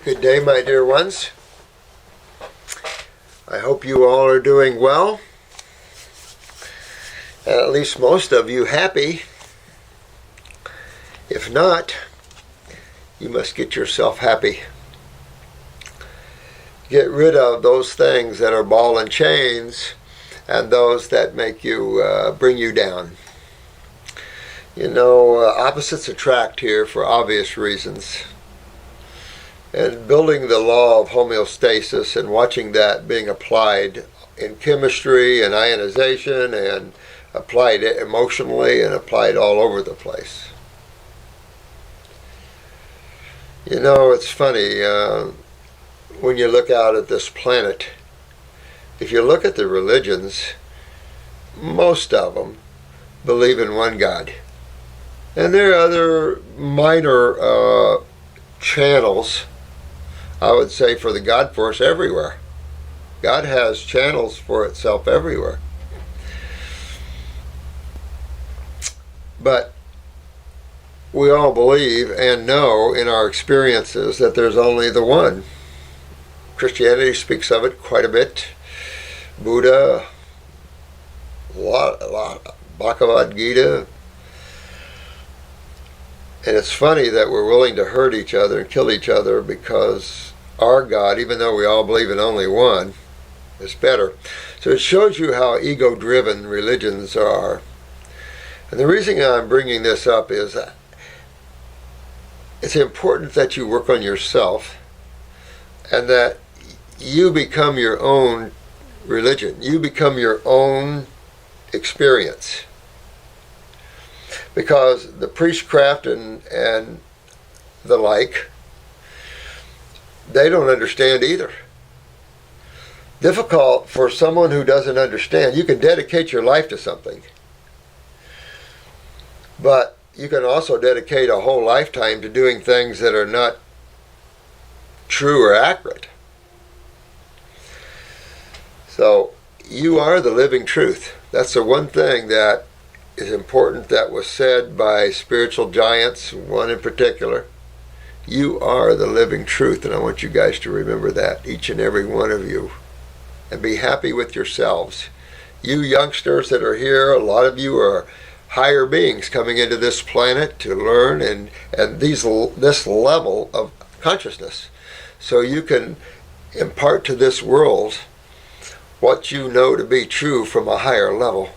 Good day, my dear ones. I hope you all are doing well, and at least most of you happy. If not, you must get yourself happy. Get rid of those things that are ball and chains and those that make you, bring you down. You know, opposites attract here for obvious reasons. And building the law of homeostasis and watching that being applied in chemistry and ionization and applied emotionally and applied all over the place. You know, it's funny, when you look out at this planet, if you look at the religions, most of them believe in one God. And there are other minor channels, I would say, for the God force everywhere. God has channels for itself everywhere. But we all believe and know in our experiences that there's only the one. Christianity speaks of it quite a bit. Buddha, a lot, Bhagavad Gita. And it's funny that we're willing to hurt each other and kill each other because our God, even though we all believe in only one, is better. So it shows you how ego-driven religions are. And the reason I'm bringing this up is that it's important that you work on yourself and that you become your own religion. You become your own experience. Because the priestcraft and the like, they don't understand either. Difficult for someone who doesn't understand. You can dedicate your life to something, but you can also dedicate a whole lifetime to doing things that are not true or accurate. So you are the living truth. That's the one thing that is important that was said by spiritual giants, one in particular. You are the living truth, and I want you guys to remember that, each and every one of you, and be happy with yourselves. You youngsters that are here, a lot of you are higher beings coming into this planet to learn and this level of consciousness, so you can impart to this world what you know to be true from a higher level.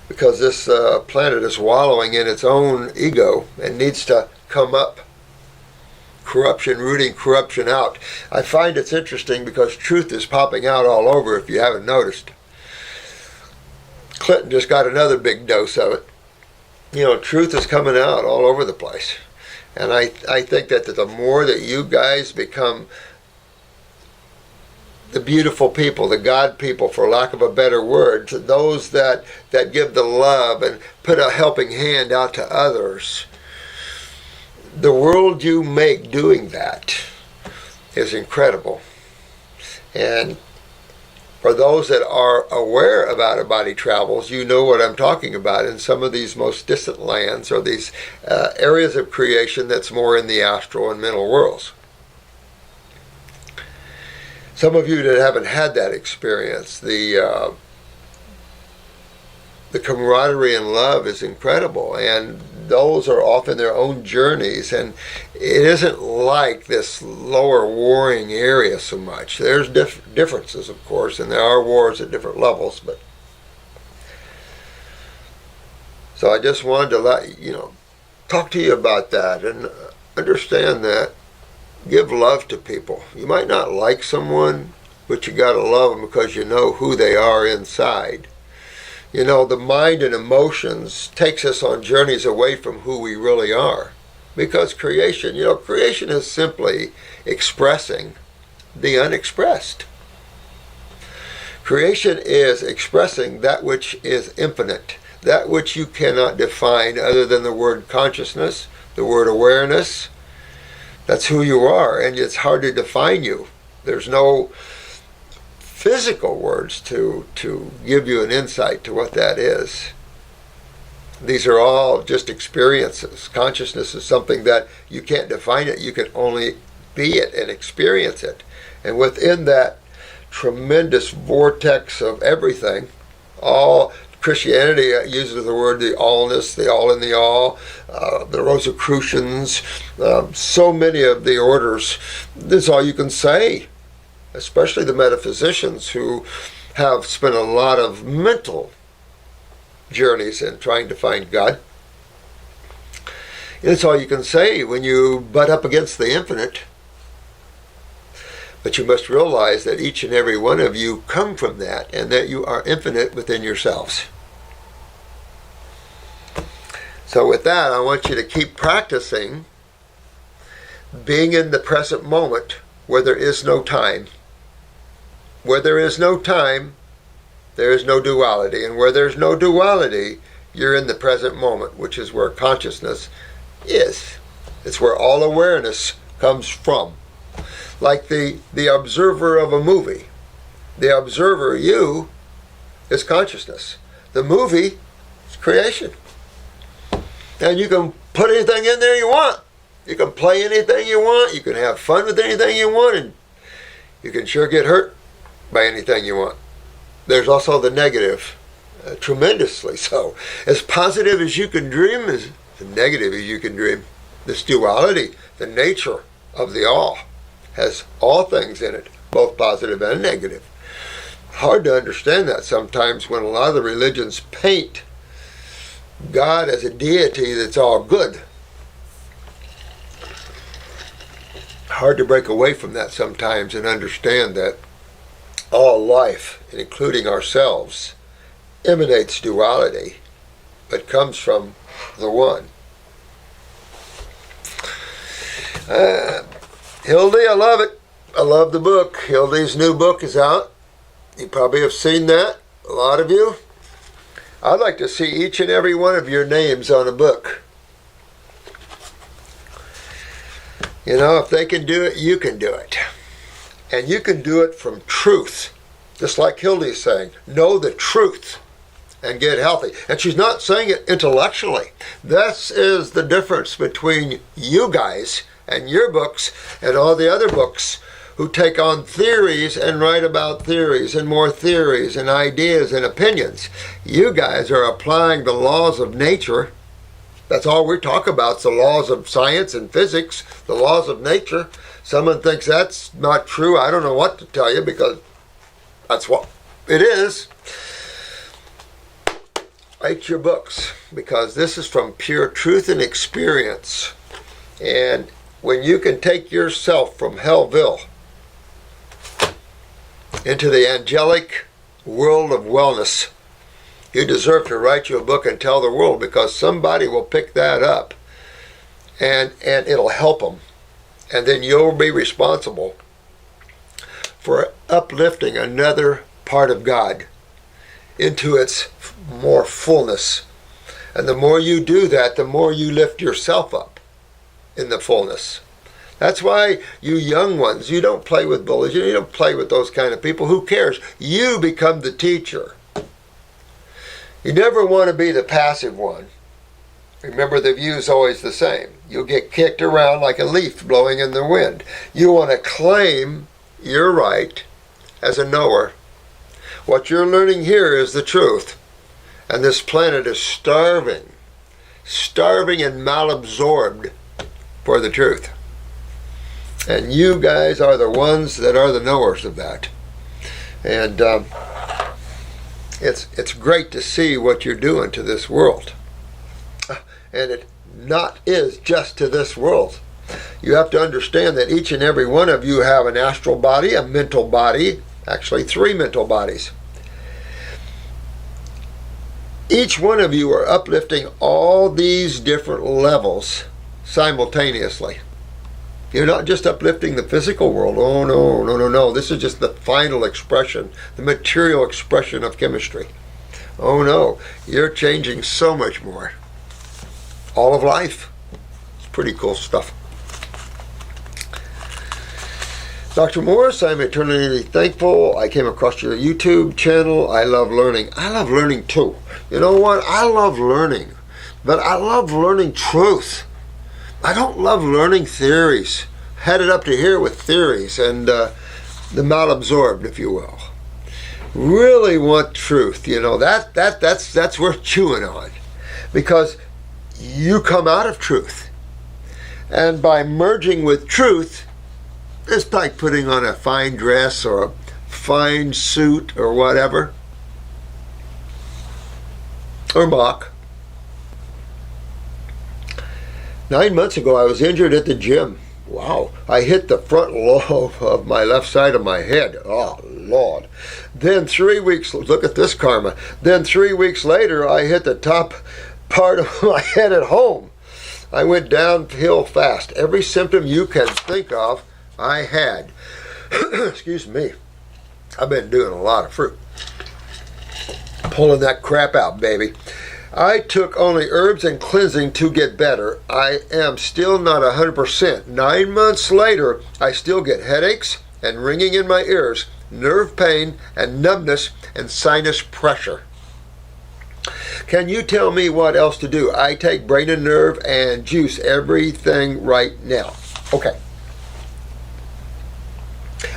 Because this planet is wallowing in its own ego and needs to come up. Corruption, rooting corruption out. I find it's interesting because truth is popping out all over, if you haven't noticed. Clinton just got another big dose of it. You know, truth is coming out all over the place. And I think that the more that you guys become the beautiful people, the God people, for lack of a better word, to those that give the love and put a helping hand out to others, the world you make doing that is incredible. And for those that are aware of out-of-body travels, you know what I'm talking about in some of these most distant lands or these areas of creation that's more in the astral and mental worlds. Some of you that haven't had that experience, the camaraderie and love is incredible, and those are often their own journeys, and it isn't like this lower warring area so much. There's differences, of course, and there are wars at different levels, but so I just wanted to talk to you about that and understand that. Give love to people. You might not like someone, but you gotta love them because you know who they are inside. You know, the mind and emotions takes us on journeys away from who we really are. Because creation is simply expressing the unexpressed. Creation is expressing that which is infinite, that which you cannot define other than the word consciousness, the word awareness. That's who you are, and it's hard to define you. There's no physical words to give you an insight to what that is. These are all just experiences. Consciousness is something that you can't define it. You can only be it and experience it. And within that tremendous vortex of everything, all Christianity uses the word the allness, the all in the all, the Rosicrucians, so many of the orders. That's all you can say, especially the metaphysicians who have spent a lot of mental journeys in trying to find God. It's all you can say when you butt up against the infinite. But you must realize that each and every one of you come from that, and that you are infinite within yourselves. So with that, I want you to keep practicing being in the present moment where there is no time. Where there is no time, there is no duality. And where there's no duality, you're in the present moment, which is where consciousness is. It's where all awareness comes from. Like the observer of a movie. The observer, you, is consciousness. The movie is creation. And you can put anything in there you want. You can play anything you want. You can have fun with anything you want. And you can sure get hurt by anything you want. There's also the negative, tremendously so. As positive as you can dream, as negative as you can dream. This duality, the nature of the all, has all things in it, both positive and negative. Hard to understand that sometimes when a lot of the religions paint God as a deity that's all good. Hard to break away from that sometimes and understand that all life, including ourselves, emanates duality, but comes from the one. Hildy, I love it. I love the book. Hildy's new book is out. You probably have seen that, a lot of you. I'd like to see each and every one of your names on a book. You know, if they can do it, you can do it. And you can do it from truth. Just like Hildy's saying, know the truth and get healthy. And she's not saying it intellectually. This is the difference between you guys and your books and all the other books who take on theories and write about theories and more theories and ideas and opinions. You guys are applying the laws of nature. That's all we talk about, the laws of science and physics, the laws of nature. Someone thinks that's not true. I don't know what to tell you because that's what it is. Write your books because this is from pure truth and experience. And when you can take yourself from Hellville into the angelic world of wellness, you deserve to write you a book and tell the world, because somebody will pick that up and it'll help them. And then you'll be responsible for uplifting another part of God into its more fullness. And the more you do that, the more you lift yourself up in the fullness. That's why you young ones, you don't play with bullies, you don't play with those kind of people. Who cares? You become the teacher. You never want to be the passive one. Remember, the view is always the same. You'll get kicked around like a leaf blowing in the wind. You want to claim your right as a knower. What you're learning here is the truth. And this planet is starving and malabsorbed for the truth. And you guys are the ones that are the knowers of that. And it's great to see what you're doing to this world. And it not is just to this world. You have to understand that each and every one of you have an astral body, a mental body, actually 3 mental bodies. Each one of you are uplifting all these different levels simultaneously. You're not just uplifting the physical world. Oh, no. This is just the final expression, the material expression of chemistry. Oh, no. You're changing so much more. All of life. It's pretty cool stuff. Dr. Morse, I'm eternally thankful. I came across your YouTube channel. I love learning. I love learning too. You know what? I love learning. But I love learning truth. I don't love learning theories. Headed up to here with theories and the malabsorbed, if you will. Really want truth. You know, that's worth chewing on. Because you come out of truth. And by merging with truth, it's like putting on a fine dress or a fine suit or whatever. Or mock. 9 months ago, I was injured at the gym. Wow. I hit the front lobe of my left side of my head. Oh, Lord. Then 3 weeks, look at this karma. Then 3 weeks later, I hit the top part of my head at home. I went downhill fast. Every symptom you can think of, I had. Excuse me. I've been doing a lot of fruit. Pulling that crap out, baby. I took only herbs and cleansing to get better. I am still not 100%. 9 months later, I still get headaches and ringing in my ears, nerve pain and numbness and sinus pressure. Can you tell me what else to do? I take brain and nerve and juice everything right now. Okay.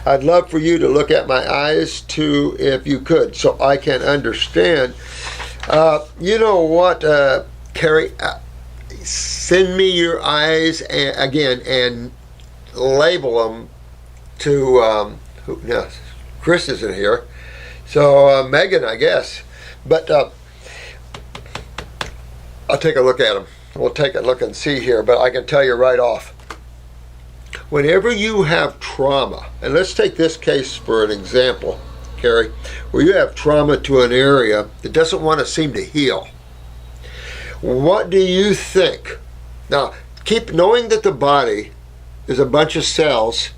I'd love for you to look at my eyes too, if you could, so I can understand. You know what, Keri? Send me your eyes again and label them to, Chris isn't here, so Megan, I guess. But I'll take a look at them. We'll take a look and see here, but I can tell you right off. Whenever you have trauma, and let's take this case for an example, Keri, where you have trauma to an area that doesn't want to seem to heal. What do you think? Now, keep knowing that the body is a bunch of cells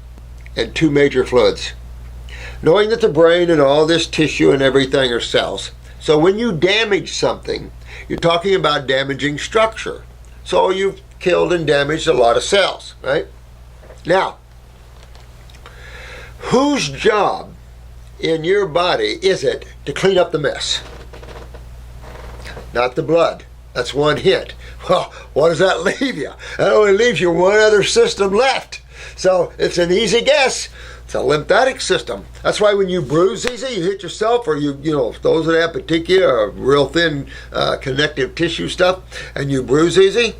and two major fluids. Knowing that the brain and all this tissue and everything are cells. So when you damage something, you're talking about damaging structure. So you've killed and damaged a lot of cells, right? Now, whose job in your body is it to clean up the mess? Not the blood. That's one hint. Well, what does that leave you? That only leaves you one other system left. So it's an easy guess. It's a lymphatic system. That's why when you bruise easy, you hit yourself, or you know, those that have petechia or real thin connective tissue stuff, and you bruise easy,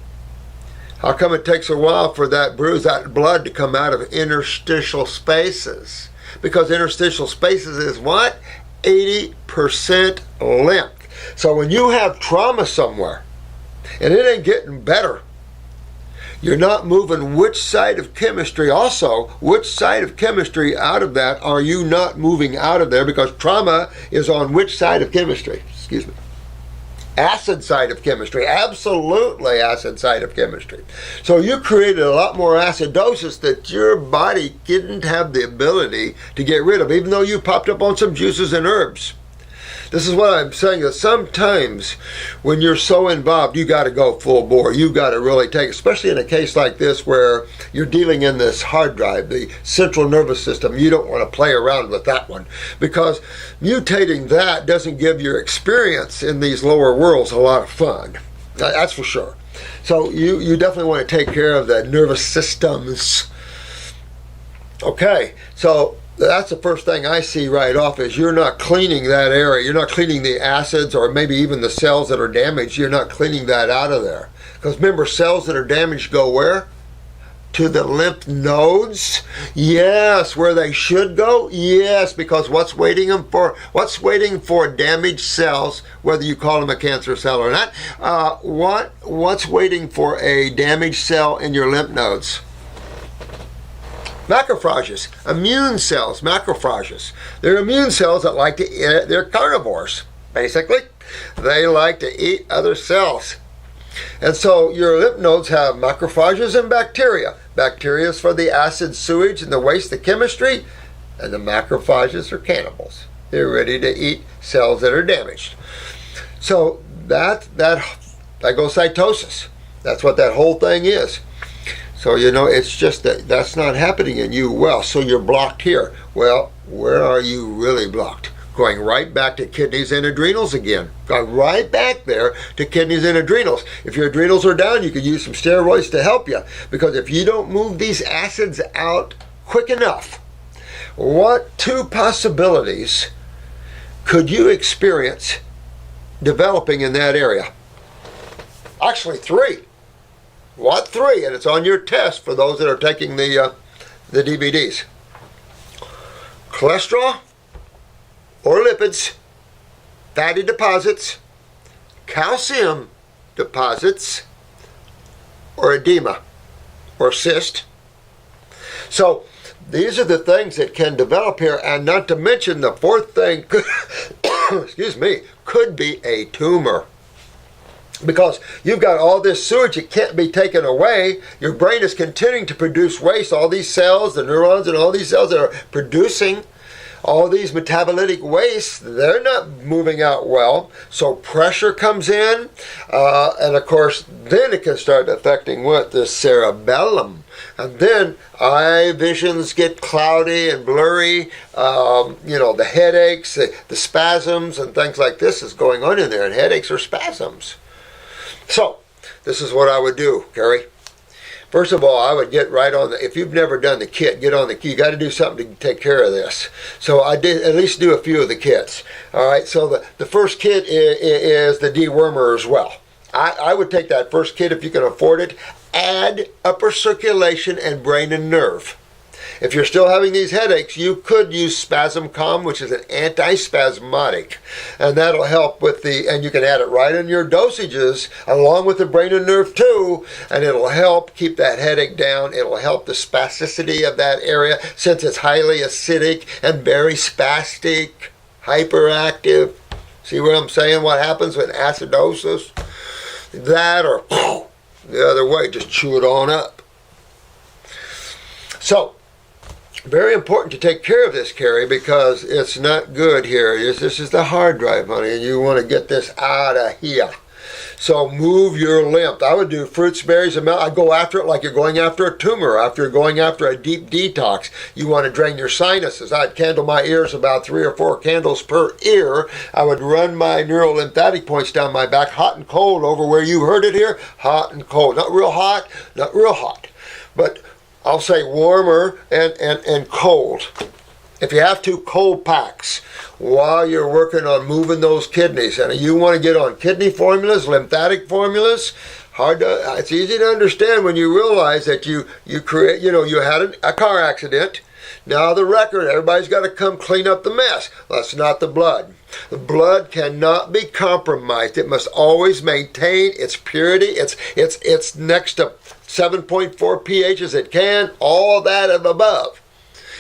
how come it takes a while for that bruise, that blood to come out of interstitial spaces? Because interstitial spaces is what? 80% lymph. So when you have trauma somewhere, and it ain't getting better, you're not moving which side of chemistry also, which side of chemistry out of that are you not moving out of there, because trauma is on which side of chemistry? Excuse me. Acid side of chemistry, absolutely acid side of chemistry. So you created a lot more acidosis that your body didn't have the ability to get rid of, even though you popped up on some juices and herbs. This is what I'm saying, that sometimes when you're so involved, you got to go full bore. You got to really take, especially in a case like this where you're dealing in this hard drive, the central nervous system. You don't want to play around with that one, because mutating that doesn't give your experience in these lower worlds a lot of fun. That's for sure. So you definitely want to take care of the nervous systems. Okay, so that's the first thing I see right off, is you're not cleaning that area. You're not cleaning the acids, or maybe even the cells that are damaged. You're not cleaning that out of there. Because remember, cells that are damaged go where? To the lymph nodes? Yes. Where they should go? Yes. Because what's waiting for damaged cells, whether you call them a cancer cell or not, what's waiting for a damaged cell in your lymph nodes? Macrophages, immune cells, macrophages. They're immune cells that like to eat, they're carnivores, basically. They like to eat other cells. And so your lymph nodes have macrophages and bacteria. Bacteria is for the acid sewage and the waste, the chemistry, and the macrophages are cannibals. They're ready to eat cells that are damaged. So that phagocytosis, that's what that whole thing is. So, it's just that that's not happening in you well. So you're blocked here. Well, where are you really blocked? Going right back to kidneys and adrenals again. Going right back there to kidneys and adrenals. If your adrenals are down, you could use some steroids to help you. Because if you don't move these acids out quick enough, what two possibilities could you experience developing in that area? Actually, three. What three? And it's on your test for those that are taking the DVDs. Cholesterol or lipids, fatty deposits, calcium deposits, or edema or cyst. So these are the things that can develop here, and not to mention the fourth thing could, excuse me, could be a tumor. Because you've got all this sewage, it can't be taken away. Your brain is continuing to produce waste. All these cells, the neurons and all these cells that are producing all these metabolitic wastes, they're not moving out well. So pressure comes in, and of course, then it can start affecting what? The cerebellum. And then eye visions get cloudy and blurry. The headaches, the spasms, and things like this is going on in there. And headaches are spasms. So, this is what I would do, Keri. First of all, I would get right on if you've never done the kit, get on the kit. You got to do something to take care of this. So I did at least do a few of the kits. All right, so the first kit is the dewormer as well. I would take that first kit if you can afford it. Add upper circulation and brain and nerve. If you're still having these headaches, you could use Spasm Calm, which is an antispasmodic. And that'll help with and you can add it right in your dosages, along with the brain and nerve too, and it'll help keep that headache down. It'll help the spasticity of that area, since it's highly acidic and very spastic, hyperactive. See what I'm saying? What happens with acidosis? That or the other way, just chew it on up. So, very important to take care of this, Keri, because it's not good here. This is the hard drive, honey, and you want to get this out of here. So move your lymph. I would do fruits, berries, and milk. I'd go after it like you're going after a tumor, after you're going after a deep detox. You want to drain your sinuses. I'd candle my ears about 3 or 4 candles per ear. I would run my neurolymphatic points down my back, hot and cold, over where you heard it here, hot and cold. Not real hot, not real hot, but I'll say warmer and cold. If you have to, cold packs while you're working on moving those kidneys. And you want to get on kidney formulas, lymphatic formulas. It's easy to understand when you realize that you create, you had a car accident. Now the record, everybody's got to come clean up the mess. That's not the blood. The blood cannot be compromised. It must always maintain its purity. It's next to 7.4 pH as it can, all that and above.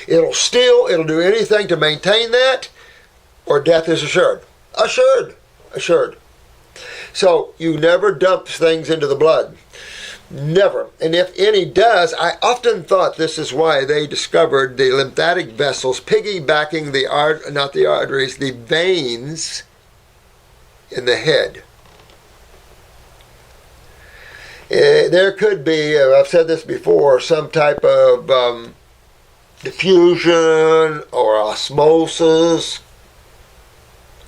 It'll do anything to maintain that, or death is assured. Assured. So you never dump things into the blood. Never. And if any does, I often thought this is why they discovered the lymphatic vessels piggybacking the veins in the head. There could be, I've said this before, some type of diffusion or osmosis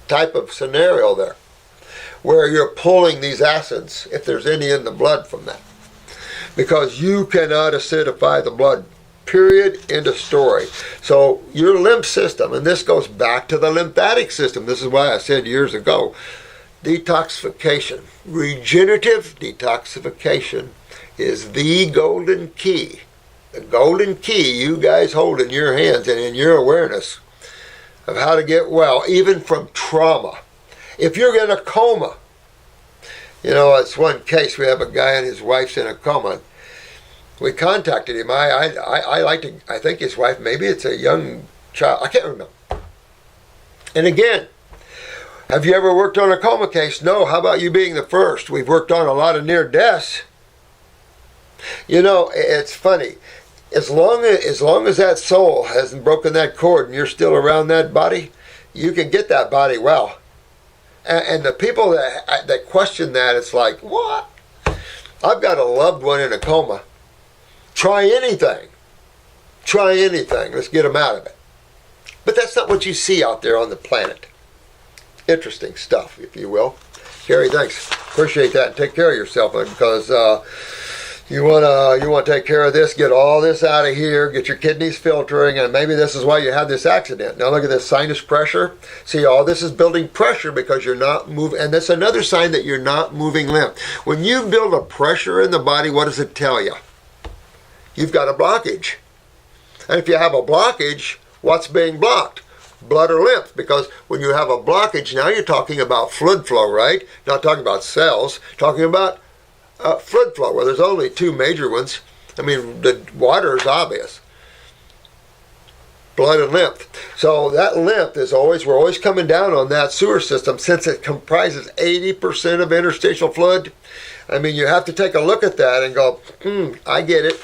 type of scenario there, where you're pulling these acids, if there's any in the blood from that. Because you cannot acidify the blood. Period. End of story. So your lymph system, and this goes back to the lymphatic system. This is why I said years ago, detoxification, regenerative detoxification is the golden key. The golden key you guys hold in your hands and in your awareness of how to get well, even from trauma. If you're in a coma, it's one case, we have a guy and his wife's in a coma. We contacted him. I think his wife, maybe it's a young child, I can't remember. And again, have you ever worked on a coma case? No. How about you being the first? We've worked on a lot of near deaths. It's funny. As long as that soul hasn't broken that cord and you're still around that body, you can get that body well. And the people that question that, it's like, what? I've got a loved one in a coma. Try anything. Try anything. Let's get them out of it. But that's not what you see out there on the planet. Interesting stuff, if you will. Keri, thanks. Appreciate that. And take care of yourself, because you want to take care of this, get all this out of here, get your kidneys filtering, and maybe this is why you had this accident. Now look at this sinus pressure. See, all this is building pressure because you're not moving, and that's another sign that you're not moving lymph. When you build a pressure in the body, what does it tell you? You've got a blockage. And if you have a blockage, what's being blocked? Blood or lymph, because when you have a blockage, now you're talking about fluid flow, right? Not talking about cells, talking about fluid flow, where there's only two major ones. I mean, the water is obvious. Blood and lymph. So that lymph is always, we're always coming down on that sewer system, since it comprises 80% of interstitial fluid. I mean, you have to take a look at that and go, I get it.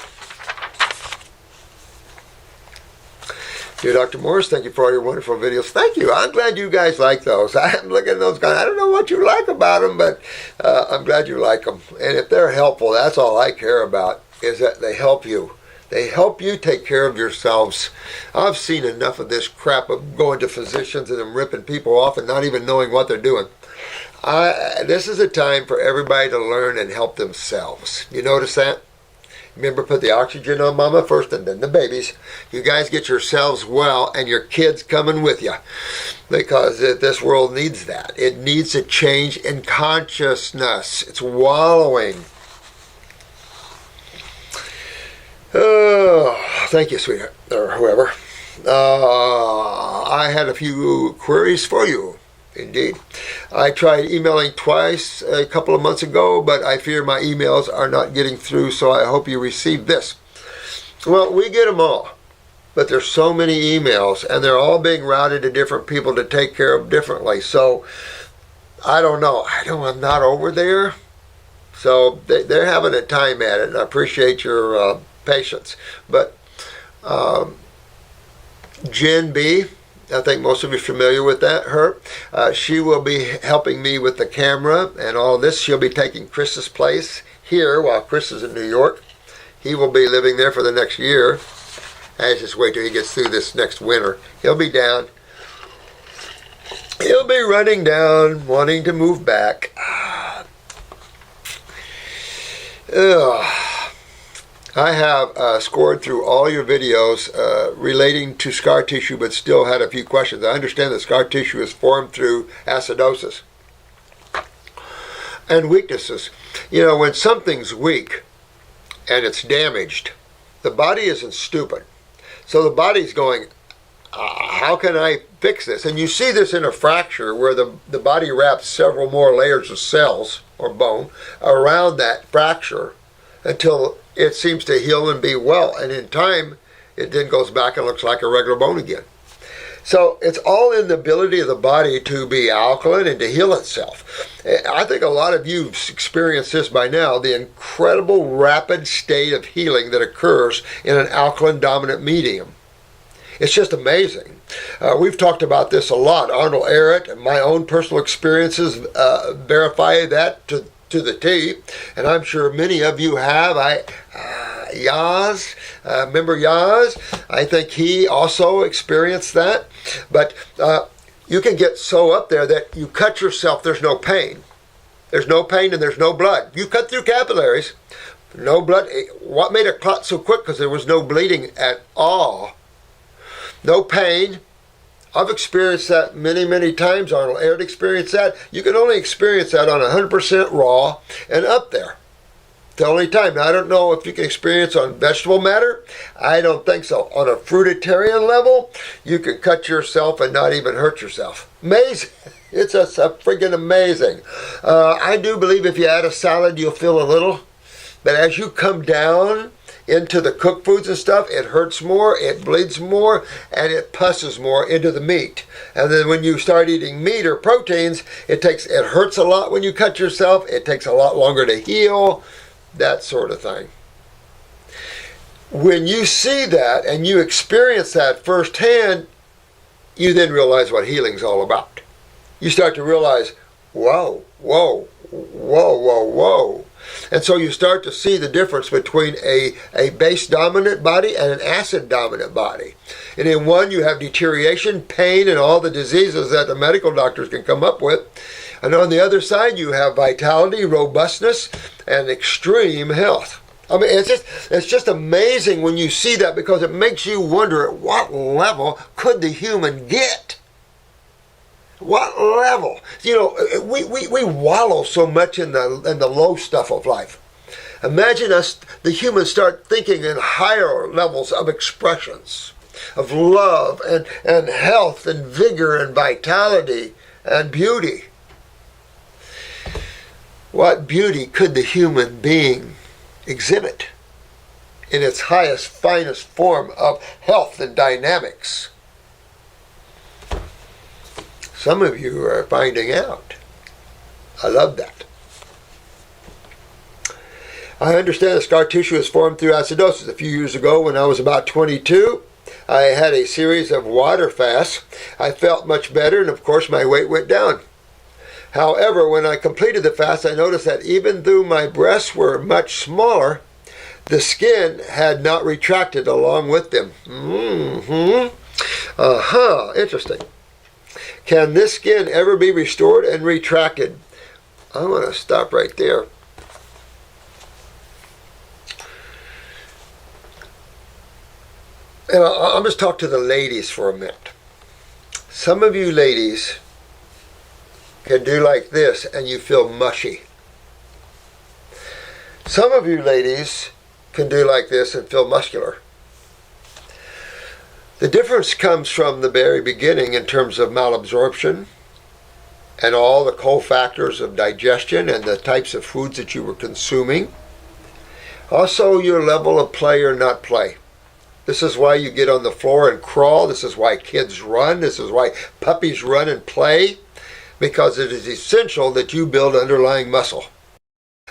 Dear Dr. Morse, thank you for all your wonderful videos. Thank you. I'm glad you guys like those. I'm looking at those guys. I don't know what you like about them, but I'm glad you like them. And if they're helpful, that's all I care about, is that they help you. They help you take care of yourselves. I've seen enough of this crap of going to physicians and them ripping people off and not even knowing what they're doing. This is a time for everybody to learn and help themselves. You notice that? Remember, put the oxygen on mama first and then the babies. You guys get yourselves well and your kids coming with you, because this world needs that. It needs a change in consciousness. It's wallowing. Oh, thank you, sweetheart, or whoever. I had a few queries for you. Indeed. I tried emailing twice a couple of months ago, but I fear my emails are not getting through, so I hope you receive this. Well, we get them all, but there's so many emails, and they're all being routed to different people to take care of differently. So, I don't know. I'm not over there. So, they're having a time at it, and I appreciate your patience. But, Jen B., I think most of you are familiar with her. She will be helping me with the camera and all this. She'll be taking Chris's place here while Chris is in New York. He will be living there for the next year. I just wait till he gets through this next winter. He'll be down. He'll be running down, wanting to move back. I have scored through all your videos relating to scar tissue, but still had a few questions. I understand that scar tissue is formed through acidosis and weaknesses. You know, when something's weak and it's damaged, the body isn't stupid. So the body's going, how can I fix this? And you see this in a fracture where the body wraps several more layers of cells or bone around that fracture until it seems to heal and be well. And in time, it then goes back and looks like a regular bone again. So it's all in the ability of the body to be alkaline and to heal itself. I think a lot of you have experienced this by now, the incredible rapid state of healing that occurs in an alkaline dominant medium. It's just amazing. We've talked about this a lot. Arnold Ehret and my own personal experiences verify that to the T, and I'm sure many of you have. Yaz, remember Yaz? I think he also experienced that. But you can get so up there that you cut yourself, there's no pain. There's no pain and there's no blood. You cut through capillaries, no blood. What made it clot so quick? Because there was no bleeding at all. No pain. I've experienced that many, many times. Arnold Ehret experienced that. You can only experience that on 100% raw and up there. The only time. Now, I don't know if you can experience on vegetable matter. I don't think so. On a fruitarian level, you can cut yourself and not even hurt yourself. Amazing. It's a friggin' amazing. I do believe if you add a salad, you'll feel a little. But as you come down into the cooked foods and stuff, it hurts more, it bleeds more, and it pusses more into the meat. And then when you start eating meat or proteins, it hurts a lot when you cut yourself, it takes a lot longer to heal, that sort of thing. When you see that and you experience that firsthand, you then realize what healing's all about. You start to realize, whoa, whoa, whoa, whoa, whoa. And so you start to see the difference between a base-dominant body and an acid-dominant body. And in one, you have deterioration, pain, and all the diseases that the medical doctors can come up with. And on the other side, you have vitality, robustness, and extreme health. I mean, it's just amazing when you see that, because it makes you wonder, at what level could the human get? What level? You know, we wallow so much in the low stuff of life. Imagine us, the humans, start thinking in higher levels of expressions, of love and health and vigor and vitality and beauty. What beauty could the human being exhibit in its highest, finest form of health and dynamics? Some of you are finding out. I love that. I understand that scar tissue is formed through acidosis. A few years ago, when I was about 22, I had a series of water fasts. I felt much better, and of course my weight went down. However, when I completed the fast, I noticed that even though my breasts were much smaller, the skin had not retracted along with them. Interesting. Can this skin ever be restored and retracted? I'm going to stop right there. And I'll just talk to the ladies for a minute. Some of you ladies can do like this and you feel mushy. Some of you ladies can do like this and feel muscular. The difference comes from the very beginning in terms of malabsorption and all the cofactors of digestion and the types of foods that you were consuming. Also, your level of play or not play. This is why you get on the floor and crawl. This is why kids run. This is why puppies run and play, because it is essential that you build underlying muscle.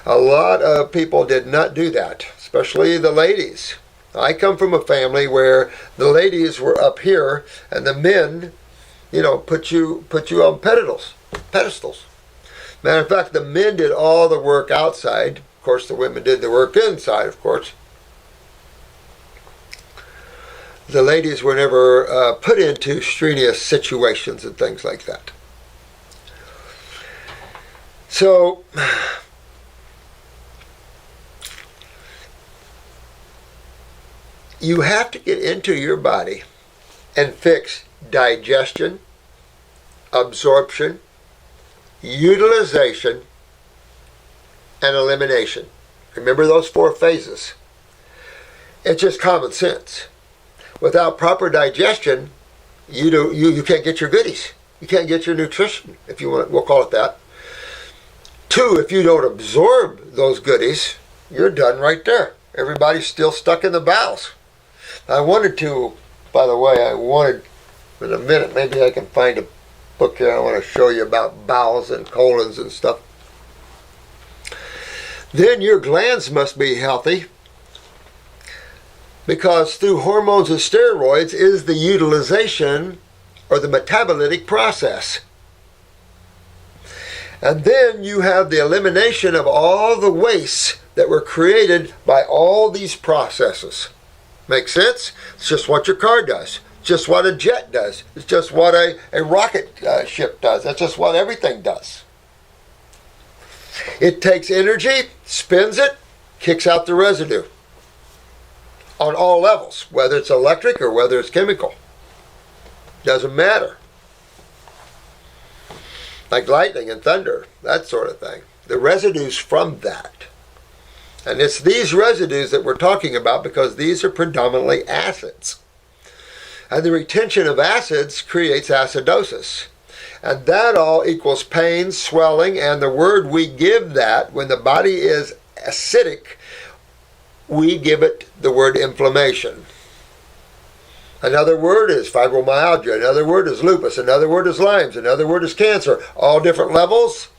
A lot of people did not do that, especially the ladies. I come from a family where the ladies were up here and the men, put you on pedestals. Matter of fact, the men did all the work outside. Of course, the women did the work inside, of course. The ladies were never put into strenuous situations and things like that. So, you have to get into your body and fix digestion, absorption, utilization, and elimination. Remember those 4 phases. It's just common sense. Without proper digestion, you can't get your goodies. You can't get your nutrition, if you want. We'll call it that. 2, if you don't absorb those goodies, you're done right there. Everybody's still stuck in the bowels. I wanted to, by the way, in a minute, maybe I can find a book here. I want to show you about bowels and colons and stuff. Then your glands must be healthy, because through hormones and steroids is the utilization or the metabolitic process. And then you have the elimination of all the wastes that were created by all these processes. Make sense? It's just what your car does. It's just what a jet does. It's just what a rocket ship does. That's just what everything does. It takes energy, spins it, kicks out the residue. On all levels, whether it's electric or whether it's chemical. Doesn't matter. Like lightning and thunder, that sort of thing. The residues from that. And it's these residues that we're talking about, because these are predominantly acids. And the retention of acids creates acidosis. And that all equals pain, swelling, and the word we give that, when the body is acidic, we give it the word inflammation. Another word is fibromyalgia. Another word is lupus. Another word is Lyme's. Another word is cancer. All different levels,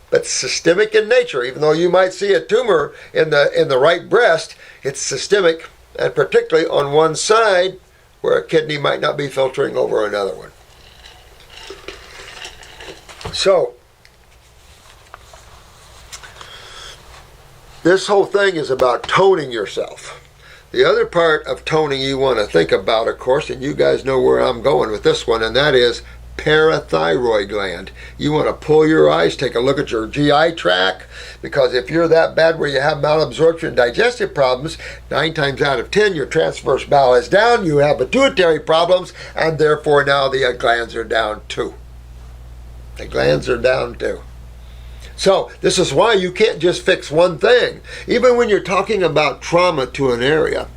but systemic in nature. Even though you might see a tumor in the right breast, it's systemic, and particularly on one side where a kidney might not be filtering over another one. So, this whole thing is about toning yourself. The other part of toning you want to think about, of course, and you guys know where I'm going with this one, and that is parathyroid gland. You want to pull your eyes, take a look at your GI tract, because if you're that bad where you have malabsorption and digestive problems, 9 times out of 10 your transverse bowel is down, you have pituitary problems, and therefore now the glands are down too. The glands are down too. So this is why you can't just fix one thing. Even when you're talking about trauma to an area,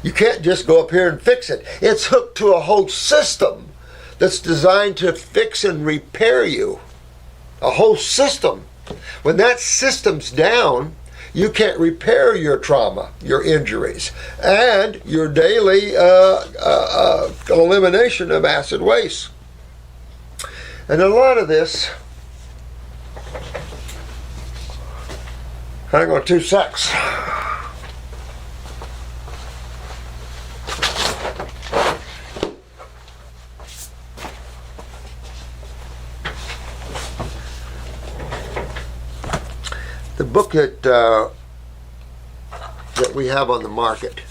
you can't just go up here and fix it. It's hooked to a whole system that's designed to fix and repair you. A whole system. When that system's down, you can't repair your trauma, your injuries, and your daily elimination of acid waste. And a lot of this, hang on 2 secs. The book that we have on the market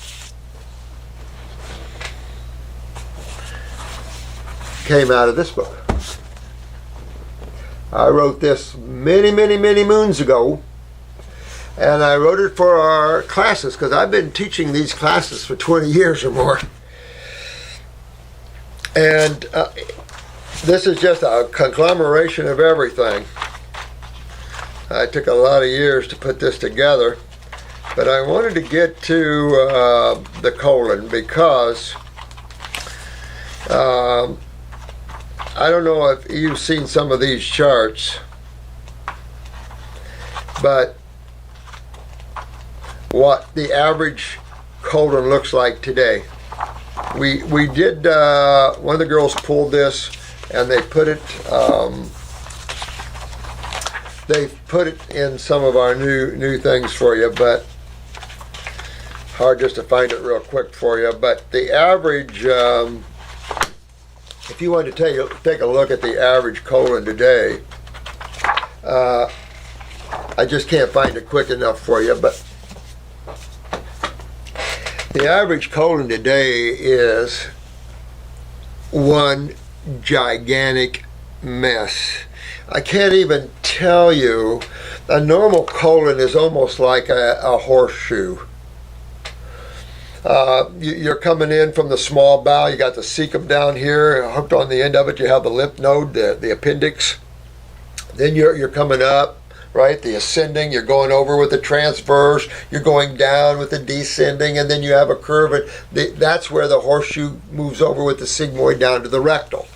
came out of this book. I wrote this many moons ago, and I wrote it for our classes because I've been teaching these classes for 20 years or more. And this is just a conglomeration of everything. I took a lot of years to put this together, but I wanted to get to the colon because I don't know if you've seen some of these charts, but what the average colon looks like today. We did, one of the girls pulled this and they put it in some of our new things for you, but hard just to find it real quick for you. But the average, if you want to take a look at the average colon today, I just can't find it quick enough for you, but the average colon today is one gigantic mess. I can't even tell you. A normal colon is almost like a horseshoe. You're coming in from the small bowel. You got the cecum down here, hooked on the end of it. You have the lymph node, the appendix. Then you're coming up, right? The ascending. You're going over with the transverse. You're going down with the descending, and then you have a curve. And that's where the horseshoe moves over with the sigmoid down to the rectal.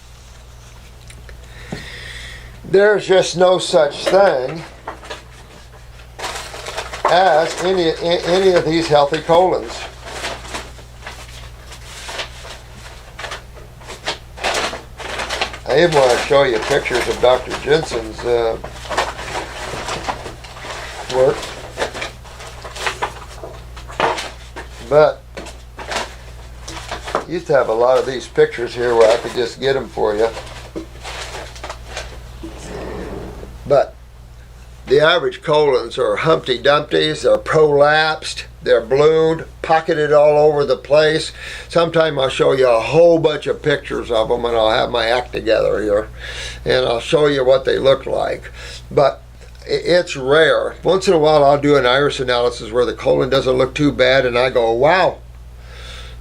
There's just no such thing as any of these healthy colons. I even want to show you pictures of Dr. Jensen's work, but I used to have a lot of these pictures here where I could just get them for you. But the average colons are Humpty Dumptys, they're prolapsed, they're ballooned, pocketed all over the place. Sometime I'll show you a whole bunch of pictures of them, and I'll have my act together here, and I'll show you what they look like. But it's rare. Once in a while I'll do an iris analysis where the colon doesn't look too bad, and I go, wow,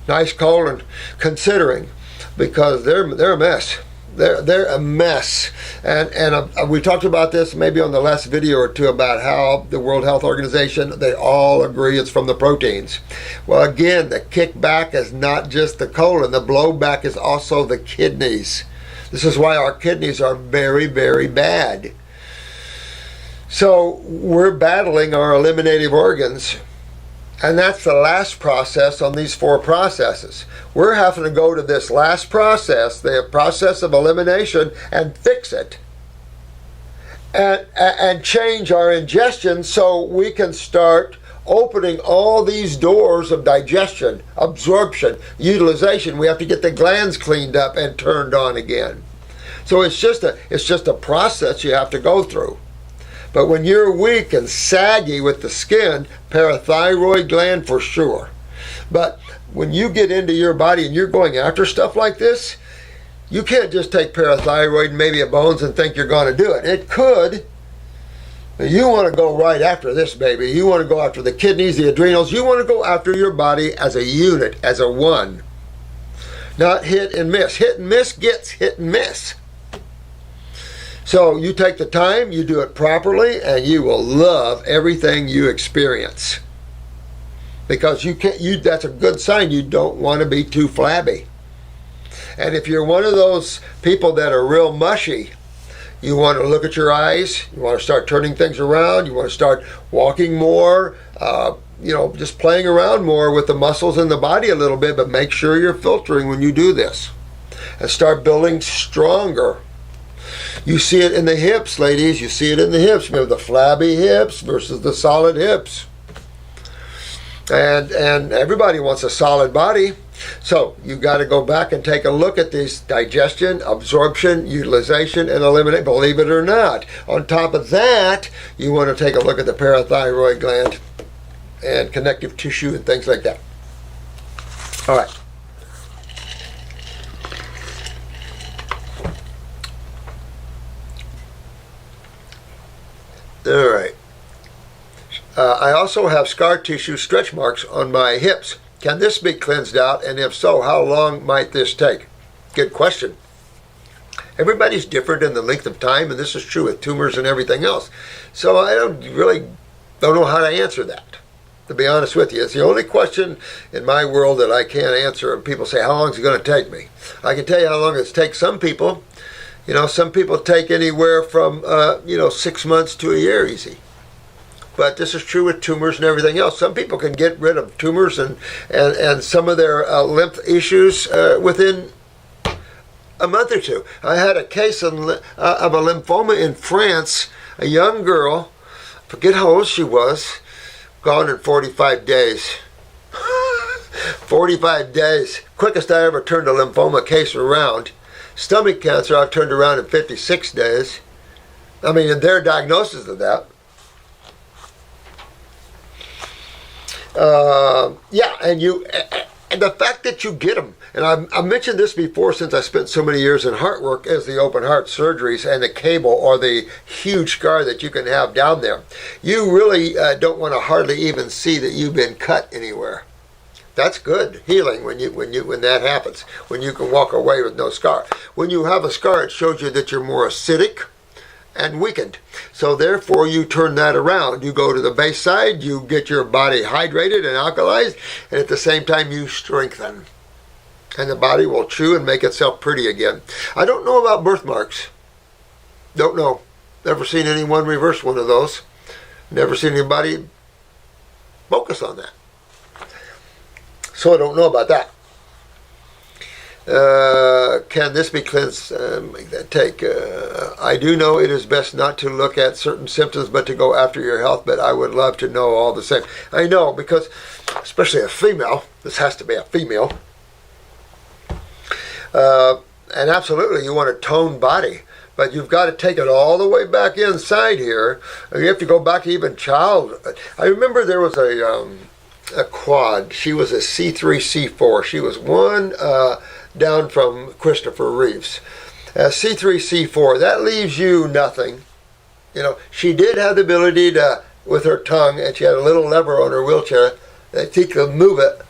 nice colon, considering, because they're a mess. They're a mess, and we talked about this maybe on the last video or two about how the World Health Organization, they all agree it's from the proteins. Well, again, the kickback is not just the colon, the blowback is also the kidneys. This is why our kidneys are very bad. So we're battling our eliminative organs. And that's the last process on these 4 processes. We're having to go to this last process, the process of elimination, and fix it. And change our ingestion so we can start opening all these doors of digestion, absorption, utilization. We have to get the glands cleaned up and turned on again. So it's just a process you have to go through. But when you're weak and saggy with the skin, parathyroid gland for sure. But when you get into your body and you're going after stuff like this, you can't just take parathyroid and maybe a bones and think you're going to do it. It could. You want to go right after this, baby. You want to go after the kidneys, the adrenals. You want to go after your body as a unit, as a one. Not hit and miss. Hit and miss gets hit and miss. So you take the time, you do it properly, and you will love everything you experience. Because that's a good sign you don't want to be too flabby. And if you're one of those people that are real mushy, you want to look at your eyes, you want to start turning things around, you want to start walking more, just playing around more with the muscles in the body a little bit, but make sure you're filtering when you do this. And start building stronger. You see it in the hips, ladies. You see it in the hips. Remember the flabby hips versus the solid hips. And everybody wants a solid body. So you've got to go back and take a look at this digestion, absorption, utilization, and eliminate, believe it or not. On top of that, you want to take a look at the parathyroid gland and connective tissue and things like that. All right. All right. I also have scar tissue stretch marks on my hips. Can this be cleansed out? And if so, how long might this take? Good question. Everybody's different in the length of time, and this is true with tumors and everything else. So I don't know how to answer that, to be honest with you. It's the only question in my world that I can't answer. And people say, how long is it going to take me? I can tell you how long it takes some people. Some people take anywhere from, 6 months to a year easy. But this is true with tumors and everything else. Some people can get rid of tumors and some of their lymph issues within a month or two. I had a case of a lymphoma in France, a young girl, forget how old she was, gone in 45 days. 45 days. Quickest I ever turned a lymphoma case around. Stomach cancer I've turned around in 56 days. I mean, in their diagnosis of that. And the fact that you get them, and I mentioned this before since I spent so many years in heart work as the open heart surgeries and the cable or the huge scar that you can have down there. You really don't want to hardly even see that you've been cut anywhere. That's good healing when that happens, when you can walk away with no scar. When you have a scar, it shows you that you're more acidic and weakened. So therefore you turn that around. You go to the base side, you get your body hydrated and alkalized, and at the same time you strengthen. And the body will chew and make itself pretty again. I don't know about birthmarks. Don't know. Never seen anyone reverse one of those. Never seen anybody focus on that. So I don't know about that. Can this be cleansed? Make that take. I do know it is best not to look at certain symptoms, but to go after your health. But I would love to know all the same. I know, because especially a female, this has to be a female. And absolutely, you want a toned body. But you've got to take it all the way back inside here. You have to go back to even childhood. I remember there was a quad. She was a C3, C4. She was one down from Christopher Reeves. C3, C4, that leaves you nothing. She did have the ability to, with her tongue, and she had a little lever on her wheelchair, that she could move it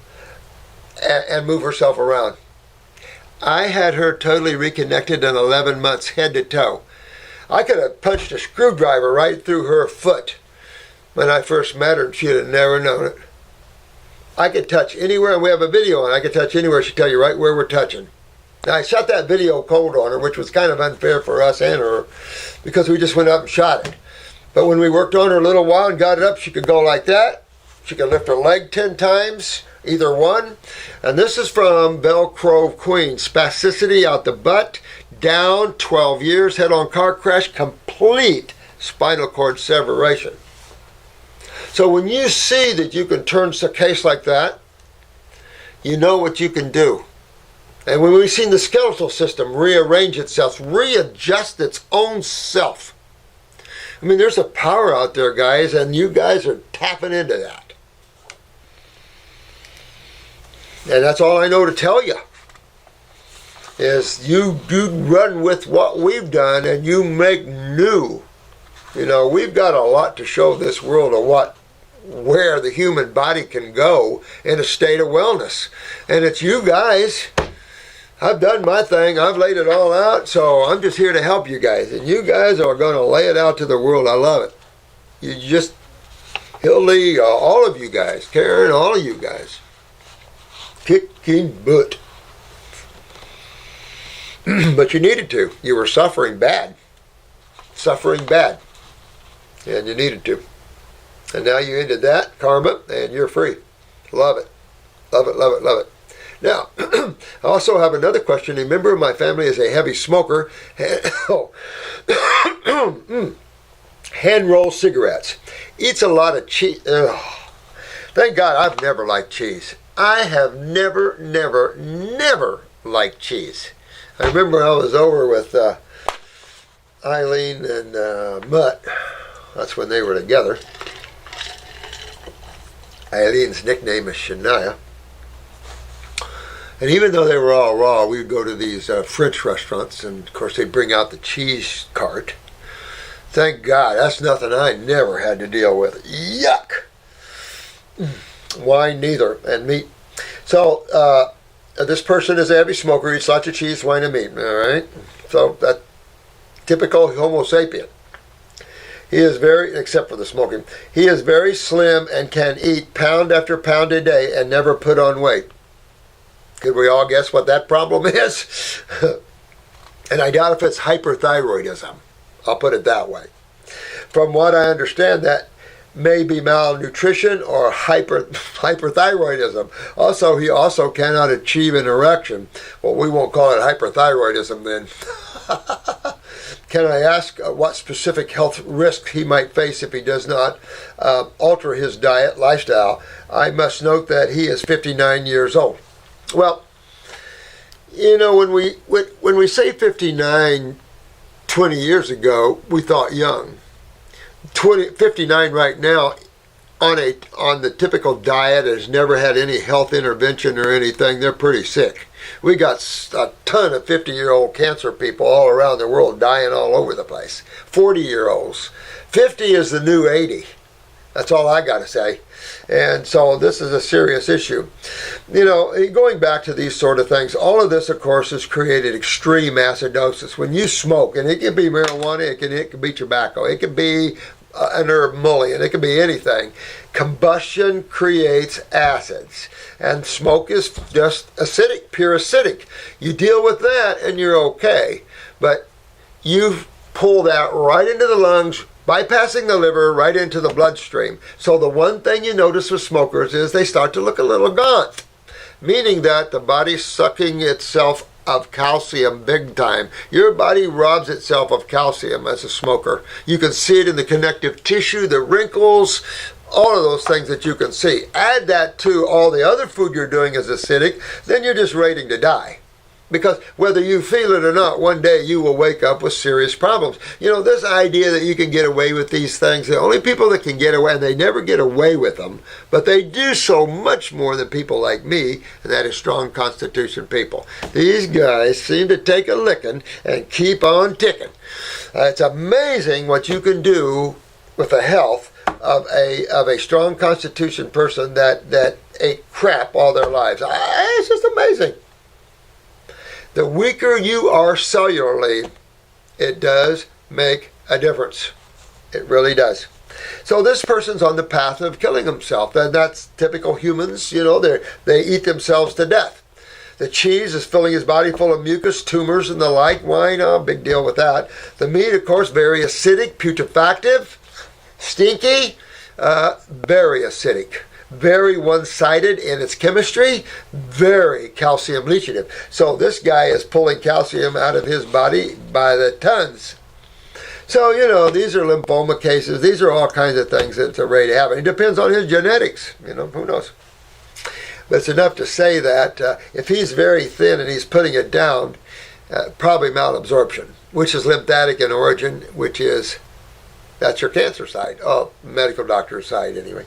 and move herself around. I had her totally reconnected in 11 months, head to toe. I could have punched a screwdriver right through her foot when I first met her, and she'd have never known it. I could touch anywhere, and we have a video on it. I could touch anywhere. She'd tell you right where we're touching. Now, I shot that video cold on her, which was kind of unfair for us and her, because we just went up and shot it. But when we worked on her a little while and got it up, she could go like that. She could lift her leg 10 times, either one. And this is from Belle Grove, Queens. Spasticity out the butt, down 12 years, head-on car crash, complete spinal cord separation. So when you see that you can turn a case like that, you know what you can do. And when we've seen the skeletal system rearrange itself, readjust its own self, I mean, there's a power out there, guys, and you guys are tapping into that. And that's all I know to tell you. Is you run with what we've done and you make new. You know, we've got a lot to show this world of where the human body can go in a state of wellness. And it's you guys. I've done my thing. I've laid it all out. So I'm just here to help you guys. And you guys are going to lay it out to the world. I love it. You just, Hildy, all of you guys, Karen, all of you guys. Kicking butt. But you needed to. You were suffering bad. Suffering bad. And you needed to. And now you ended that karma and you're free. Love it. Love it, love it, love it. Now, I also have another question. A member of my family is a heavy smoker. Hand roll cigarettes. Eats a lot of cheese. Thank God I've never liked cheese. I have never liked cheese. I remember I was over with Eileen and Mutt. That's when they were together. Eileen's nickname is Shania. And even though they were all raw, we would go to these French restaurants, and of course they'd bring out the cheese cart. Thank God, that's nothing I never had to deal with. Yuck! Wine neither, and meat. So, this person is a heavy smoker, eats lots of cheese, wine, and meat. All right? So, that typical Homo sapien. He is very, except for the smoking, he is very slim and can eat pound after pound a day and never put on weight. Could we all guess what that problem is? And I doubt if it's hyperthyroidism. I'll put it that way. From what I understand, that may be malnutrition or hyperthyroidism. Also, he also cannot achieve an erection. Well, we won't call it hyperthyroidism then. Can I ask what specific health risks he might face if he does not alter his diet, lifestyle? I must note that he is 59 years old. Well, you know, when we say 59, 20 years ago, we thought young. 59 right now on the typical diet has never had any health intervention or anything. They're pretty sick. We got a ton of 50-year-old cancer people all around the world dying all over the place. 40-year-olds. 50 is the new 80. That's all I got to say. And so this is a serious issue. You know, going back to these sort of things, all of this, of course, has created extreme acidosis. When you smoke, and it can be marijuana, it can be tobacco, it can be an herb mullein, it can be anything. Combustion creates acids. And smoke is just acidic, pure acidic. You deal with that and you're okay. But you pull that right into the lungs, bypassing the liver right into the bloodstream. So the one thing you notice with smokers is they start to look a little gaunt, meaning that the body's sucking itself of calcium big time. Your body robs itself of calcium as a smoker. You can see it in the connective tissue, the wrinkles, all of those things that you can see. Add that to all the other food you're doing is acidic, then you're just waiting to die. Because whether you feel it or not, one day you will wake up with serious problems. You know, this idea that you can get away with these things, the only people that can get away, and they never get away with them, but they do so much more than people like me, and that is strong constitution people. These guys seem to take a licking and keep on ticking. It's amazing what you can do with the health of a strong constitution person that ate crap all their lives. It's just amazing. The weaker you are cellularly, it does make a difference. It really does. So this person's on the path of killing himself. And that's typical humans. You know, they eat themselves to death. The cheese is filling his body full of mucus, tumors, and the like. Wine, big deal with that. The meat, of course, very acidic, putrefactive, stinky, very acidic. Very one-sided in its chemistry, very calcium leachative. So this guy is pulling calcium out of his body by the tons. So, you know, these are lymphoma cases. These are all kinds of things that are ready to happen. It depends on his genetics. You know, who knows? But it's enough to say that if he's very thin and he's putting it down, probably malabsorption, which is lymphatic in origin, which is That's your cancer side. Oh, medical doctor side anyway.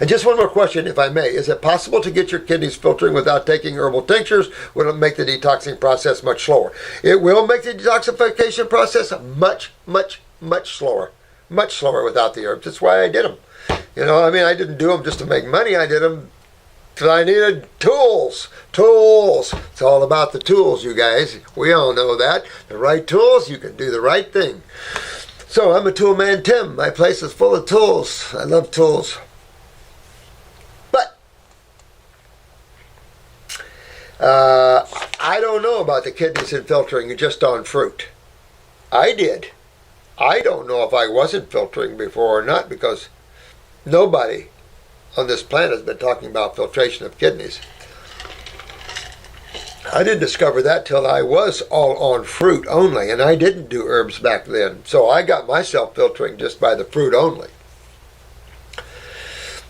And just one more question, if I may. Is it possible to get your kidneys filtering without taking herbal tinctures? Will it make the detoxing process much slower? It will make the detoxification process much, much, much slower. Much slower without the herbs. That's why I did them. You know, I mean, I didn't do them just to make money. I did them because I needed tools. Tools. It's all about the tools, you guys. We all know that. The right tools, you can do the right thing. So I'm a tool man, Tim. My place is full of tools. I love tools. But I don't know about the kidneys and filtering just on fruit. I did. I don't know if I wasn't filtering before or not, because nobody on this planet has been talking about filtration of kidneys. I didn't discover that till I was all on fruit only, and I didn't do herbs back then. So I got myself filtering just by the fruit only.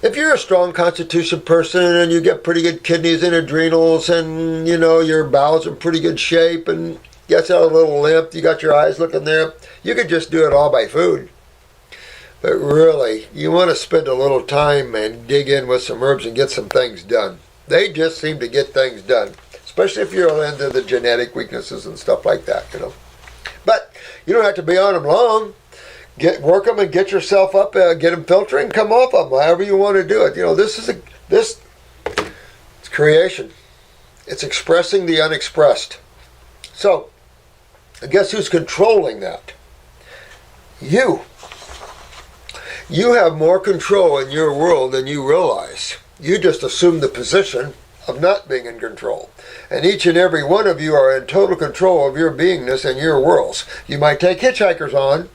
If you're a strong constitution person and you get pretty good kidneys and adrenals and, you know, your bowels are in pretty good shape and gets out a little limp, you got your eyes looking there, you could just do it all by food. But really, you want to spend a little time and dig in with some herbs and get some things done. They just seem to get things done, especially if you're into the genetic weaknesses and stuff like that, you know. But you don't have to be on them long. Work them and get yourself up, get them filtering, come off of them, however you want to do it. You know, this it's creation. It's expressing the unexpressed. So, guess who's controlling that? You. You have more control in your world than you realize. You just assume the position of not being in control. And each and every one of you are in total control of your beingness and your worlds. You might take hitchhikers on,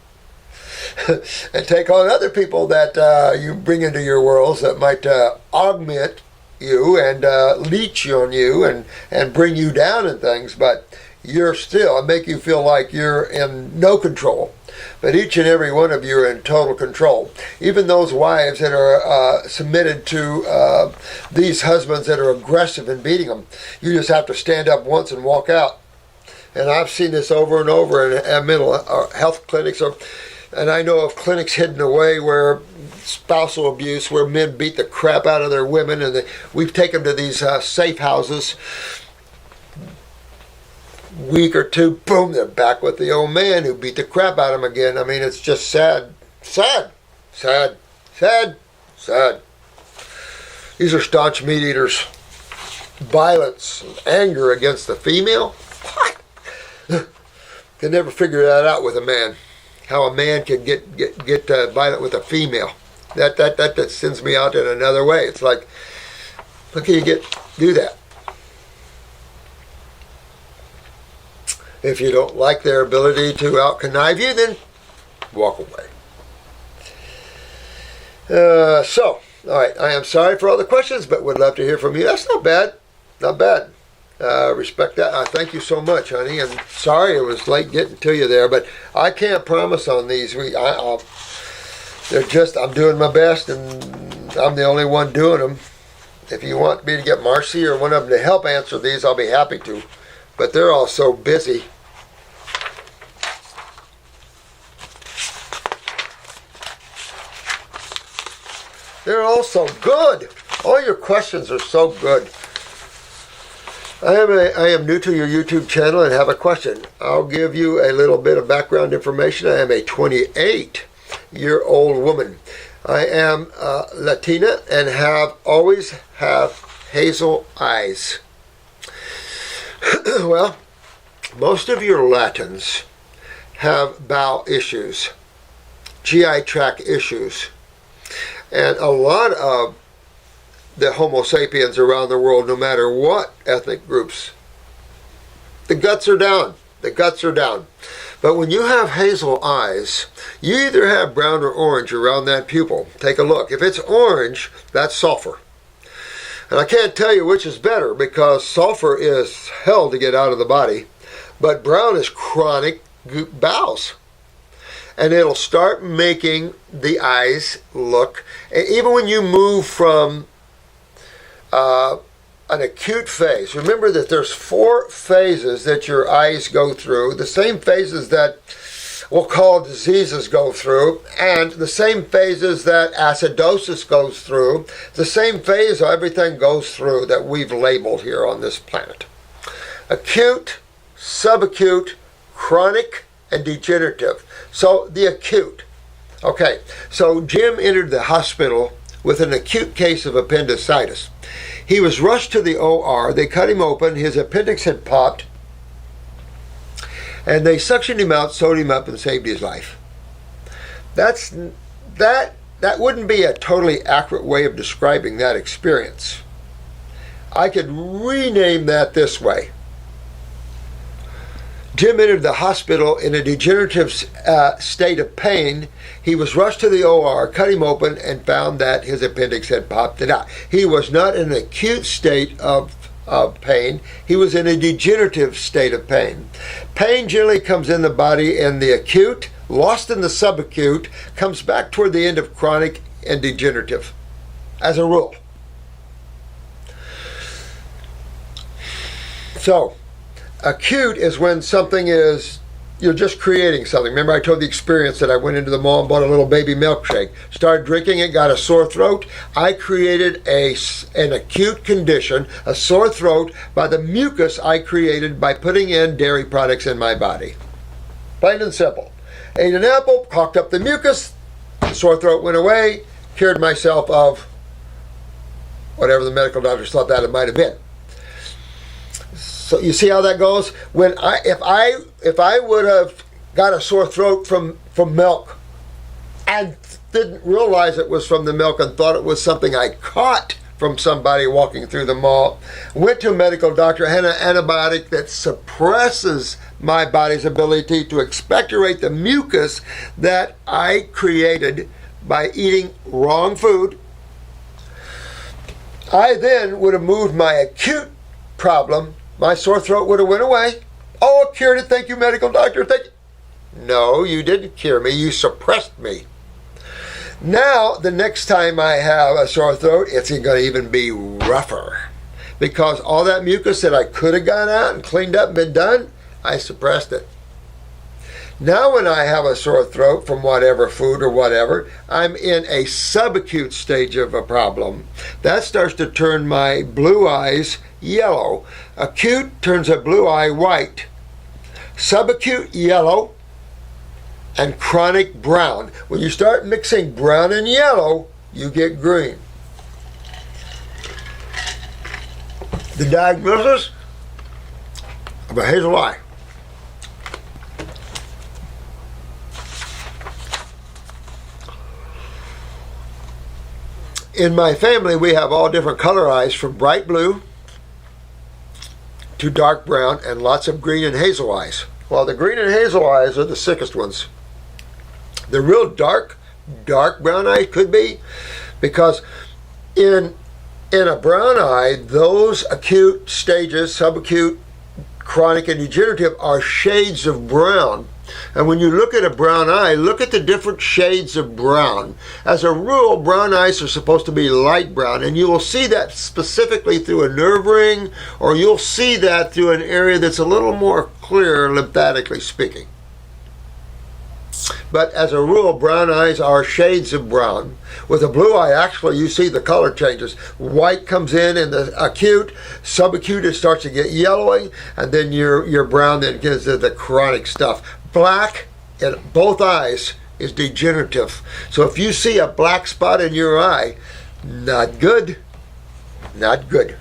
and take on other people that you bring into your worlds that might augment you and leech on you and bring you down and things, but you're still, make you feel like you're in no control. But each and every one of you are in total control. Even those wives that are submitted to these husbands that are aggressive in beating them, you just have to stand up once and walk out. And I've seen this over and over in mental health clinics, and I know of clinics hidden away where spousal abuse, where men beat the crap out of their women, and we've taken them to these safe houses. Week or two, boom, they're back with the old man who beat the crap out of them again. I mean, it's just sad. Sad. Sad. Sad. Sad. These are staunch meat eaters. Violence, anger against the female. What? Can never figure that out with a man. How a man can get violent with a female. That sends me out in another way. It's like, how can you do that? If you don't like their ability to out-connive you, then walk away. All right, I am sorry for all the questions, but would love to hear from you. That's not bad. Not bad. Respect that. Thank you so much, honey. And sorry it was late getting to you there, but I can't promise on these. I'm doing my best, and I'm the only one doing them. If you want me to get Marcy or one of them to help answer these, I'll be happy to. But they're all so busy. They're all so good. All your questions are so good. I am new to your YouTube channel and have a question. I'll give you a little bit of background information. I am a 28-year-old woman. I am Latina and always have hazel eyes. Well, most of your Latins have bowel issues, GI tract issues, and a lot of the Homo sapiens around the world, no matter what ethnic groups, the guts are down. The guts are down. But when you have hazel eyes, you either have brown or orange around that pupil. Take a look. If it's orange, that's sulfur. And I can't tell you which is better, because sulfur is hell to get out of the body, but brown is chronic bowels. And it'll start making the eyes look, even when you move from an acute phase. Remember that there's 4 phases that your eyes go through, the same phases that we'll call diseases go through, and the same phases that acidosis goes through, the same phase everything goes through that we've labeled here on this planet. Acute, subacute, chronic, and degenerative. So the acute. Okay, so Jim entered the hospital with an acute case of appendicitis. He was rushed to the OR. They cut him open. His appendix had popped. And they suctioned him out, sewed him up, and saved his life. That wouldn't be a totally accurate way of describing that experience. I could rename that this way. Jim entered the hospital in a degenerative state of pain. He was rushed to the OR, cut him open, and found that his appendix had popped out. He was not in an acute state of pain. He was in a degenerative state of pain. Pain generally comes in the body in the acute, lost in the subacute, comes back toward the end of chronic and degenerative, as a rule. So, acute is when something is, you're just creating something. Remember I told the experience that I went into the mall and bought a little baby milkshake, started drinking it, got a sore throat. I created an acute condition, a sore throat, by the mucus I created by putting in dairy products in my body. Plain and simple. Ate an apple, coughed up the mucus, the sore throat went away, cured myself of whatever the medical doctors thought that it might have been. So you see how that goes? If I would have got a sore throat from milk and didn't realize it was from the milk and thought it was something I caught from somebody walking through the mall, went to a medical doctor, had an antibiotic that suppresses my body's ability to expectorate the mucus that I created by eating wrong food, I then would have moved my acute problem. My sore throat would have went away. Oh, I cured it. Thank you, medical doctor. Thank you. No, you didn't cure me. You suppressed me. Now, the next time I have a sore throat, it's going to even be rougher. Because all that mucus that I could have gone out and cleaned up and been done, I suppressed it. Now when I have a sore throat from whatever food or whatever, I'm in a subacute stage of a problem. That starts to turn my blue eyes yellow. Acute turns a blue eye white. Subacute yellow, and chronic brown. When you start mixing brown and yellow, you get green. The diagnosis of a hazel eye. In my family, we have all different color eyes, from bright blue to dark brown, and lots of green and hazel eyes. Well, the green and hazel eyes are the sickest ones. The real dark brown eye could be, because in a brown eye, those acute stages, subacute, chronic, and degenerative, are shades of brown. And when you look at a brown eye, look at the different shades of brown. As a rule, brown eyes are supposed to be light brown, and you will see that specifically through a nerve ring, or you'll see that through an area that's a little more clear, lymphatically speaking. But as a rule, brown eyes are shades of brown. With a blue eye, actually, you see the color changes. White comes in the acute, subacute, it starts to get yellowing, and then your brown then gets the chronic stuff. Black in both eyes is degenerative. So if you see a black spot in your eye, not good. Not good.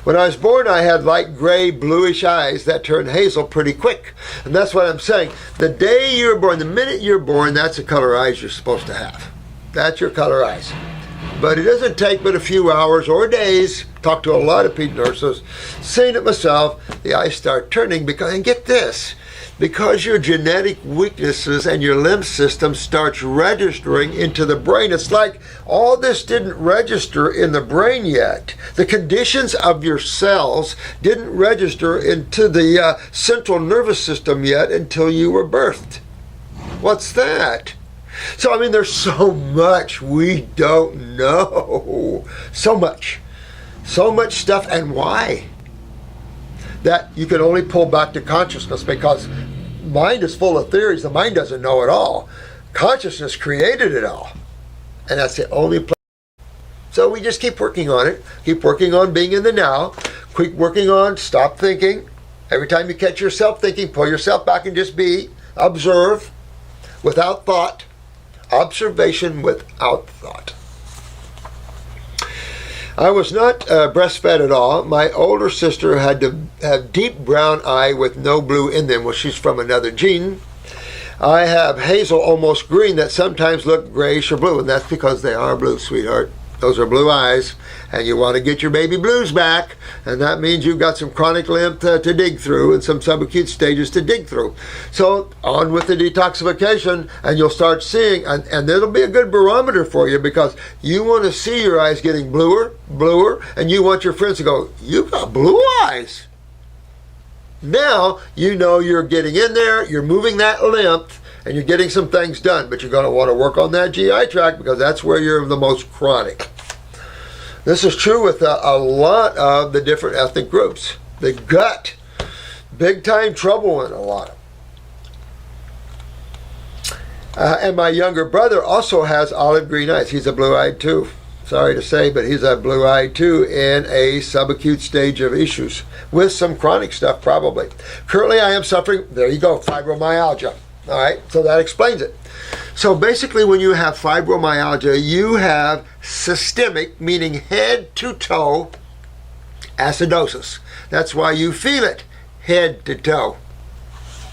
When I was born, I had light gray, bluish eyes that turned hazel pretty quick. And that's what I'm saying. The day you're born, the minute you're born, that's the color eyes you're supposed to have. That's your color eyes. But it doesn't take but a few hours or days. Talk to a lot of pediatric nurses. Seen it myself. The eyes start turning because, and get this, because your genetic weaknesses and your lymph system starts registering into the brain. It's like all this didn't register in the brain yet. The conditions of your cells didn't register into the central nervous system yet until you were birthed. What's that? So, I mean, there's so much we don't know. So much stuff, and why? That you can only pull back to consciousness, because mind is full of theories. The mind doesn't know it all. Consciousness created it all. And that's the only place. So we just keep working on it. Keep working on being in the now. Keep working on stop thinking. Every time you catch yourself thinking, pull yourself back and just be. Observe without thought. Observation without thought. I was not breastfed at all. My older sister had to have deep brown eye with no blue in them. Well, she's from another gene. I have hazel, almost green, that sometimes look grayish or blue, and that's because they are blue, sweetheart. Those are blue eyes, and you want to get your baby blues back, and that means you've got some chronic lymph to dig through and some subacute stages to dig through. So on with the detoxification, and you'll start seeing, and it'll be a good barometer for you, because you want to see your eyes getting bluer, and you want your friends to go, "You've got blue eyes." Now you know you're getting in there, you're moving that lymph, and you're getting some things done, but you're going to want to work on that GI tract, because that's where you're the most chronic. This is true with a lot of the different ethnic groups. The gut, big time trouble in a lot of them. And my younger brother also has olive green eyes. He's a blue-eyed too. Sorry to say, but he's a blue-eyed too in a subacute stage of issues with some chronic stuff probably. Currently I am suffering, there you go, fibromyalgia. All right, so that explains it. So basically when you have fibromyalgia, you have systemic, meaning head to toe, acidosis. That's why you feel it, head to toe.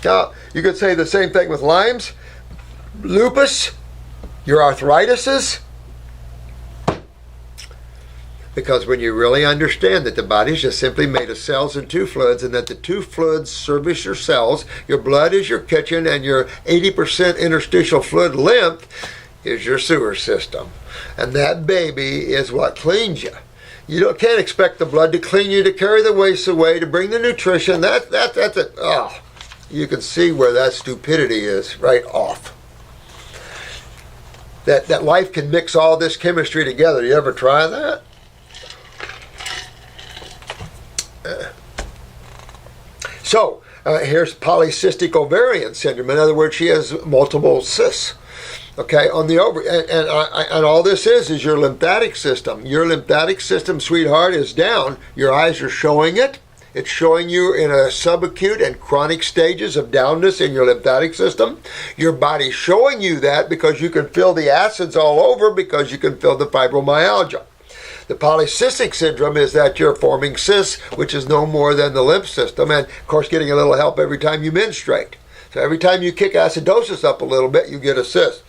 Now, you could say the same thing with Lyme's, lupus, your arthritises, because when you really understand that the body is just simply made of cells and two fluids, and that the two fluids service your cells, your blood is your kitchen, and your 80% interstitial fluid lymph is your sewer system. And that baby is what cleans you. You can't expect the blood to clean you, to carry the waste away, to bring the nutrition. That's it. Oh, you can see where that stupidity is right off. That life can mix all this chemistry together. You ever try that? So here's polycystic ovarian syndrome. In other words, she has multiple cysts. Okay, on the ovary, and all this is your lymphatic system. Your lymphatic system, sweetheart, is down. Your eyes are showing it. It's showing you in a subacute and chronic stages of downness in your lymphatic system. Your body's showing you that because you can feel the acids all over, because you can feel the fibromyalgia. The polycystic syndrome is that you're forming cysts, which is no more than the lymph system, and of course getting a little help every time you menstruate. So every time you kick acidosis up a little bit, you get a cyst.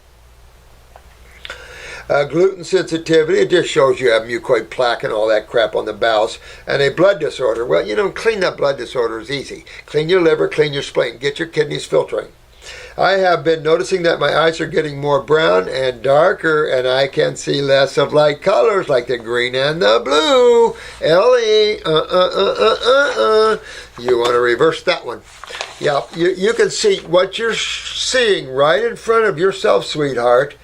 Gluten sensitivity, it just shows you have mucoid plaque and all that crap on the bowels. And a blood disorder, well, clean that blood disorder is easy. Clean your liver, clean your spleen, get your kidneys filtering. I have been noticing that my eyes are getting more brown and darker, and I can see less of light colors like the green and the blue. Ellie, You want to reverse that one. Yeah, you can see what you're seeing right in front of yourself, sweetheart,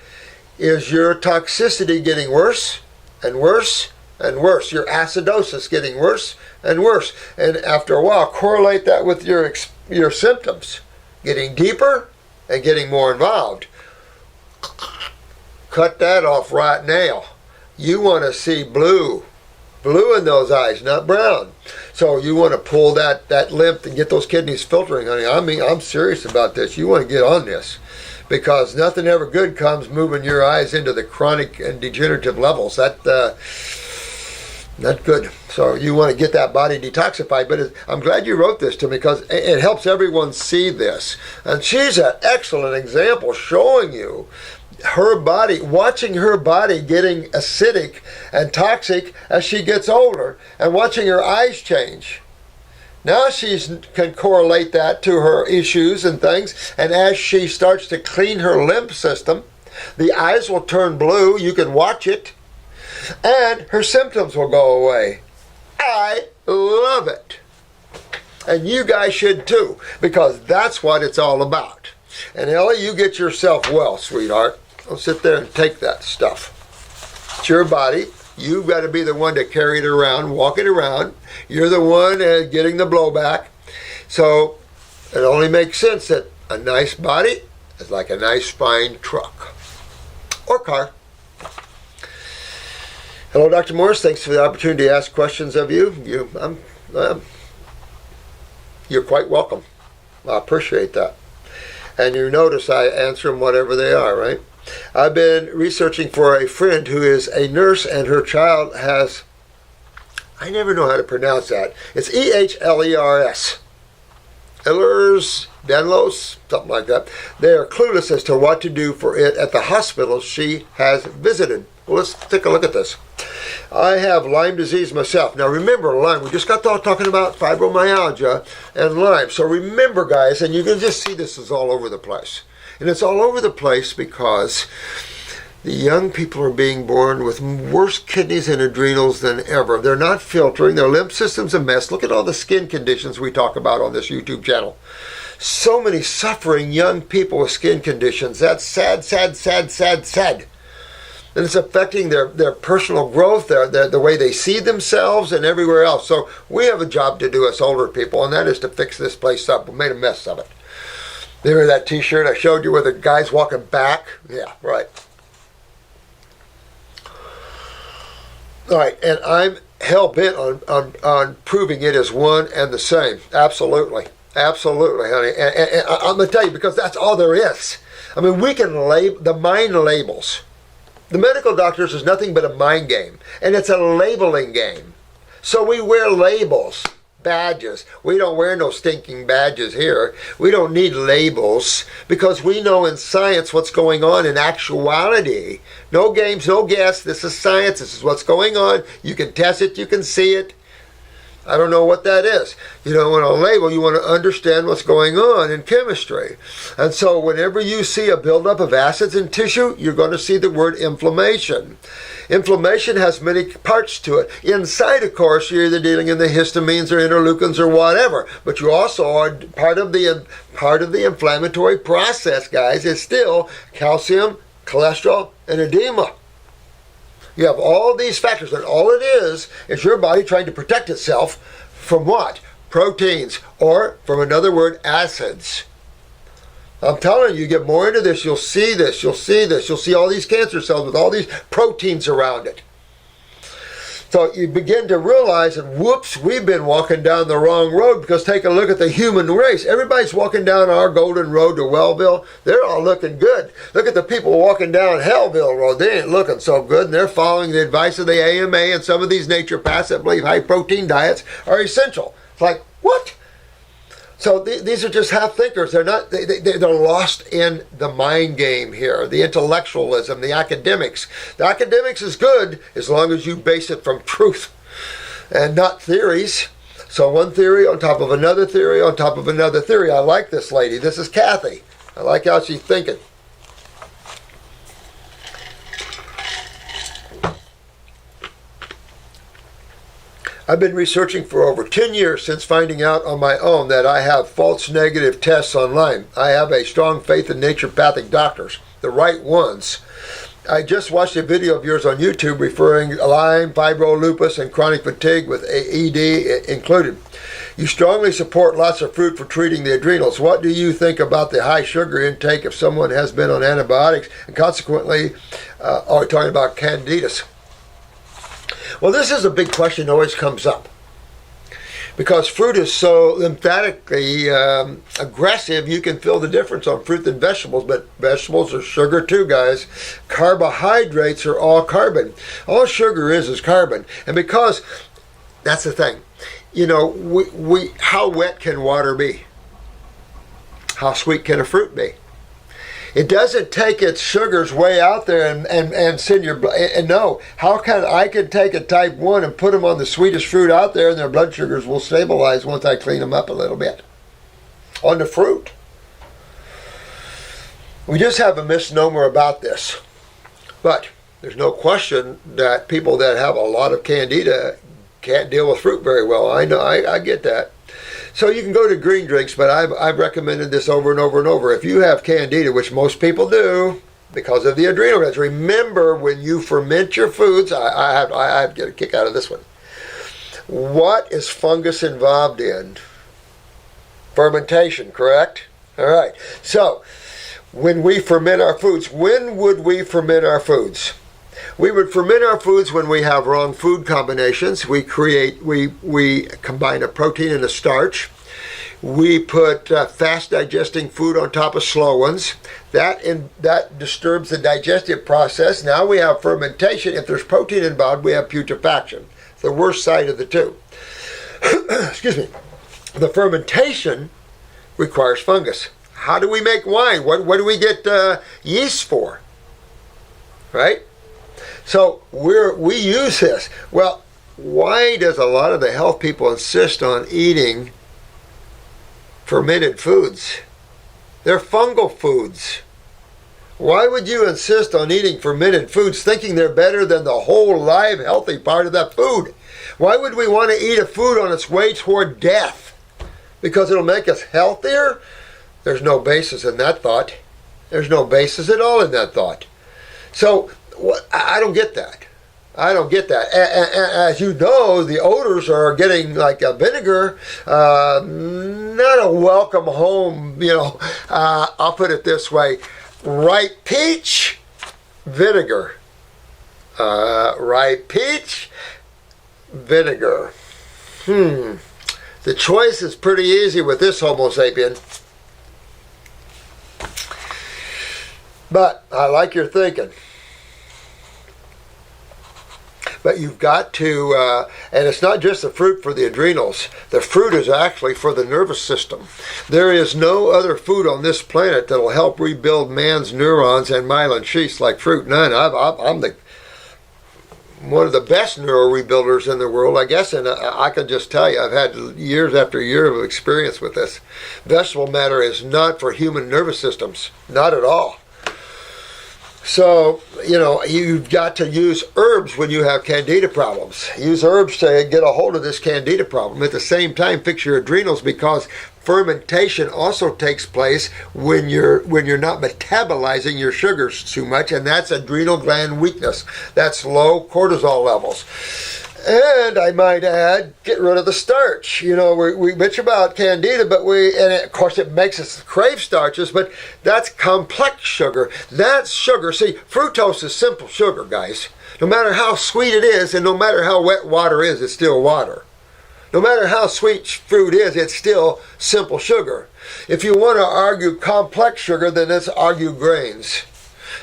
is your toxicity getting worse and worse and worse. Your acidosis getting worse and worse. And after a while, correlate that with your symptoms getting deeper and getting more involved. Cut that off right now. You want to see blue in those eyes, not brown. So you want to pull that lymph and get those kidneys filtering, honey. I mean, I'm serious about this. You want to get on this, because nothing ever good comes moving your eyes into the chronic and degenerative levels. Not good. So you want to get that body detoxified. But I'm glad you wrote this to me, because it helps everyone see this. And she's an excellent example showing you her body, watching her body getting acidic and toxic as she gets older, and watching her eyes change. Now she can correlate that to her issues and things, and as she starts to clean her lymph system, the eyes will turn blue. You can watch it, and her symptoms will go away. I love it. And you guys should too, because that's what it's all about. And Ellie, you get yourself well, sweetheart. Don't sit there and take that stuff. It's your body. You've got to be the one to carry it around, walk it around. You're the one getting the blowback. So it only makes sense that a nice body is like a nice fine truck or car. Hello, Dr. Morse. Thanks for the opportunity to ask questions of you. You're quite welcome. I appreciate that. And you notice I answer them whatever they are, right? I've been researching for a friend who is a nurse, and her child has, I never know how to pronounce that. It's EHLERS. Ehlers Danlos, something like that. They are clueless as to what to do for it at the hospital she has visited. Well, let's take a look at this. I have Lyme disease myself. Now remember, Lyme, we just got talking about fibromyalgia and Lyme. So remember, guys, and you can just see this is all over the place. And it's all over the place because the young people are being born with worse kidneys and adrenals than ever. They're not filtering. Their lymph system's a mess. Look at all the skin conditions we talk about on this YouTube channel. So many suffering young people with skin conditions. That's sad, sad, sad, sad, sad. And it's affecting their personal growth, the way they see themselves, and everywhere else. So we have a job to do as older people, and that is to fix this place up. We made a mess of it. Remember that t-shirt I showed you where the guy's walking back? Yeah, right. All right, and I'm hell-bent on proving it is one and the same. Absolutely. Absolutely, honey. And I'm going to tell you, because that's all there is. I mean, we can label, the mind labels. The medical doctors is nothing but a mind game, and it's a labeling game. So we wear labels, badges. We don't wear no stinking badges here. We don't need labels because we know in science what's going on in actuality. No games, no guess. This is science. This is what's going on. You can test it. You can see it. I don't know what that is. You know, on a label, you want to understand what's going on in chemistry. And so whenever you see a buildup of acids in tissue, you're going to see the word inflammation. Inflammation has many parts to it. Inside, of course, you're either dealing in the histamines or interleukins or whatever. But you also are part of the inflammatory process, guys, is still calcium, cholesterol, and edema. You have all these factors, and all it is your body trying to protect itself from what? Proteins, or from another word, acids. I'm telling you, you get more into this, you'll see this, you'll see this, you'll see all these cancer cells with all these proteins around it. So you begin to realize that, whoops, we've been walking down the wrong road, because take a look at the human race. Everybody's walking down our golden road to Wellville. They're all looking good. Look at the people walking down Hellville Road. They ain't looking so good, and they're following the advice of the AMA and some of these naturopaths that believe high-protein diets are essential. It's like, what? So these are just half-thinkers. They're not. They're lost in the mind game here, the intellectualism, the academics. The academics is good as long as you base it from truth and not theories. So one theory on top of another theory on top of another theory. I like this lady. This is Kathy. I like how she's thinking. I've been researching for over 10 years since finding out on my own that I have false negative tests on Lyme. I have a strong faith in naturopathic doctors, the right ones. I just watched a video of yours on YouTube referring Lyme, fibro, lupus, and chronic fatigue with ED included. You strongly support lots of fruit for treating the adrenals. What do you think about the high sugar intake if someone has been on antibiotics and consequently are talking about Candidiasis? Well, this is a big question that always comes up because fruit is so lymphatically aggressive. You can feel the difference on fruit than vegetables, but vegetables are sugar too, guys. Carbohydrates are all carbon. All sugar is carbon. And because that's the thing, you know, how wet can water be? How sweet can a fruit be? It doesn't take its sugars way out there and send your blood. And no, how can I could take a type 1 and put them on the sweetest fruit out there and their blood sugars will stabilize once I clean them up a little bit. On the fruit. We just have a misnomer about this. But there's no question that people that have a lot of candida can't deal with fruit very well. I know, I get that. So you can go to green drinks, but I've recommended this over and over and over. If you have candida, which most people do, because of the adrenal glands, remember when you ferment your foods, I have to get a kick out of this one. What is fungus involved in? Fermentation, correct? All right. So, when we ferment our foods, when would we ferment our foods? We would ferment our foods when we have wrong food combinations. We combine a protein and a starch. We put fast digesting food on top of slow ones. That disturbs the digestive process. Now we have fermentation. If there's protein involved, we have putrefaction. It's the worst side of the two. Excuse me. The fermentation requires fungus. How do we make wine? What do we get yeast for? Right? So we use this. Well, why does a lot of the health people insist on eating fermented foods? They're fungal foods. Why would you insist on eating fermented foods thinking they're better than the whole live healthy part of that food? Why would we want to eat a food on its way toward death? Because it'll make us healthier? There's no basis in that thought. There's no basis at all in that thought. So I don't get that. I don't get that. As you know, the odors are getting like a vinegar, not a welcome home, I'll put it this way. Ripe peach, vinegar. Ripe peach, vinegar. The choice is pretty easy with this Homo sapien. But I like your thinking. But you've got to, and it's not just the fruit for the adrenals. The fruit is actually for the nervous system. There is no other food on this planet that will help rebuild man's neurons and myelin sheaths like fruit. None. I'm one of the best neural rebuilders in the world, I guess, and I can just tell you, I've had years after year of experience with this. Vegetable matter is not for human nervous systems. Not at all. So, you've got to use herbs when you have candida problems. Use herbs to get a hold of this candida problem. At the same time, fix your adrenals, because fermentation also takes place when you're not metabolizing your sugars too much, and that's adrenal gland weakness. That's low cortisol levels. And I might add, get rid of the starch. We bitch about candida, and of course it makes us crave starches, but that's complex sugar. That's sugar. See, fructose is simple sugar, guys. No matter how sweet it is, and no matter how wet water is, it's still water. No matter how sweet fruit is, it's still simple sugar. If you want to argue complex sugar, then let's argue grains.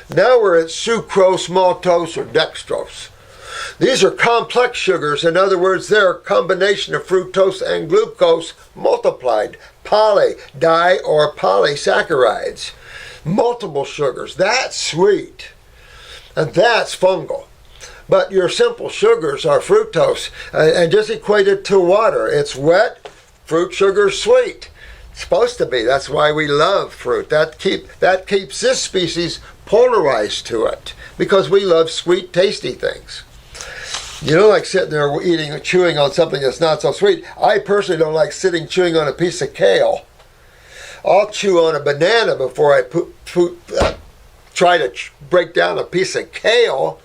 Now we're at sucrose, maltose, or dextrose. These are complex sugars. In other words, they're a combination of fructose and glucose multiplied. Di or polysaccharides. Multiple sugars. That's sweet. And that's fungal. But your simple sugars are fructose. And just equate it to water. It's wet. Fruit sugar's sweet. It's supposed to be. That's why we love fruit. That keeps this species polarized to it. Because we love sweet, tasty things. You don't like sitting there chewing on something that's not so sweet. I personally don't like chewing on a piece of kale. I'll chew on a banana before I try to break down a piece of kale.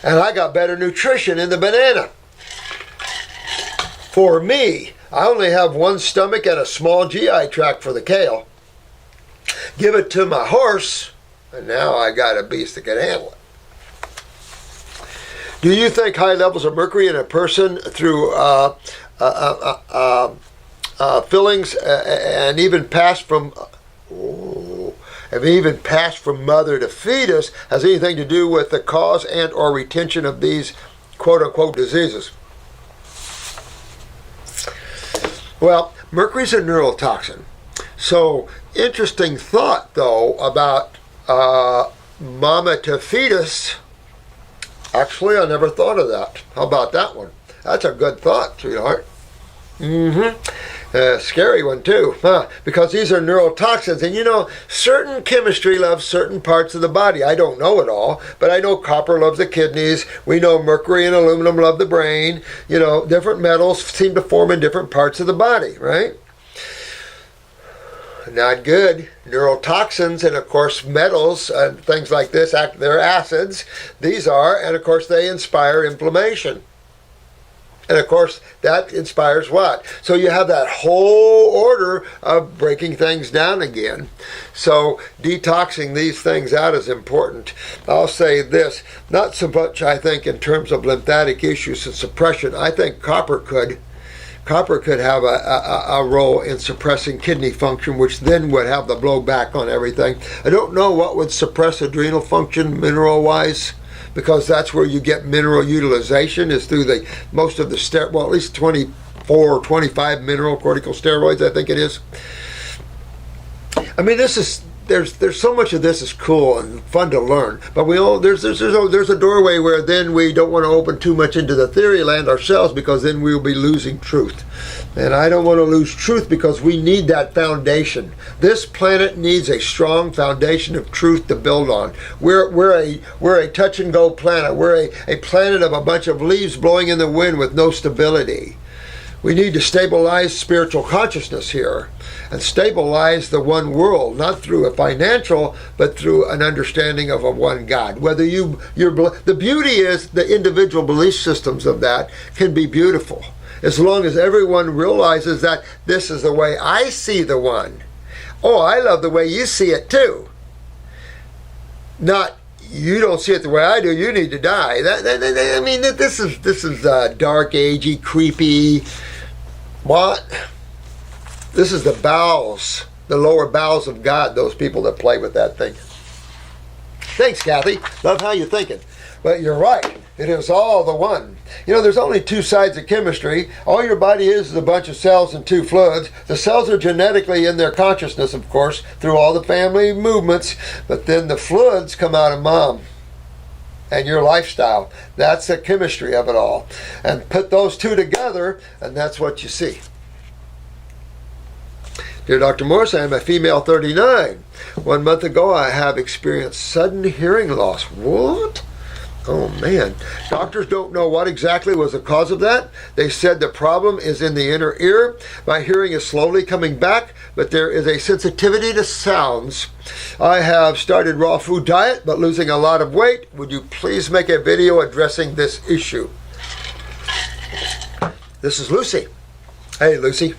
And I got better nutrition in the banana. For me, I only have one stomach and a small GI tract for the kale. Give it to my horse, and now I got a beast that can handle it. Do you think high levels of mercury in a person through fillings and even passed from mother to fetus has anything to do with the cause and or retention of these quote-unquote diseases? Well, mercury's a neurotoxin. So, interesting thought, though, about mama to fetus. Actually, I never thought of that. How about that one? That's a good thought, sweetheart. Scary one, too. Because these are neurotoxins. And certain chemistry loves certain parts of the body. I don't know it all, but I know copper loves the kidneys. We know mercury and aluminum love the brain. Different metals seem to form in different parts of the body, right? Not good. Neurotoxins, and of course metals and things like this, they're acids. These are, and of course they inspire inflammation. And of course, that inspires what? So you have that whole order of breaking things down again. So detoxing these things out is important. I'll say this, not so much I think in terms of lymphatic issues and suppression. I think copper could have a role in suppressing kidney function, which then would have the blowback on everything. I don't know what would suppress adrenal function mineral-wise, because that's where you get mineral utilization, is through the most of the at least 24 or 25 mineral corticosteroids, I think it is. I mean, there's so much of this is cool and fun to learn, but there's a doorway where then we don't want to open too much into the theory land ourselves, because then we'll be losing truth. And I don't want to lose truth, because we need that foundation. This planet needs a strong foundation of truth to build on. We're a touch and go planet. We're a planet of a bunch of leaves blowing in the wind with no stability. We need to stabilize spiritual consciousness here and stabilize the one world, not through a financial, but through an understanding of a one God. Whether the beauty is the individual belief systems of that can be beautiful, as long as everyone realizes that this is the way I see the one. Oh, I love the way you see it too. Not, you don't see it the way I do, you need to die. I mean, this is dark, agey, creepy. What? This is the bowels, the lower bowels of God, those people that play with that thing. Thanks, Kathy. Love how you're thinking. But you're right. It is all the one. You know, there's only two sides of chemistry. All your body is a bunch of cells and two fluids. The cells are genetically in their consciousness, of course, through all the family movements. But then the fluids come out of mom and your lifestyle. That's the chemistry of it all. And put those two together, and that's what you see. Dear Dr. Morse, I am a female 39. 1 month ago, I have experienced sudden hearing loss. What? Oh man. Doctors don't know what exactly was the cause of that. They said the problem is in the inner ear. My hearing is slowly coming back, but there is a sensitivity to sounds. I have started raw food diet, but losing a lot of weight. Would you please make a video addressing this issue? This is Lucie. Hey, Lucie.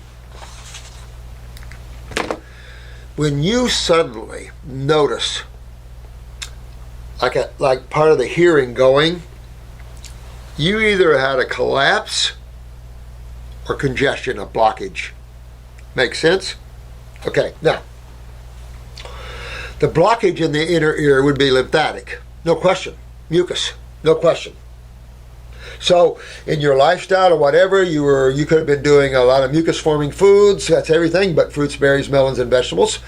When you suddenly notice like part of the hearing going, you either had a collapse or congestion, a blockage. Make sense? Okay, now, the blockage in the inner ear would be lymphatic, no question. Mucus, no question. So in your lifestyle or whatever, you could have been doing a lot of mucus forming foods. That's everything but fruits, berries, melons, and vegetables.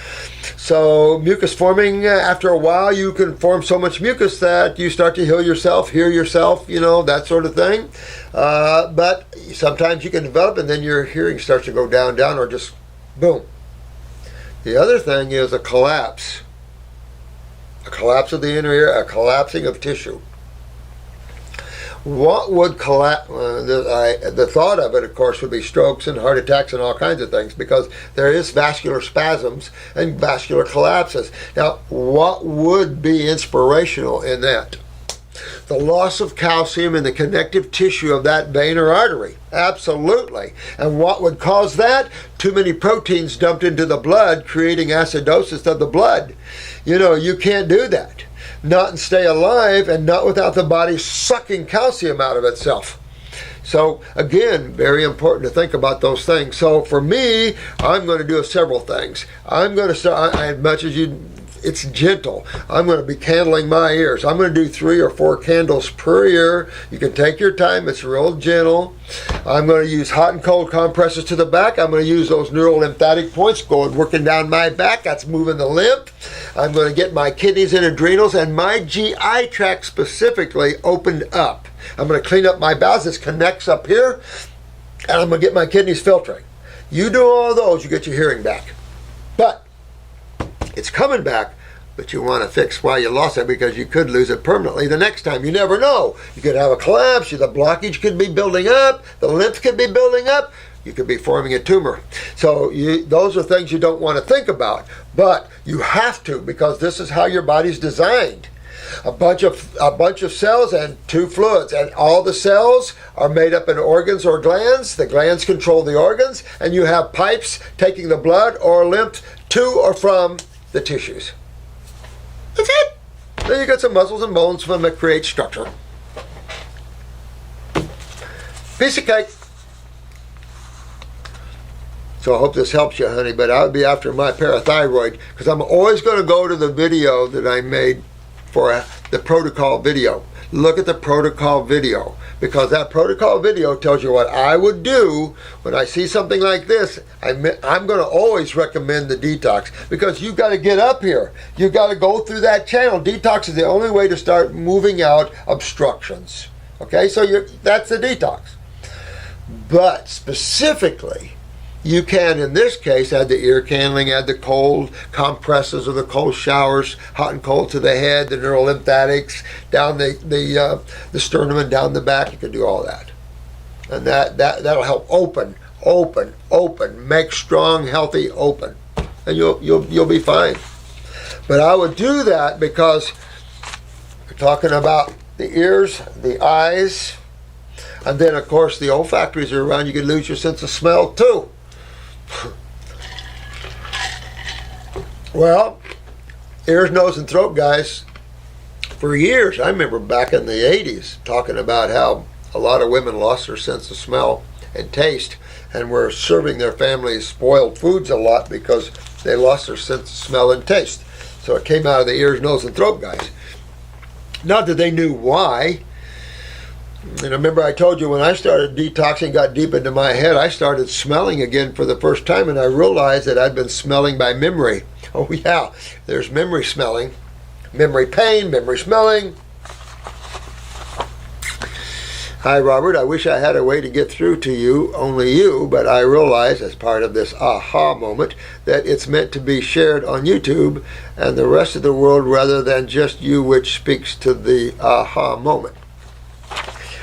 So mucus forming, after a while, you can form so much mucus that you start to hear yourself, that sort of thing. But sometimes you can develop, and then your hearing starts to go down, or just boom. The other thing is a collapse of the inner ear, a collapsing of tissue. What would collapse? The thought of it, of course, would be strokes and heart attacks and all kinds of things, because there is vascular spasms and vascular collapses. Now, what would be inspirational in that? The loss of calcium in the connective tissue of that vein or artery. Absolutely. And what would cause that? Too many proteins dumped into the blood, creating acidosis of the blood. You can't do that. Not and stay alive, and not without the body sucking calcium out of itself. So again, very important to think about those things. So for me, I'm going to do several things. I'm going to start, as much as it's gentle, I'm going to be candling my ears. I'm going to do 3 or 4 candles per ear. You can take your time. It's real gentle. I'm going to use hot and cold compresses to the back. I'm going to use those neurolymphatic points going working down my back. That's moving the lymph. I'm going to get my kidneys and adrenals and my GI tract specifically opened up. I'm going to clean up my bowels. This connects up here, and I'm going to get my kidneys filtering. You do all those, you get your hearing back. But it's coming back, but you want to fix why you lost it, because you could lose it permanently the next time. You never know. You could have a collapse. The blockage could be building up. The lymph could be building up. You could be forming a tumor. So those are things you don't want to think about, but you have to, because this is how your body's designed. A bunch of cells and two fluids, and all the cells are made up in organs or glands. The glands control the organs, and you have pipes taking the blood or lymph to or from the tissues. That's it. Then you get some muscles and bones from that create structure. Piece of cake. So I hope this helps you, honey, but I would be after my parathyroid, because I'm always going to go to the video that I made for the protocol video. Look at the protocol video, because that protocol video tells you what I would do when I see something like this. I'm going to always recommend the detox, because you've got to get up here. You've got to go through that channel. Detox is the only way to start moving out obstructions. Okay, so that's the detox. But specifically, you can, in this case, add the ear candling, add the cold compresses or the cold showers, hot and cold to the head, the neurolymphatics, down the sternum and down the back. You can do all that. And that'll help open, make strong, healthy, open. And you'll be fine. But I would do that because we're talking about the ears, the eyes, and then, of course, the olfactories are around. You can lose your sense of smell, too. Well, ears, nose, and throat, guys, for years, I remember back in the 80s, talking about how a lot of women lost their sense of smell and taste and were serving their families spoiled foods a lot because they lost their sense of smell and taste. So it came out of the ears, nose, and throat, guys. Not that they knew why. And I remember I told you when I started detoxing, got deep into my head, I started smelling again for the first time, and I realized that I'd been smelling by memory. Oh yeah, there's memory smelling, memory pain, memory smelling. Hi Robert, I wish I had a way to get through to you, only you, but I realize as part of this aha moment that it's meant to be shared on YouTube and the rest of the world rather than just you, which speaks to the aha moment.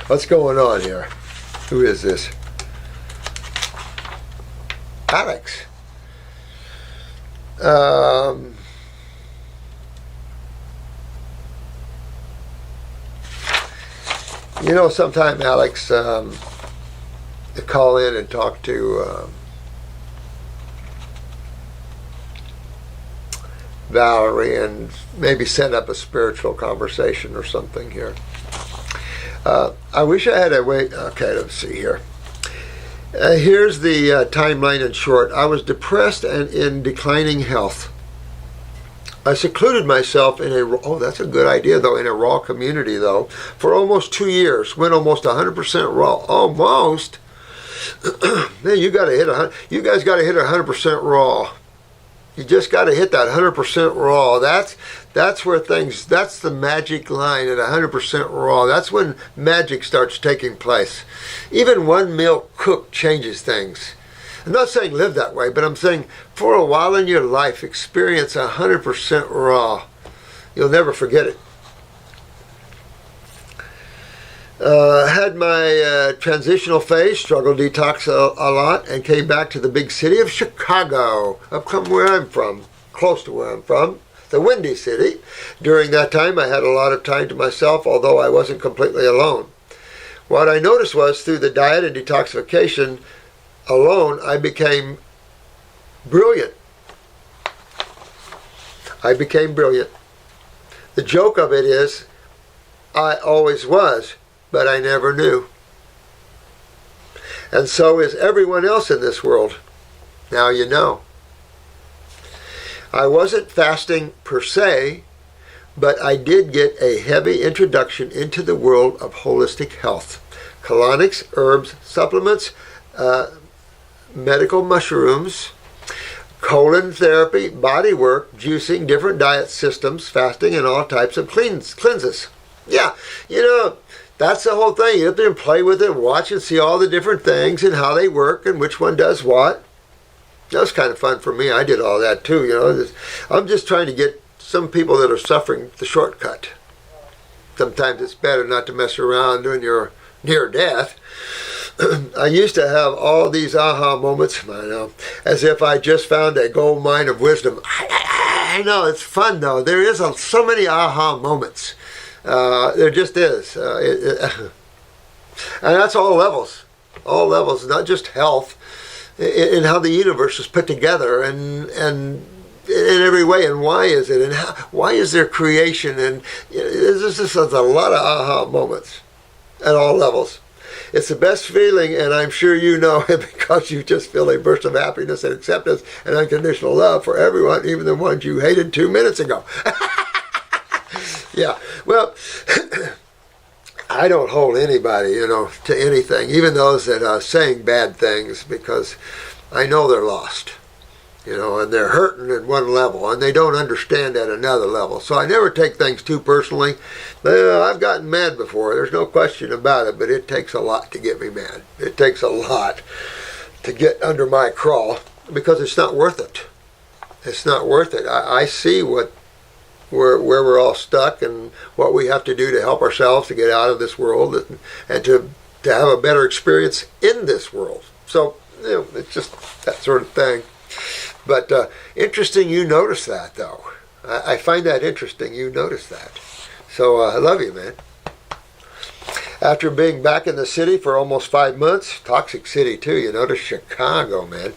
What's going on here? Who is this? Alex. You know, sometime, Alex, to call in and talk to Valerie and maybe set up a spiritual conversation or something here. I wish I had a way. Okay, let's see here. Here's the timeline in short. I was depressed and in declining health. I secluded myself in that's a good idea though, in a raw community though, for almost 2 years. Went almost 100% raw. Almost. Man, you guys got to hit 100% raw. You just got to hit that 100% raw. That's where that's the magic line at 100% raw. That's when magic starts taking place. Even one meal cooked changes things. I'm not saying live that way, but I'm saying for a while in your life, experience 100% raw. You'll never forget it. Had my transitional phase, struggled detox a lot, and came back to the big city of Chicago, up from where I'm from, close to where I'm from, the Windy City. During that time, I had a lot of time to myself, although I wasn't completely alone. What I noticed was through the diet and detoxification alone, I became brilliant. I became brilliant. The joke of it is, I always was, but I never knew. And so is everyone else in this world. Now you know. I wasn't fasting per se, but I did get a heavy introduction into the world of holistic health. Colonics, herbs, supplements, medical mushrooms, colon therapy, body work, juicing, different diet systems, fasting, and all types of cleanses. Yeah, you know, that's the whole thing. You have to play with it, watch and see all the different things and how they work and which one does what. That was kind of fun for me. I did all that too, you know. I'm just trying to get some people that are suffering the shortcut. Sometimes it's better not to mess around when you're near death. I used to have all these aha moments, I know, as if I just found a gold mine of wisdom. I know, it's fun though. There is so many aha moments. There just is. And that's all levels. All levels, not just health, in how the universe is put together and in every way, and why is it, and why is there creation, and there's just a lot of aha moments at all levels. It's the best feeling, and I'm sure you know it, because you just feel a burst of happiness and acceptance and unconditional love for everyone, even the ones you hated 2 minutes ago. Yeah, well, I don't hold anybody, to anything, even those that are saying bad things, because I know they're lost. And they're hurting at one level, and they don't understand at another level. So I never take things too personally. I've gotten mad before, there's no question about it, but it takes a lot to get me mad. It takes a lot to get under my crawl, because it's not worth it. It's not worth it. I see where we're all stuck, and what we have to do to help ourselves to get out of this world, and to have a better experience in this world. So, it's just that sort of thing. But interesting you notice that, though. I find that interesting you notice that. So I love you, man. After being back in the city for almost 5 months, toxic city too, to Chicago, man.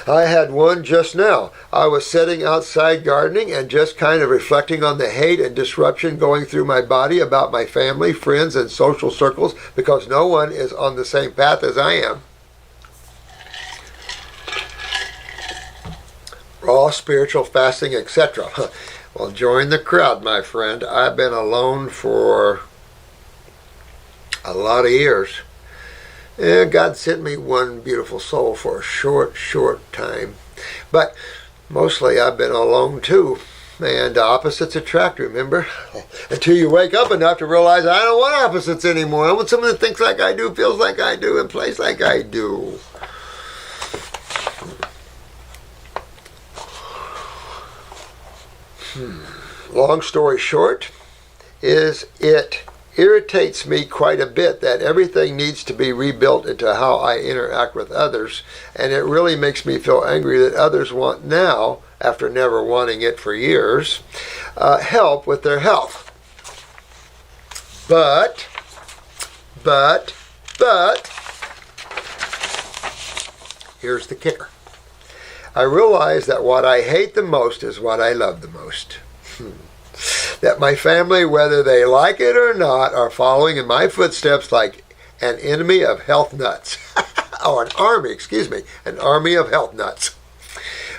I had one just now. I was sitting outside gardening and just kind of reflecting on the hate and disruption going through my body about my family, friends, and social circles, because no one is on the same path as I am. Raw, spiritual, fasting, etc. Well, join the crowd, my friend. I've been alone for a lot of years. And God sent me one beautiful soul for a short time. But mostly I've been alone too. And opposites attract, remember? Until you wake up enough to realize I don't want opposites anymore. I want someone that thinks like I do, feels like I do, and plays like I do. Long story short, it irritates me quite a bit that everything needs to be rebuilt into how I interact with others, and it really makes me feel angry that others want now, after never wanting it for years, help with their health. But, here's the kicker. I realize that what I hate the most is what I love the most. That my family, whether they like it or not, are following in my footsteps like an enemy of health nuts. An army of health nuts.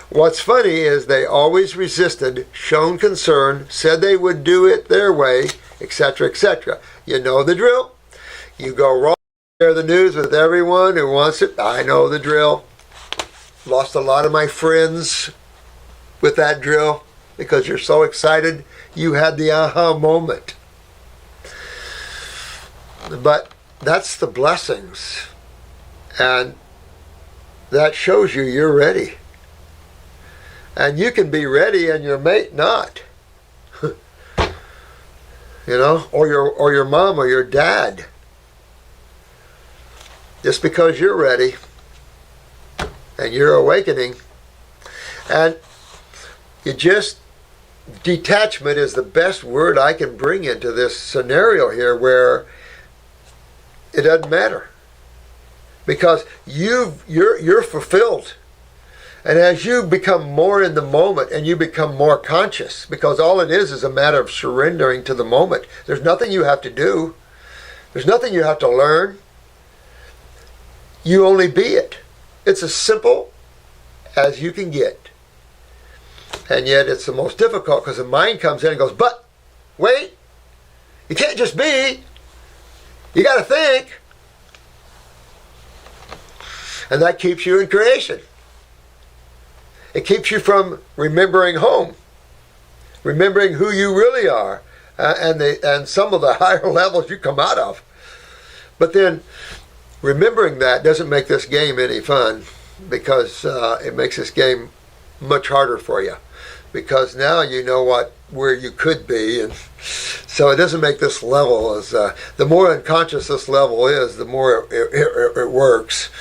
What's funny is they always resisted, shown concern, said they would do it their way, etc., etc. You know the drill. You go wrong, share the news with everyone who wants it. I know the drill. Lost a lot of my friends with that drill because you're so excited you had the aha moment. But that's the blessings, and that shows you're ready. And you can be ready and your mate not. Or your mom or your dad. Just because you're ready and you're awakening, and detachment is the best word I can bring into this scenario here, where it doesn't matter, because you're fulfilled. And as you become more in the moment and you become more conscious, because all it is a matter of surrendering to the moment. There's nothing you have to do. There's nothing you have to learn. You only be it. It's as simple as you can get. And yet it's the most difficult, because the mind comes in and goes, but, wait, you can't just be. You got to think. And that keeps you in creation. It keeps you from remembering home, remembering who you really are, and some of the higher levels you come out of. But then remembering that doesn't make this game any fun, because it makes this game much harder for you, because now you know where you could be, and so it doesn't make this level as the more unconscious this level is, the more it works.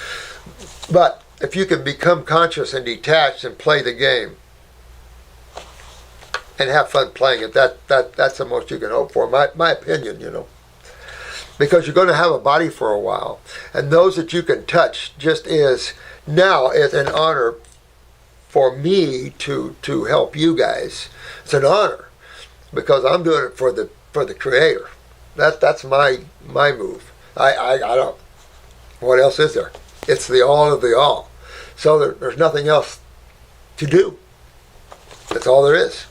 But if you can become conscious and detached and play the game, and have fun playing it. That's the most you can hope for, my opinion, you know. Because you're going to have a body for a while. And those that you can touch just is now is an honor for me to help you guys. It's an honor because I'm doing it for the Creator. That's my move. I don't. What else is there? It's the all of the all. So there's nothing else to do. That's all there is.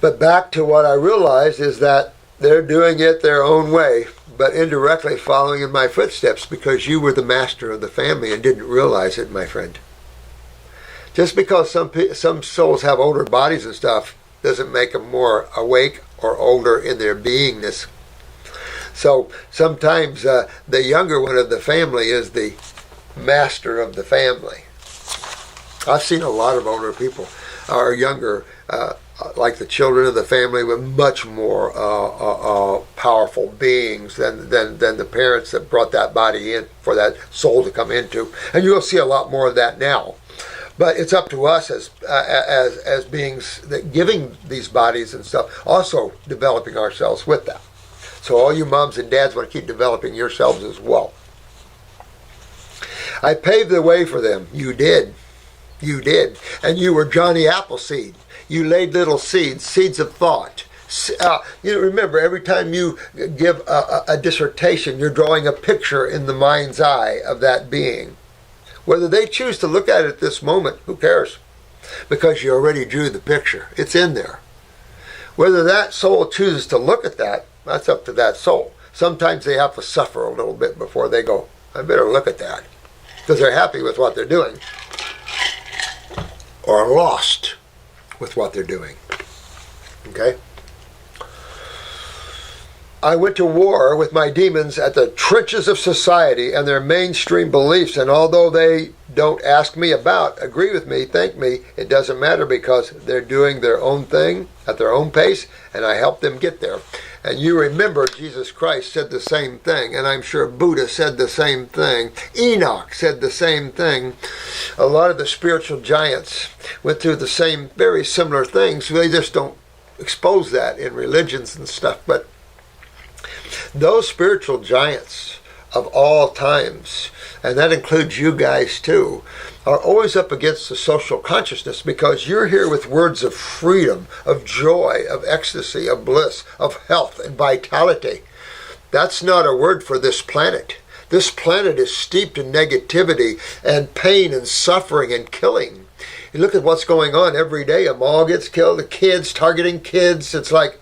But back to what I realized is that they're doing it their own way, but indirectly following in my footsteps because you were the master of the family and didn't realize it, my friend. Just because some souls have older bodies and stuff doesn't make them more awake or older in their beingness. So sometimes the younger one of the family is the master of the family. I've seen a lot of older people or younger like the children of the family with much more powerful beings than the parents that brought that body in for that soul to come into. And you'll see a lot more of that now. But it's up to us as beings that giving these bodies and stuff, also developing ourselves with that. So all you moms and dads want to keep developing yourselves as well. I paved the way for them. You did. You did. And you were Johnny Appleseed. You laid little seeds of thought. You remember, every time you give a dissertation, you're drawing a picture in the mind's eye of that being. Whether they choose to look at it at this moment, who cares? Because you already drew the picture. It's in there. Whether that soul chooses to look at that, that's up to that soul. Sometimes they have to suffer a little bit before they go, I better look at that. Because they're happy with what they're doing. Or lost with what they're doing. Okay? I went to war with my demons at the trenches of society and their mainstream beliefs, and although they don't ask me about, agree with me, thank me, it doesn't matter because they're doing their own thing at their own pace, and I help them get there. And you remember Jesus Christ said the same thing, and I'm sure Buddha said the same thing. Enoch said the same thing. A lot of the spiritual giants went through the same, very similar things. They just don't expose that in religions and stuff, but those spiritual giants of all times, and that includes you guys too, are always up against the social consciousness because you're here with words of freedom, of joy, of ecstasy, of bliss, of health and vitality. That's not a word for this planet. This planet is steeped in negativity and pain and suffering and killing. You look at what's going on every day. A mall gets killed, the kids, targeting kids. It's like,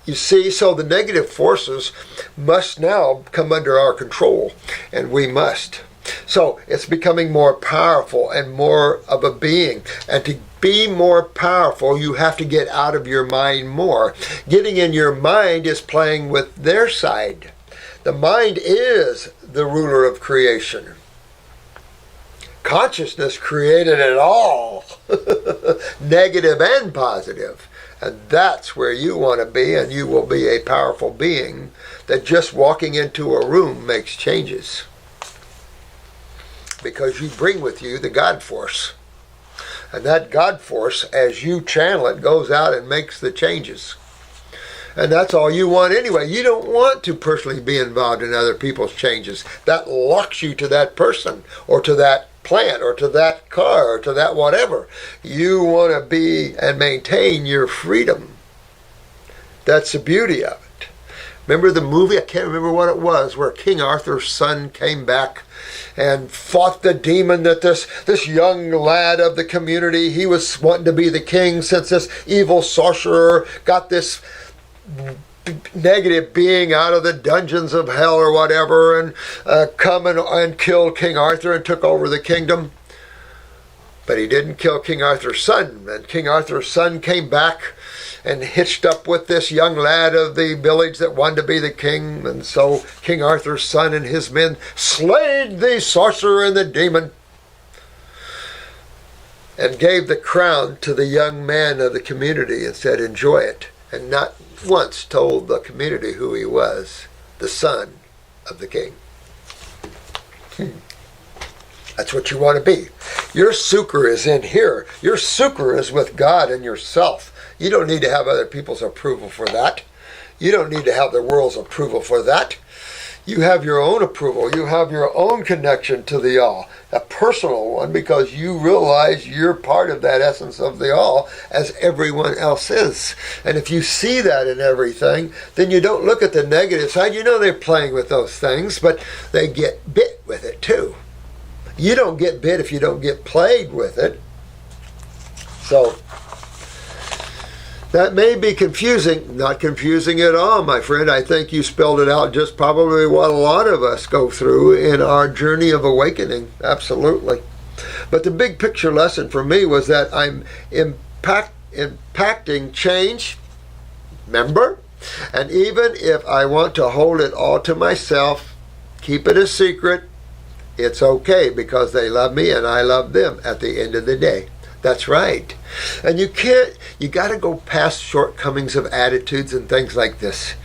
you see, so the negative forces must now come under our control, and we must. So it's becoming more powerful and more of a being. And to be more powerful, you have to get out of your mind more. Getting in your mind is playing with their side. The mind is the ruler of creation. Consciousness created it all, negative and positive. And that's where you want to be, and you will be a powerful being that just walking into a room makes changes. Because you bring with you the God force. And that God force, as you channel it, goes out and makes the changes. And that's all you want anyway. You don't want to personally be involved in other people's changes. That locks you to that person, or to that plant, or to that car, or to that whatever. You want to be and maintain your freedom. That's the beauty of it. Remember the movie, I can't remember what it was, where King Arthur's son came back and fought the demon that this young lad of the community, he was wanting to be the king since this evil sorcerer got this negative being out of the dungeons of hell or whatever, and come and killed King Arthur and took over the kingdom. But he didn't kill King Arthur's son, and King Arthur's son came back and hitched up with this young lad of the village that wanted to be the king, and so King Arthur's son and his men slayed the sorcerer and the demon and gave the crown to the young man of the community and said, enjoy it, and not once told the community who he was, the son of the king. That's what you want to be. Your sucre is in here. Your sucre is with God and yourself. You don't need to have other people's approval for that. You don't need to have the world's approval for that. You have your own approval. You have your own connection to the all, a personal one, because you realize you're part of that essence of the all as everyone else is. And if you see that in everything, then you don't look at the negative side. You know they're playing with those things, but they get bit with it too. You don't get bit if you don't get played with it. So that may be confusing. Not confusing at all, my friend. I think you spelled it out just probably what a lot of us go through in our journey of awakening. Absolutely. But the big picture lesson for me was that I'm impacting change. Remember? And even if I want to hold it all to myself, keep it a secret, it's okay, because they love me and I love them at the end of the day. That's right. And you got to go past shortcomings of attitudes and things like this.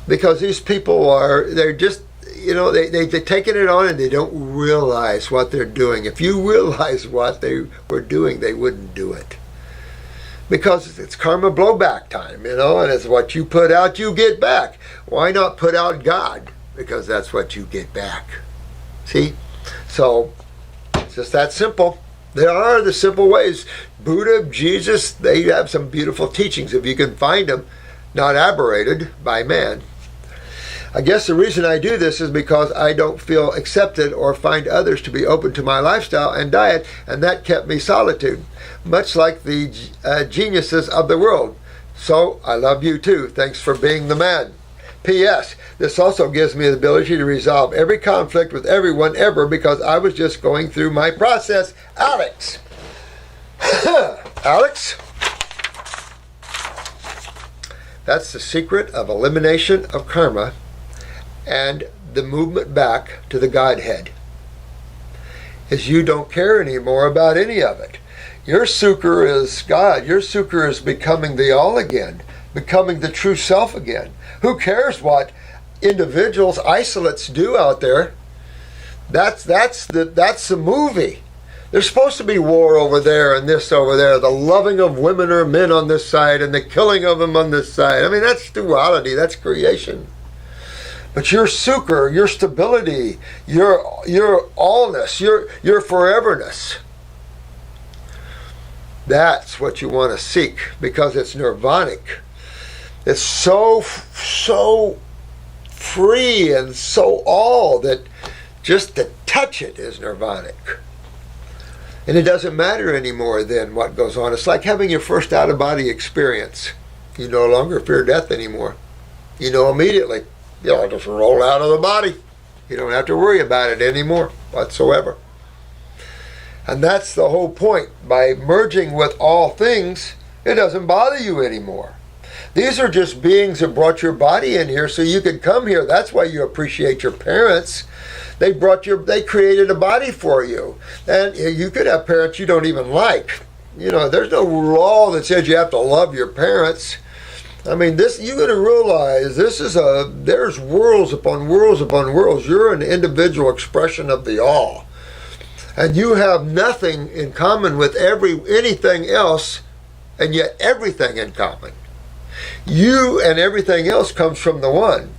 Because these people they're just, they're taking it on and they don't realize what they're doing. If you realize what they were doing, they wouldn't do it. Because it's karma blowback time, and it's what you put out, you get back. Why not put out God? Because that's what you get back. See? So, it's just that simple. There are the simple ways. Buddha, Jesus, they have some beautiful teachings if you can find them, not aberrated by man. I guess the reason I do this is because I don't feel accepted or find others to be open to my lifestyle and diet, and that kept me solitude, much like the geniuses of the world. So, I love you too. Thanks for being the man. P.S. This also gives me the ability to resolve every conflict with everyone ever, because I was just going through my process. Alex! Alex? That's the secret of elimination of karma and the movement back to the Godhead. Is you don't care anymore about any of it. Your sucre is God. Your sucre is becoming the all again, becoming the true self again. Who cares what individuals, isolates do out there? That's the movie. There's supposed to be war over there and this over there, the loving of women or men on this side and the killing of them on this side. I mean, that's duality, that's creation. But your sucre, your stability, your allness, your foreverness, that's what you want to seek, because it's nirvanic. It's so free and so all that just to touch it is nirvanic. And it doesn't matter anymore then what goes on. It's like having your first out-of-body experience. You no longer fear death anymore. You know immediately. You'll just roll out of the body. You don't have to worry about it anymore whatsoever. And that's the whole point. By merging with all things, it doesn't bother you anymore. These are just beings that brought your body in here so you could come here. That's why you appreciate your parents. They created a body for you. And you could have parents you don't even like. There's no law that says you have to love your parents. I mean, you're going to realize there's worlds upon worlds upon worlds. You're an individual expression of the all. And you have nothing in common with anything else, and yet everything in common. You and everything else comes from the one,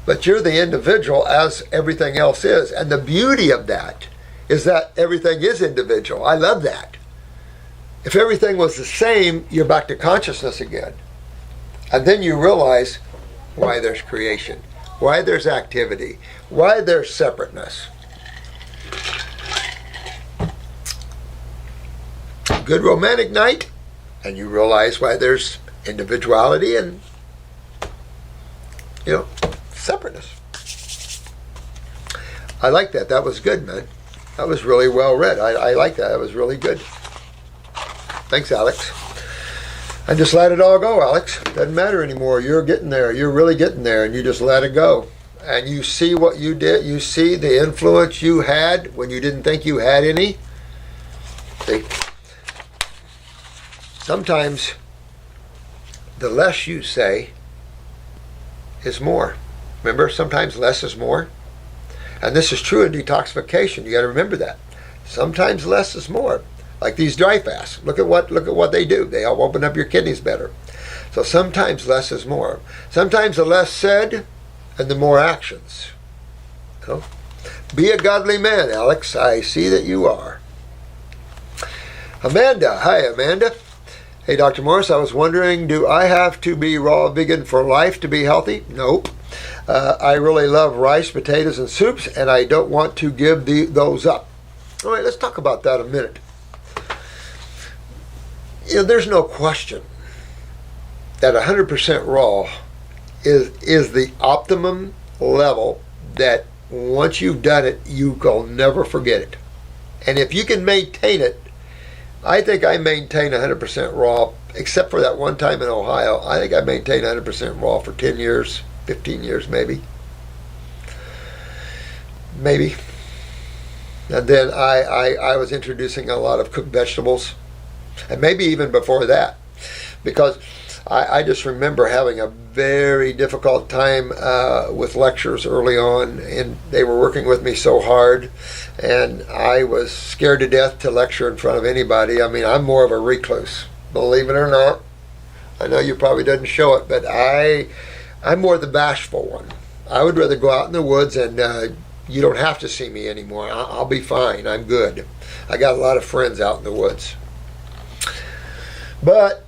but you're the individual as everything else is. And the beauty of that is that everything is individual. I love that. If everything was the same, you're back to consciousness again. And then you realize why there's creation, why there's activity, why there's separateness. Good romantic night, and you realize why there's individuality and, separateness. I like that. That was good, man. That was really well read. I like that. That was really good. Thanks, Alex. And just let it all go, Alex. Doesn't matter anymore. You're getting there. You're really getting there, and you just let it go. And you see what you did. You see the influence you had when you didn't think you had any. See? Sometimes the less you say is more. Remember, sometimes less is more. And this is true in detoxification. You got to remember that. Sometimes less is more. Like these dry fasts. Look at what they do. They help open up your kidneys better. So sometimes less is more. Sometimes the less said and the more actions. You know? Be a godly man, Alex. I see that you are. Amanda. Hi, Amanda. Hey, Dr. Morse, I was wondering, do I have to be raw vegan for life to be healthy? Nope. I really love rice, potatoes, and soups, and I don't want to give those up. All right, let's talk about that a minute. You know, there's no question that 100% raw is the optimum level that once you've done it, you will never forget it. And if you can maintain it, I think I maintain 100% raw, except for that one time in Ohio. I think I maintained 100% raw for 10 years, 15 years maybe. Maybe. And then I was introducing a lot of cooked vegetables. And maybe even before that. Because I just remember having a very difficult time with lectures early on, and they were working with me so hard, and I was scared to death to lecture in front of anybody. I mean, I'm more of a recluse, believe it or not. I know you probably didn't show it, but I'm more the bashful one. I would rather go out in the woods and you don't have to see me anymore. I'll be fine. I'm good. I got a lot of friends out in the woods. But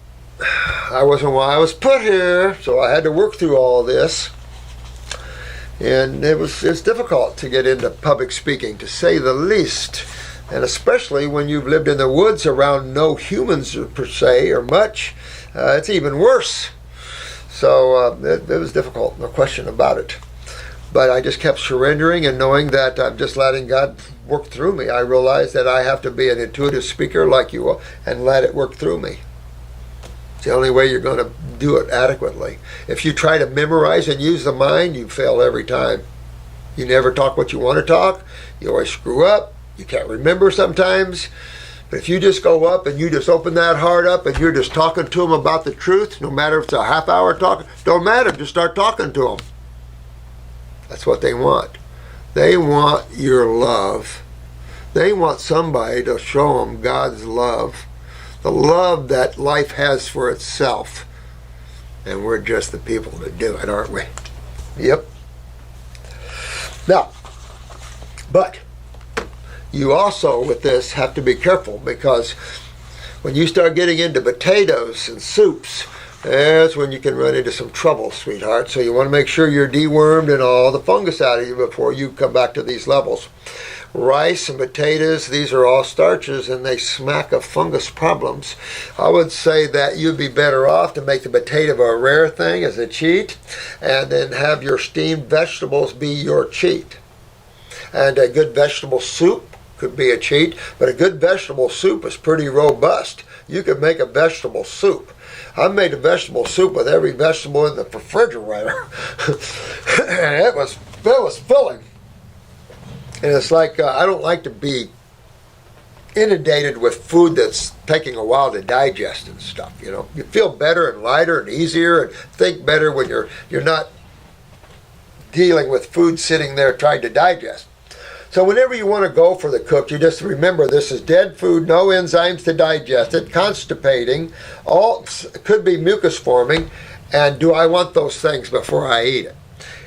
I wasn't why I was put here, so I had to work through all this. And it's difficult to get into public speaking, to say the least. And especially when you've lived in the woods around no humans per se or much, it's even worse. So it was difficult, no question about it. But I just kept surrendering and knowing that I'm just letting God work through me. I realized that I have to be an intuitive speaker like you are and let it work through me. It's the only way you're going to do it adequately. If you try to memorize and use the mind, you fail every time. You never talk what you want to talk. You always screw up. You can't remember sometimes. But if you just go up and you just open that heart up and you're just talking to them about the truth, no matter if it's a half hour talk, don't matter, just start talking to them. That's what they want. They want your love. They want somebody to show them God's love. The love that life has for itself. And we're just the people that do it, aren't we? Yep. Now, but you also, with this, have to be careful, because when you start getting into potatoes and soups, that's when you can run into some trouble, sweetheart. So you want to make sure you're dewormed and all the fungus out of you before you come back to these levels. Rice and potatoes, these are all starches, and they smack of fungus problems. I would say that you'd be better off to make the potato a rare thing as a cheat, and then have your steamed vegetables be your cheat. And a good vegetable soup could be a cheat, but a good vegetable soup is pretty robust. You could make a vegetable soup. I made a vegetable soup with every vegetable in the refrigerator, and it was filling. And it's like, I don't like to be inundated with food that's taking a while to digest and stuff, you know. You feel better and lighter and easier and think better when you're not dealing with food sitting there trying to digest. So whenever you want to go for the cook, you just remember this is dead food, no enzymes to digest it, constipating, all could be mucus forming, and do I want those things before I eat it?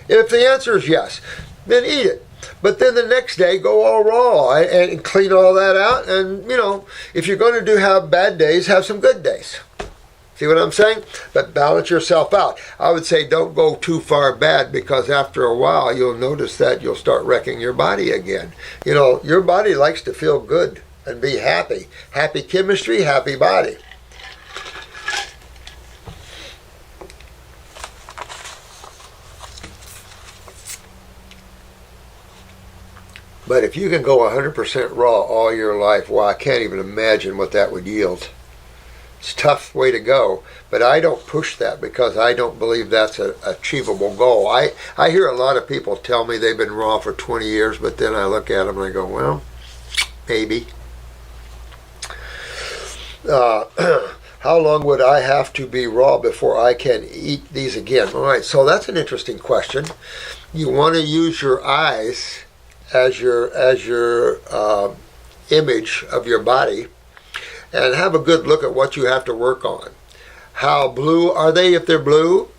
If the answer is yes, then eat it. But then the next day, go all raw and clean all that out. And, you know, if you're going to have bad days, have some good days. See what I'm saying? But balance yourself out. I would say don't go too far bad, because after a while, you'll notice that you'll start wrecking your body again. You know, your body likes to feel good and be happy. Happy chemistry, happy body. But if you can go 100% raw all your life, well, I can't even imagine what that would yield. It's a tough way to go, but I don't push that because I don't believe that's an achievable goal. I hear a lot of people tell me they've been raw for 20 years, but then I look at them and I go, well, maybe. How long would I have to be raw before I can eat these again? All right, so that's an interesting question. You want to use your eyes as your image of your body and have a good look at what you have to work on. How blue are they if they're blue?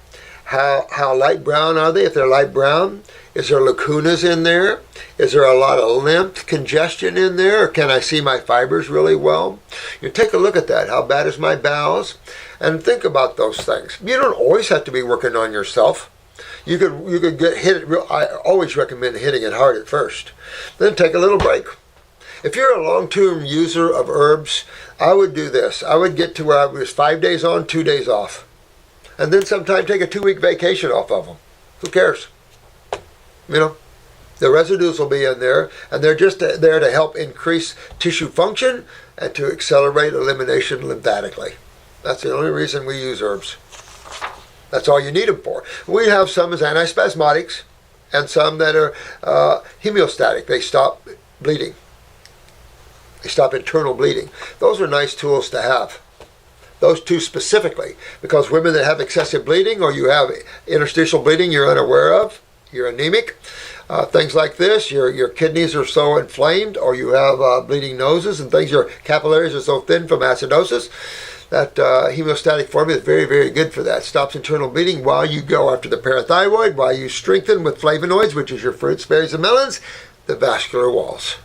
How light brown are they if they're light brown? Is there lacunas in there? Is there a lot of lymph congestion in there? Or can I see my fibers really well? You take a look at that. How bad is my bowels? And think about those things. You don't always have to be working on yourself. You could get hit. I always recommend hitting it hard at first. Then take a little break. If you're a long-term user of herbs, I would do this. I would get to where I was 5 days on, 2 days off. And then sometime take a 2-week vacation off of them. Who cares? You know, the residues will be in there, and they're just there to help increase tissue function and to accelerate elimination lymphatically. That's the only reason we use herbs. That's all you need them for. We have some as antispasmodics and some that are hemostatic. They stop bleeding. They stop internal bleeding. Those are nice tools to have. Those two specifically, because women that have excessive bleeding or you have interstitial bleeding you're unaware of, you're anemic, things like this, your kidneys are so inflamed, or you have bleeding noses and things, your capillaries are so thin from acidosis, that hemostatic formula is very, very good for that. Stops internal bleeding while you go after the parathyroid, while you strengthen with flavonoids, which is your fruits, berries, and melons, the vascular walls.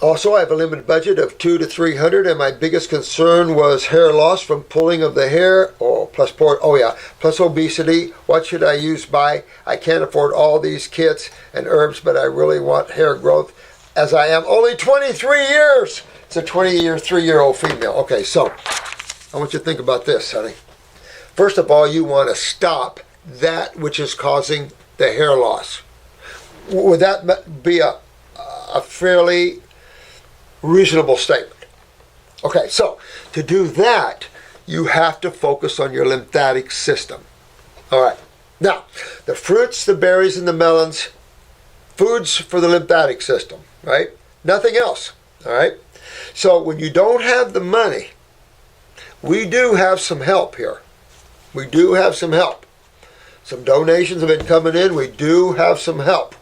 Also, I have a limited budget of $200 to $300, and my biggest concern was hair loss from pulling of the hair, plus obesity. What should I use by? I can't afford all these kits and herbs, but I really want hair growth as I am only 23 years. It's a 23-year-old female. Okay, so I want you to think about this, honey. First of all, you want to stop that which is causing the hair loss. Would that be a fairly reasonable statement? Okay, so to do that, you have to focus on your lymphatic system. All right. Now, the fruits, the berries, and the melons, foods for the lymphatic system, right? Nothing else, all right? So when you don't have the money, we do have some help here. We do have some help. Some donations have been coming in. We do have some help.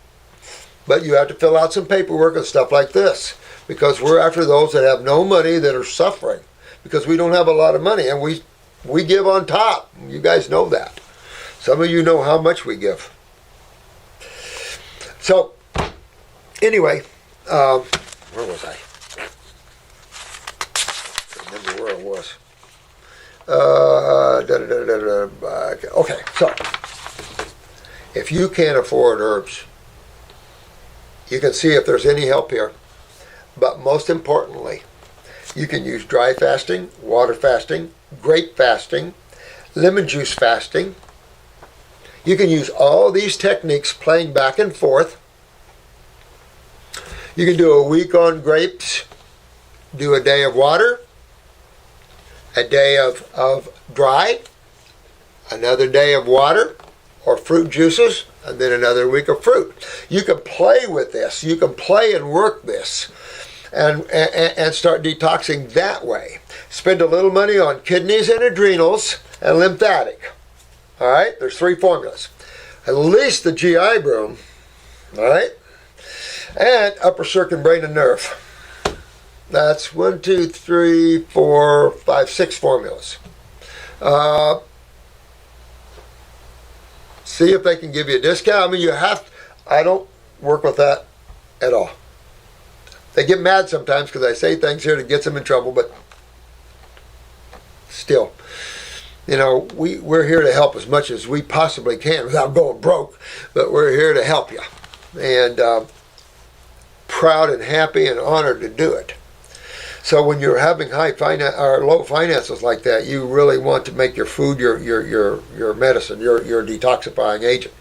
But you have to fill out some paperwork and stuff like this, because we're after those that have no money, that are suffering, because we don't have a lot of money, and we give on top. You guys know that. Some of you know how much we give. So, anyway, where was I? I don't remember where I was. Okay, so, if you can't afford herbs, you can see if there's any help here. But most importantly, you can use dry fasting, water fasting, grape fasting, lemon juice fasting. You can use all these techniques playing back and forth. You can do a week on grapes, do a day of water, a day of dry, another day of water or fruit juices, and then another week of fruit. You can play with this. You can play and work this and start detoxing that way. Spend a little money on kidneys and adrenals and lymphatic. All right? There's 3 formulas. At least the GI broom. All right? And upper circuit, brain, and nerve. That's 1, 2, 3, 4, 5, 6 formulas. See if they can give you a discount. I mean, I don't work with that at all. They get mad sometimes because I say things here that gets them in trouble, but still, you know, we're here to help as much as we possibly can without going broke, but we're here to help you. And proud and happy and honored to do it. So when you're having low finances like that, you really want to make your food your medicine, your detoxifying agent.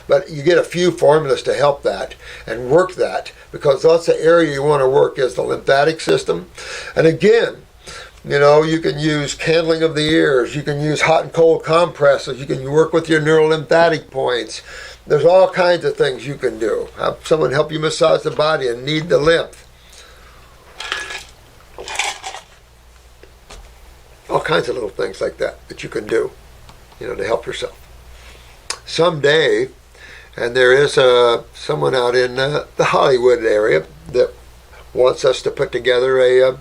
But you get a few formulas to help that and work that, because that's the area you want to work, is the lymphatic system. And again, you know, you can use candling of the ears, you can use hot and cold compresses, you can work with your neurolymphatic points. There's all kinds of things you can do. Have someone help you massage the body and knead the lymph. All kinds of little things like that you can do, you know, to help yourself. Someday, And there is someone out in the Hollywood area that wants us to put together a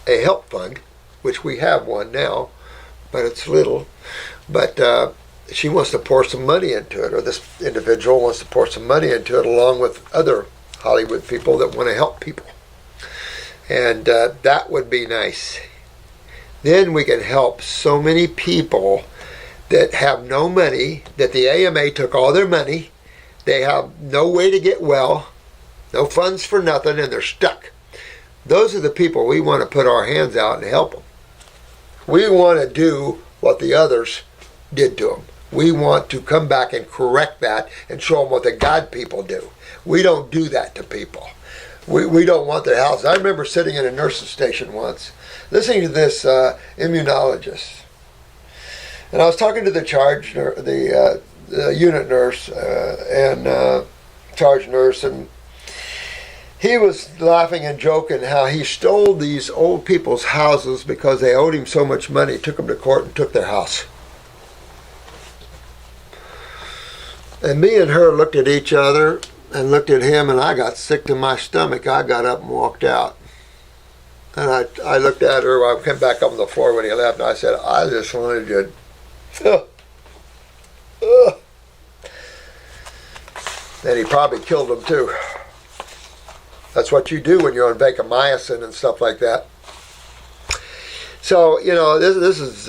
help fund, which we have one now, but it's little. But she wants to pour some money into it, or this individual wants to pour some money into it, along with other Hollywood people that want to help people. And that would be nice. Then we can help so many people that have no money, that the AMA took all their money, they have no way to get well, no funds for nothing, and they're stuck. Those are the people we want to put our hands out and help them. We want to do what the others did to them. We want to come back and correct that and show them what the God people do. We don't do that to people. We don't want their houses. I remember sitting in a nurse's station once, listening to this immunologist. And I was talking to the unit nurse and charge nurse, and he was laughing and joking how he stole these old people's houses because they owed him so much money. He took them to court and took their house. And me and her looked at each other and looked at him, and I got sick to my stomach. I got up and walked out. And I looked at her. I came back up on the floor when he left, and I said, I just wanted you to... And he probably killed him too. That's what you do when you're on vancomycin and stuff like that. So, you know, this is...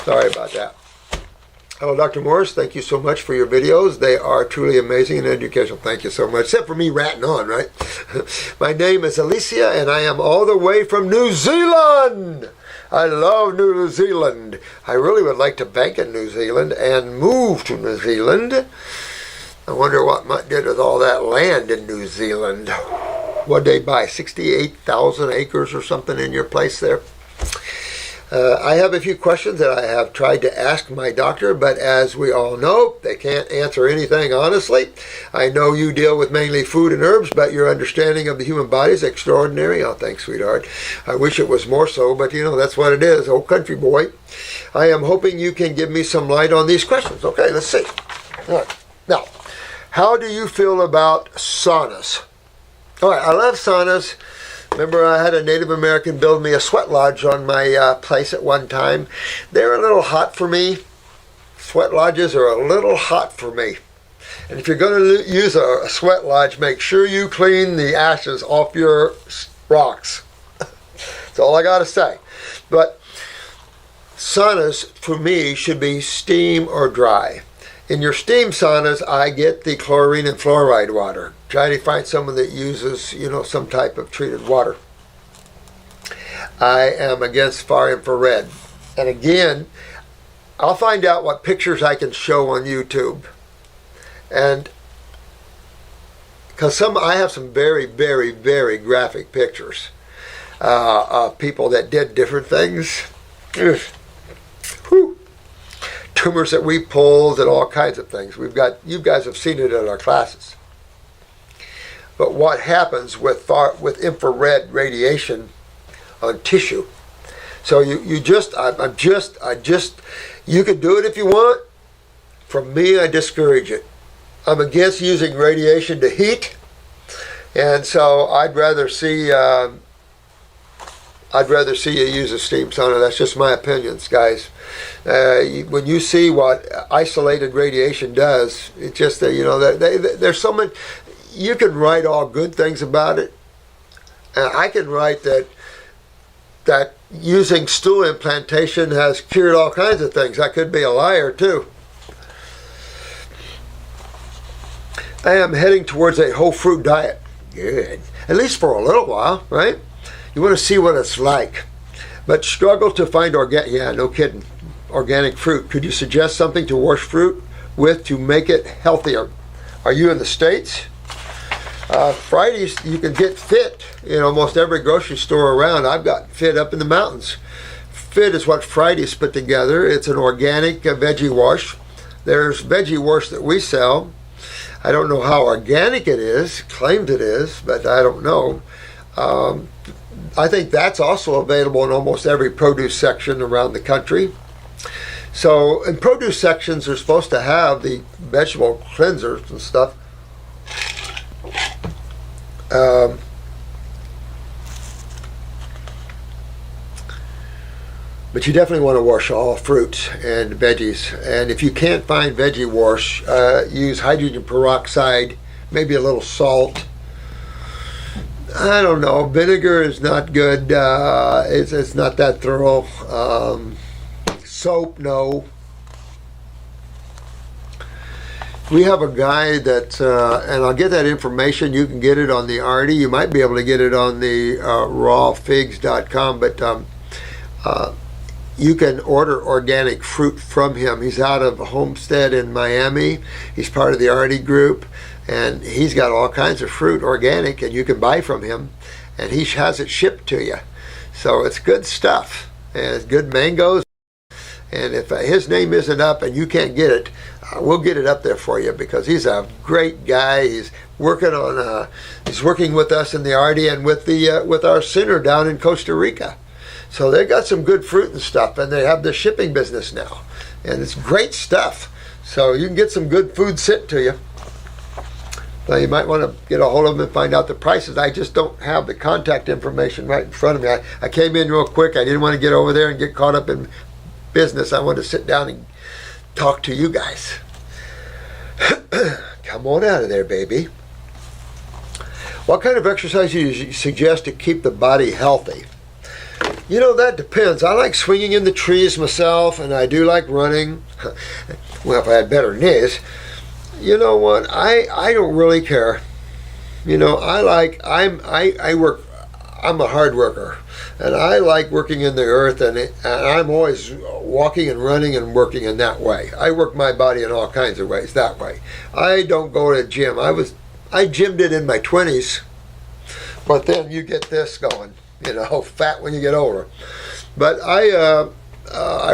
sorry about that. Hello, Dr. Morse. Thank you so much for your videos. They are truly amazing and educational. Thank you so much. Except for me ratting on, right? My name is Alicia, and I am all the way from New Zealand. I love New Zealand. I really would like to bank in New Zealand and move to New Zealand. I wonder what Mutt did with all that land in New Zealand. What'd they buy? 68,000 acres or something in your place there? I have a few questions that I have tried to ask my doctor, but as we all know, they can't answer anything honestly. I know you deal with mainly food and herbs, but your understanding of the human body is extraordinary. Oh, thanks, sweetheart. I wish it was more so, but you know, that's what it is, old country boy. I am hoping you can give me some light on these questions. Okay, let's see. All right. Now, how do you feel about saunas? All right, I love saunas. Remember, I had a Native American build me a sweat lodge on my place at one time. They're a little hot for me. Sweat lodges are a little hot for me. And if you're going to use a sweat lodge, make sure you clean the ashes off your rocks. That's all I got to say. But saunas, for me, should be steam or dry. In your steam saunas, I get the chlorine and fluoride water. Try to find someone that uses, you know, some type of treated water. I am against far infrared. And again, I'll find out what pictures I can show on YouTube. And because I have some very, very, very graphic pictures of people that did different things. Whew. Tumors that we pulled and all kinds of things. You guys have seen it in our classes. But what happens with infrared radiation on tissue? So you can do it if you want. From me, I discourage it. I'm against using radiation to heat, and so I'd rather see you use a steam sauna. That's just my opinions, guys. When you see what isolated radiation does, it's just that, you know, there's so much. You can write all good things about it, and I can write that using stool implantation has cured all kinds of things. I could be a liar too. I am heading towards a whole fruit diet. Good. At least for a little while, right? You want to see what it's like. But struggle to find organic fruit. Could you suggest something to wash fruit with to make it healthier? Are you in the States? Fridays, you can get Fit in almost every grocery store around. I've got Fit up in the mountains. Fit is what Fridays put together. It's an organic veggie wash. There's veggie wash that we sell. I don't know how organic it is. Claims it is, but I don't know. I think that's also available in almost every produce section around the country. So in produce sections, they're supposed to have the vegetable cleansers and stuff. But you definitely want to wash all fruits and veggies. And if you can't find veggie wash, use hydrogen peroxide, maybe a little salt. I don't know. Vinegar is not good. It's not that thorough. Soap, no. We have a guy that, and I'll get that information. You can get it on the Artie. You might be able to get it on the rawfigs.com, but you can order organic fruit from him. He's out of Homestead in Miami. He's part of the Artie group, and he's got all kinds of fruit organic, and you can buy from him, and he has it shipped to you. So it's good stuff, and it's good mangoes. And if his name isn't up and you can't get it, we'll get it up there for you, because he's a great guy. He's working on, he's working with us in the Artie and with our center down in Costa Rica. So they got some good fruit and stuff, and they have the shipping business now, and it's great stuff. So you can get some good food sent to you. Now you might want to get a hold of them and find out the prices. I just don't have the contact information right in front of me. I came in real quick. I didn't want to get over there and get caught up in business. I wanted to sit down and talk to you guys. Come on out of there, baby. What kind of exercise do you suggest to keep the body healthy? You know, that depends. I like swinging in the trees myself, and I do like running. Well, if I had better knees. You know what? I don't really care. You know, I'm a hard worker, and I like working in the earth, and I'm always walking and running and working in that way. I work my body in all kinds of ways that way. I don't go to the gym. I gymmed it in my 20s, but then you get this going. You know, fat when you get older. But I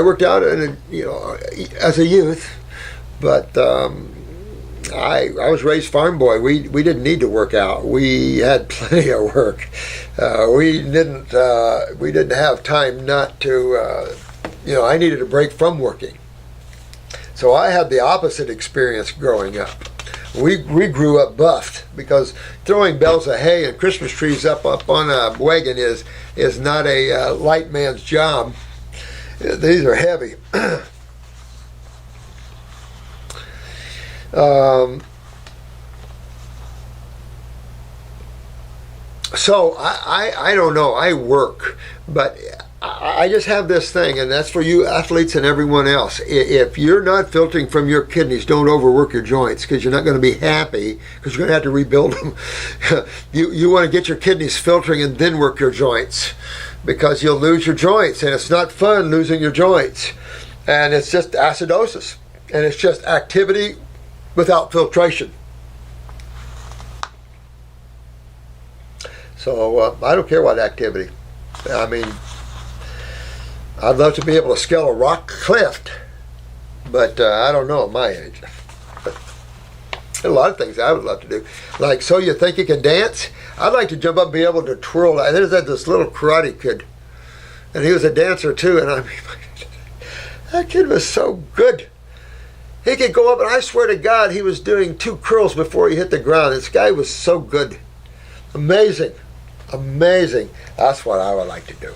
worked out as a youth, but I was raised farm boy. We didn't need to work out. We had plenty of work. We didn't have time not to. I needed a break from working. So I had the opposite experience growing up. We grew up buffed, because throwing bales of hay and Christmas trees up on a wagon is not a light man's job. These are heavy. So I don't know. I work, but I just have this thing, and that's for you athletes and everyone else. If you're not filtering from your kidneys, don't overwork your joints, because you're not going to be happy, because you're going to have to rebuild them. You want to get your kidneys filtering and then work your joints, because you'll lose your joints, and it's not fun losing your joints. And it's just acidosis, and it's just activity without filtration. So I don't care what activity. I mean, I'd love to be able to scale a rock cliff, but I don't know at my age. A lot of things I would love to do. Like, so you think you can dance? I'd like to jump up and be able to twirl. There's this little karate kid, and he was a dancer too, and I mean, that kid was so good. He could go up, and I swear to God, he was doing 2 curls before he hit the ground. This guy was so good. Amazing. Amazing. That's what I would like to do.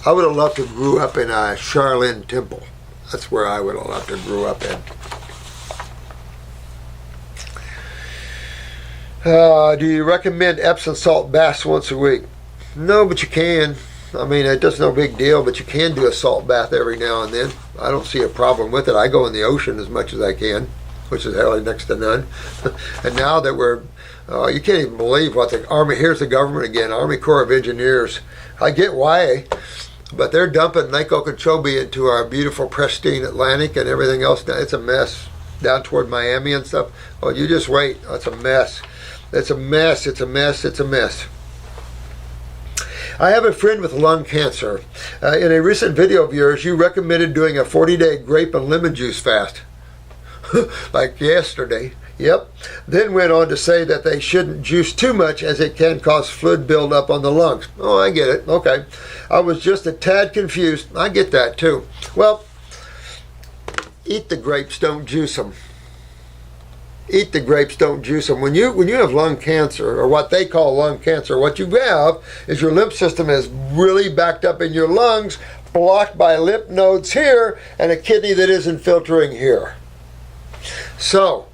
I would have loved to grow up in a Shaolin temple. That's where I would have loved to grow up in. Do you recommend Epsom salt baths once a week? No, but you can. I mean, it does no big deal, but you can do a salt bath every now and then. I don't see a problem with it. I go in the ocean as much as I can, which is hardly next to none. And now that you can't even believe what the Army, here's the government again, Army Corps of Engineers. I get why, but they're dumping Lake Okeechobee into our beautiful, pristine Atlantic and everything else. It's a mess down toward Miami and stuff. Oh, you just wait. It's a mess. It's a mess. It's a mess. It's a mess. I have a friend with lung cancer. In a recent video of yours, you recommended doing a 40-day grape and lemon juice fast. Like yesterday. Yep. Then went on to say that they shouldn't juice too much as it can cause fluid buildup on the lungs. Oh, I get it. Okay. I was just a tad confused. I get that too. Well, eat the grapes, don't juice them. Eat the grapes, don't juice them. When you have lung cancer, or what they call lung cancer, what you have is your lymph system is really backed up in your lungs, blocked by lymph nodes here, and a kidney that isn't filtering here. So,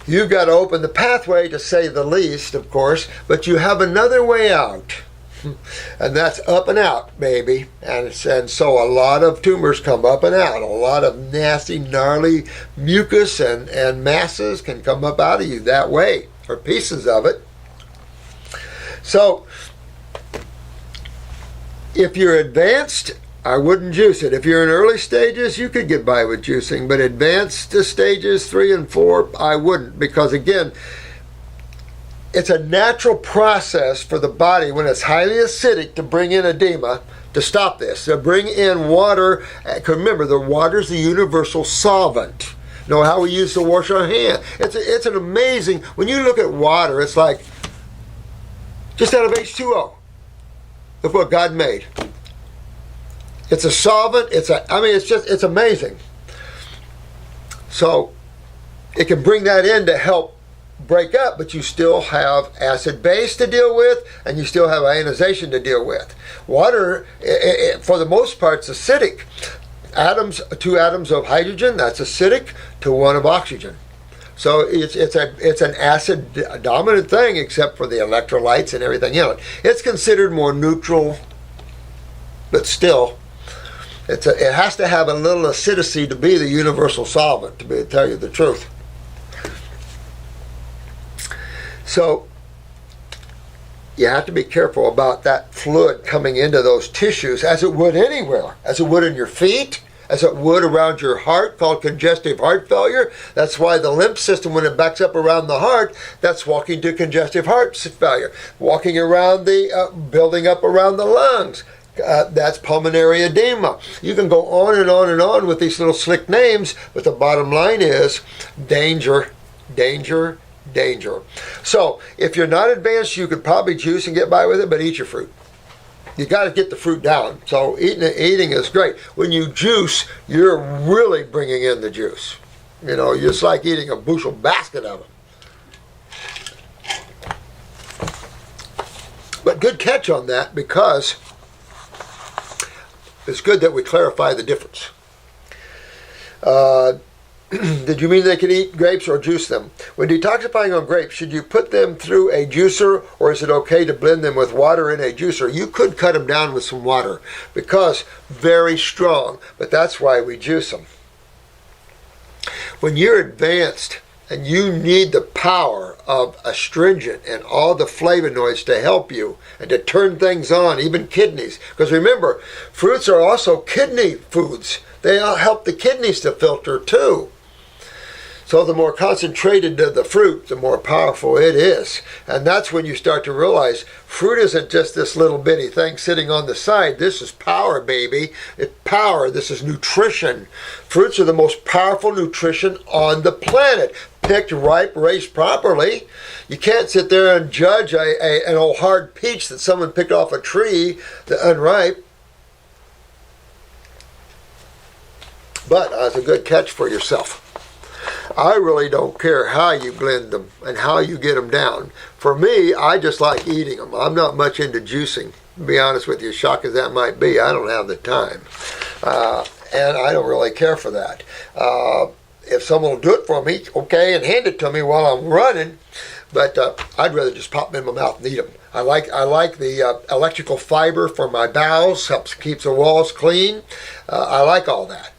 you've got to open the pathway, to say the least, of course, but you have another way out. And that's up and out, baby. And so a lot of tumors come up and out. A lot of nasty, gnarly mucus and masses can come up out of you that way, or pieces of it. So, if you're advanced, I wouldn't juice it. If you're in early stages, you could get by with juicing. But advanced stages 3 and 4, I wouldn't. Because again, it's a natural process for the body when it's highly acidic to bring in edema, to stop this, to bring in water. Remember, the water is the universal solvent. You know how we used to wash our hands. It's an amazing, when you look at water, it's like just out of H2O. That's what God made. It's a solvent. It's amazing. So it can bring that in to help break up, but you still have acid base to deal with, and you still have ionization to deal with. Water, for the most part, is acidic. 2 atoms of hydrogen, that's acidic, to 1 of oxygen. So it's an acid dominant thing, except for the electrolytes and everything in it. It's considered more neutral, but still, it has to have a little acidity to be the universal solvent, to tell you the truth. So you have to be careful about that fluid coming into those tissues, as it would anywhere, as it would in your feet, as it would around your heart, called congestive heart failure. That's why the lymph system, when it backs up around the heart, that's walking to congestive heart failure. Walking around building up around the lungs, that's pulmonary edema. You can go on and on and on with these little slick names, but the bottom line is danger, danger, danger. So if you're not advanced, you could probably juice and get by with it, but eat your fruit. You got to get the fruit down. So eating is great. When you juice, you're really bringing in the juice. You know, it's like eating a bushel basket of them. But good catch on that, because it's good that we clarify the difference. Did you mean they could eat grapes or juice them? When detoxifying on grapes, should you put them through a juicer, or is it okay to blend them with water in a juicer? You could cut them down with some water, because very strong, but that's why we juice them. When you're advanced and you need the power of astringent and all the flavonoids to help you and to turn things on, even kidneys, because remember, fruits are also kidney foods. They all help the kidneys to filter too. So the more concentrated the fruit, the more powerful it is. And that's when you start to realize fruit isn't just this little bitty thing sitting on the side. This is power, baby. It's power. This is nutrition. Fruits are the most powerful nutrition on the planet. Picked, ripe, raised properly. You can't sit there and judge an old hard peach that someone picked off a tree, the unripe. But that's a good catch for yourself. I really don't care how you blend them and how you get them down. For me, I just like eating them. I'm not much into juicing, to be honest with you. Shock as that might be, I don't have the time. And I don't really care for that. If someone will do it for me, okay, and hand it to me while I'm running, but I'd rather just pop them in my mouth and eat them. I like the electrical fiber for my bowels, helps keeps the walls clean. I like all that.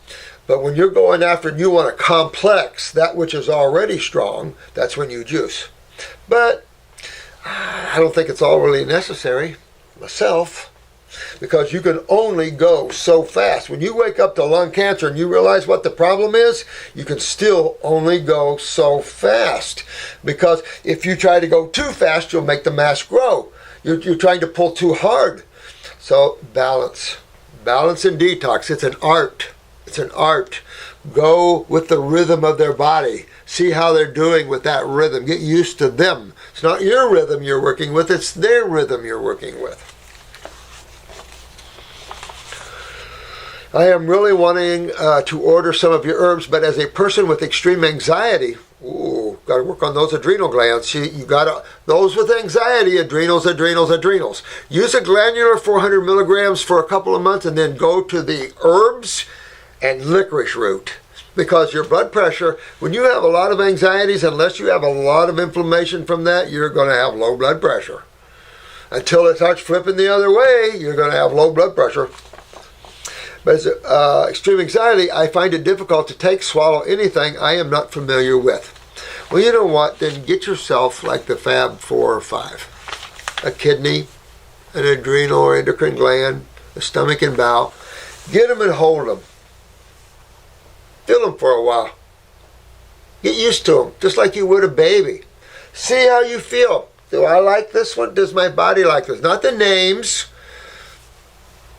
But when you're going after and you want to complex that which is already strong, that's when you juice. But I don't think it's all really necessary myself, because you can only go so fast. When you wake up to lung cancer and you realize what the problem is, you can still only go so fast. Because if you try to go too fast, you'll make the mass grow. You're trying to pull too hard. So balance. Balance and detox. It's an art. It's an art. Go with the rhythm of their body. See how they're doing with that rhythm. Get used to them. It's not your rhythm you're working with, it's their rhythm you're working with. I am really wanting to order some of your herbs, but as a person with extreme anxiety, got to work on those adrenal glands. You got to, those with anxiety, adrenals. Use a glandular 400 milligrams for a couple of months and then go to the herbs and licorice root. Because your blood pressure, when you have a lot of anxieties, unless you have a lot of inflammation from that, you're going to have low blood pressure. Until it starts flipping the other way, you're going to have low blood pressure. But as extreme anxiety, I find it difficult to swallow anything I am not familiar with. Well, you know what? Then get yourself like the Fab 4 or 5. A kidney, an adrenal or endocrine gland, a stomach and bowel. Get them and hold them. Feel them for a while. Get used to them, just like you would a baby. See how you feel. Do I like this one? Does my body like this? Not the names.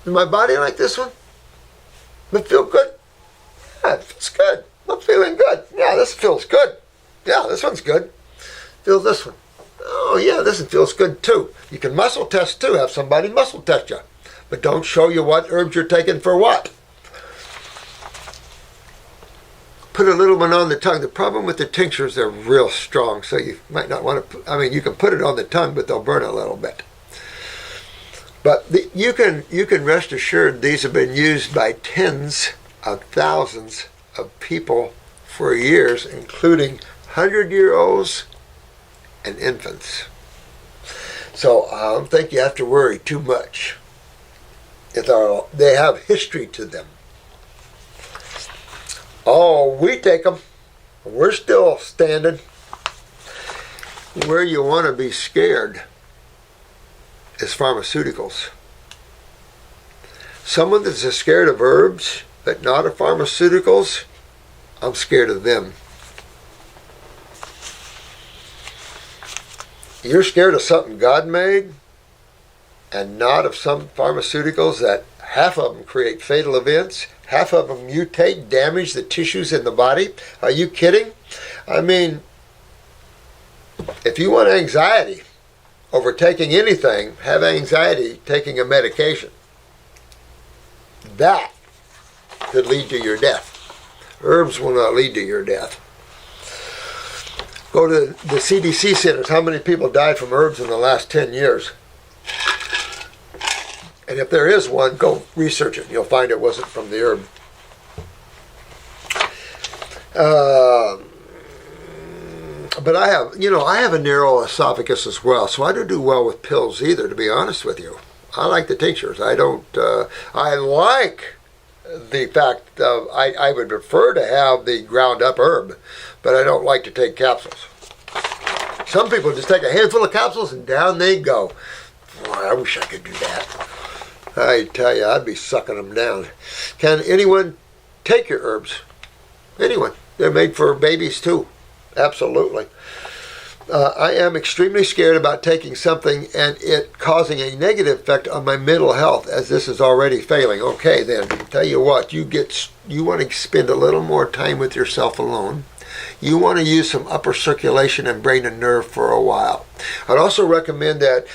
Does my body like this one? But feel good? Yeah, it feels good. I'm feeling good. Yeah, this feels good. Yeah, this one's good. Feel this one. Oh, yeah, this one feels good too. You can muscle test too. Have somebody muscle test you. But don't show you what herbs you're taking for what. Put a little one on the tongue. The problem with the tinctures, they're real strong, so you might not want to, you can put it on the tongue, but they'll burn a little bit. But you can rest assured these have been used by tens of thousands of people for years, including 100-year-olds and infants. So I don't think you have to worry too much. They have history to them. Oh, we take them. We're still standing. Where you want to be scared is pharmaceuticals. Someone that's scared of herbs but not of pharmaceuticals, I'm scared of them. You're scared of something God made and not of some pharmaceuticals that half of them create fatal events, half of them mutate, damage the tissues in the body. Are you kidding? If you want anxiety over taking anything, have anxiety taking a medication. That could lead to your death. Herbs will not lead to your death. Go to the CDC centers. How many people died from herbs in the last 10 years? And if there is one, go research it. You'll find it wasn't from the herb. But I have a narrow esophagus as well, so I don't do well with pills either, to be honest with you. I like the tinctures. I like the fact of, I would prefer to have the ground up herb, but I don't like to take capsules. Some people just take a handful of capsules and down they go. Boy, I wish I could do that. I tell you, I'd be sucking them down. Can anyone take your herbs? Anyone. They're made for babies too. Absolutely. I am extremely scared about taking something and it causing a negative effect on my mental health, as this is already failing. Okay, then, tell you what, you want to spend a little more time with yourself alone. You want to use some upper circulation and brain and nerve for a while. I'd also recommend that,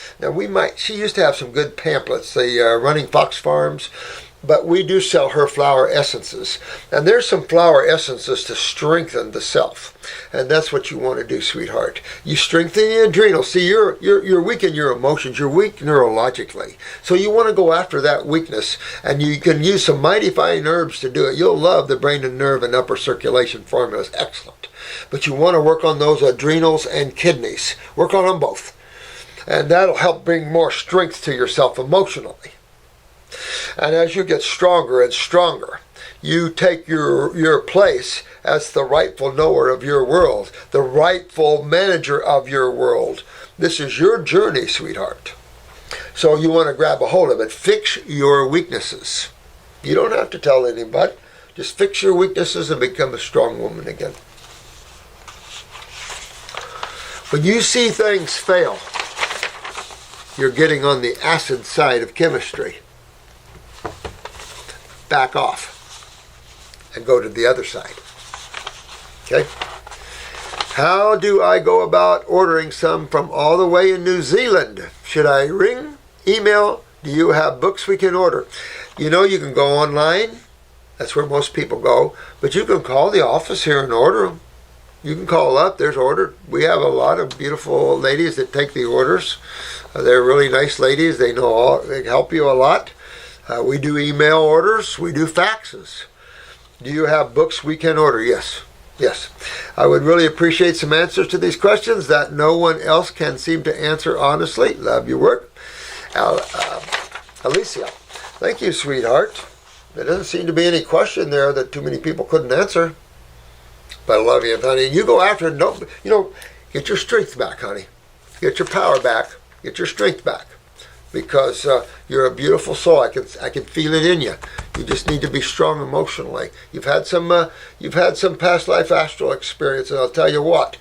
she used to have some good pamphlets, the Running Fox Farms, but we do sell her flower essences. And there's some flower essences to strengthen the self. And that's what you want to do, sweetheart. You strengthen the adrenals. See, you're weak in your emotions. You're weak neurologically. So you want to go after that weakness. And you can use some mighty fine herbs to do it. You'll love the brain and nerve and upper circulation formulas. Excellent. But you want to work on those adrenals and kidneys. Work on them both. And that'll help bring more strength to yourself emotionally. And as you get stronger and stronger, you take your place as the rightful knower of your world, the rightful manager of your world. This is your journey, sweetheart. So you want to grab a hold of it. Fix your weaknesses. You don't have to tell anybody. Just fix your weaknesses and become a strong woman again. When you see things fail, you're getting on the acid side of chemistry. Back off and go to the other side. Okay? How do I go about ordering some from all the way in New Zealand? Should I ring, email? Do you have books we can order? You know, you can go online. That's where most people go. But you can call the office here and order them. You can call up. There's order. We have a lot of beautiful ladies that take the orders. They're really nice ladies. They know all. They help you a lot. We do email orders. We do faxes. Do you have books we can order? Yes. Yes. I would really appreciate some answers to these questions that no one else can seem to answer honestly. Love your work. Alicia. Thank you, sweetheart. There doesn't seem to be any question there that too many people couldn't answer. But I love you, honey. You go after it. No, you know, get your strength back, honey. Get your power back. Get your strength back. Because you're a beautiful soul. I can feel it in you. You just need to be strong emotionally. You've had some past life astral experience, and I'll tell you what.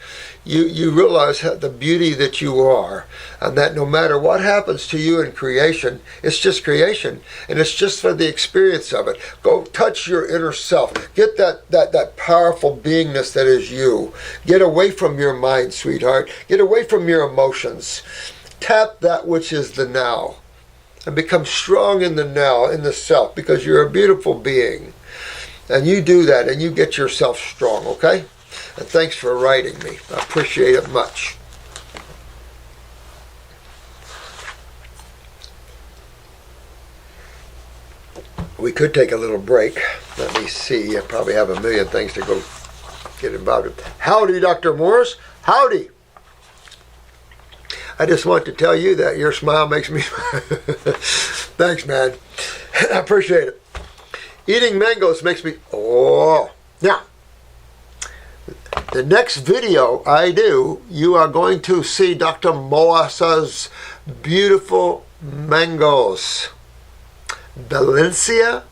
You realize the beauty that you are, and that no matter what happens to you in creation, it's just creation, and it's just for the experience of it. Go touch your inner self. Get that powerful beingness that is you. Get away from your mind, sweetheart. Get away from your emotions. Tap that which is the now, and become strong in the now, in the self, because you're a beautiful being, and you do that, and you get yourself strong. Okay. And thanks for writing me. I appreciate it much. We could take a little break. Let me see. I probably have a million things to go get involved with. Howdy, Dr. Morse. Howdy. I just want to tell you that your smile makes me... Thanks, man. I appreciate it. Eating mangoes makes me... Oh. Now, the next video I do, you are going to see Dr. Moasa's beautiful mangoes. Valencia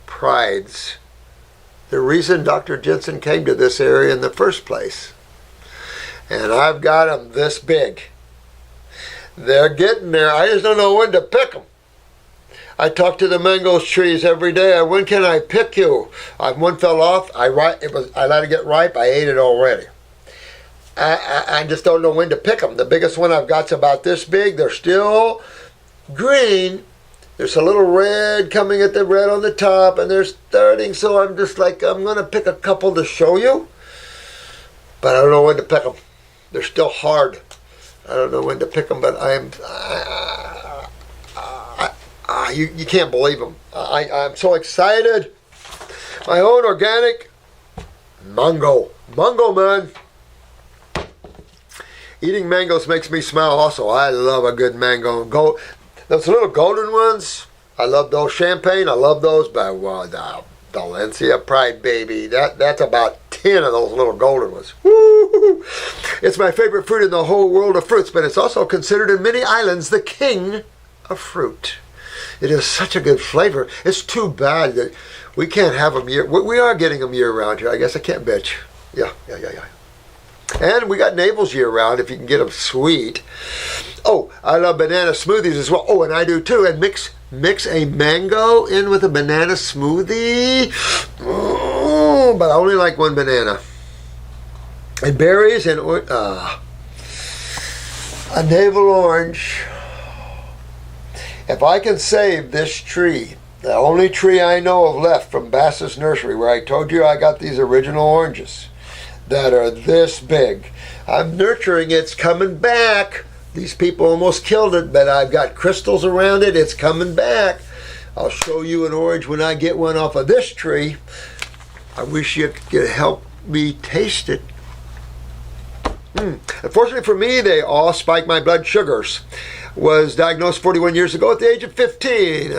prides. The reason Dr. Jensen came to this area in the first place. And I've got them this big. They're getting there. I just don't know when to pick them. I talk to the mango trees every day. When can I pick you? One fell off. I let it get ripe. I ate it already. I just don't know when to pick them. The biggest one I've got's about this big. They're still green. There's a little red coming at the red on the top, and they're starting. So I'm just like, I'm going to pick a couple to show you, but I don't know when to pick them. They're still hard. I don't know when to pick them, but you can't believe them. I'm so excited. My own organic mango. Mango, man. Eating mangoes makes me smile also. I love a good mango. Those little golden ones, I love those. Champagne, I love those. But the Valencia Pride, baby, that's about 10 of those little golden ones. Woo! It's my favorite fruit in the whole world of fruits, but it's also considered in many islands the king of fruit. It is such a good flavor. It's too bad that we can't have them year. We are getting them year round here. I guess I can't bitch. Yeah. And we got navels year round if you can get them sweet. Oh, I love banana smoothies as well. Oh, and I do too. And mix a mango in with a banana smoothie. Oh, but I only like one banana. And berries and a navel orange. If I can save this tree, the only tree I know of left from Bass's nursery, where I told you I got these original oranges that are this big. I'm nurturing it. It's coming back. These people almost killed it, but I've got crystals around it. It's coming back. I'll show you an orange when I get one off of this tree. I wish you could help me taste it. Unfortunately for me, they all spike my blood sugars. Was diagnosed 41 years ago at the age of 15.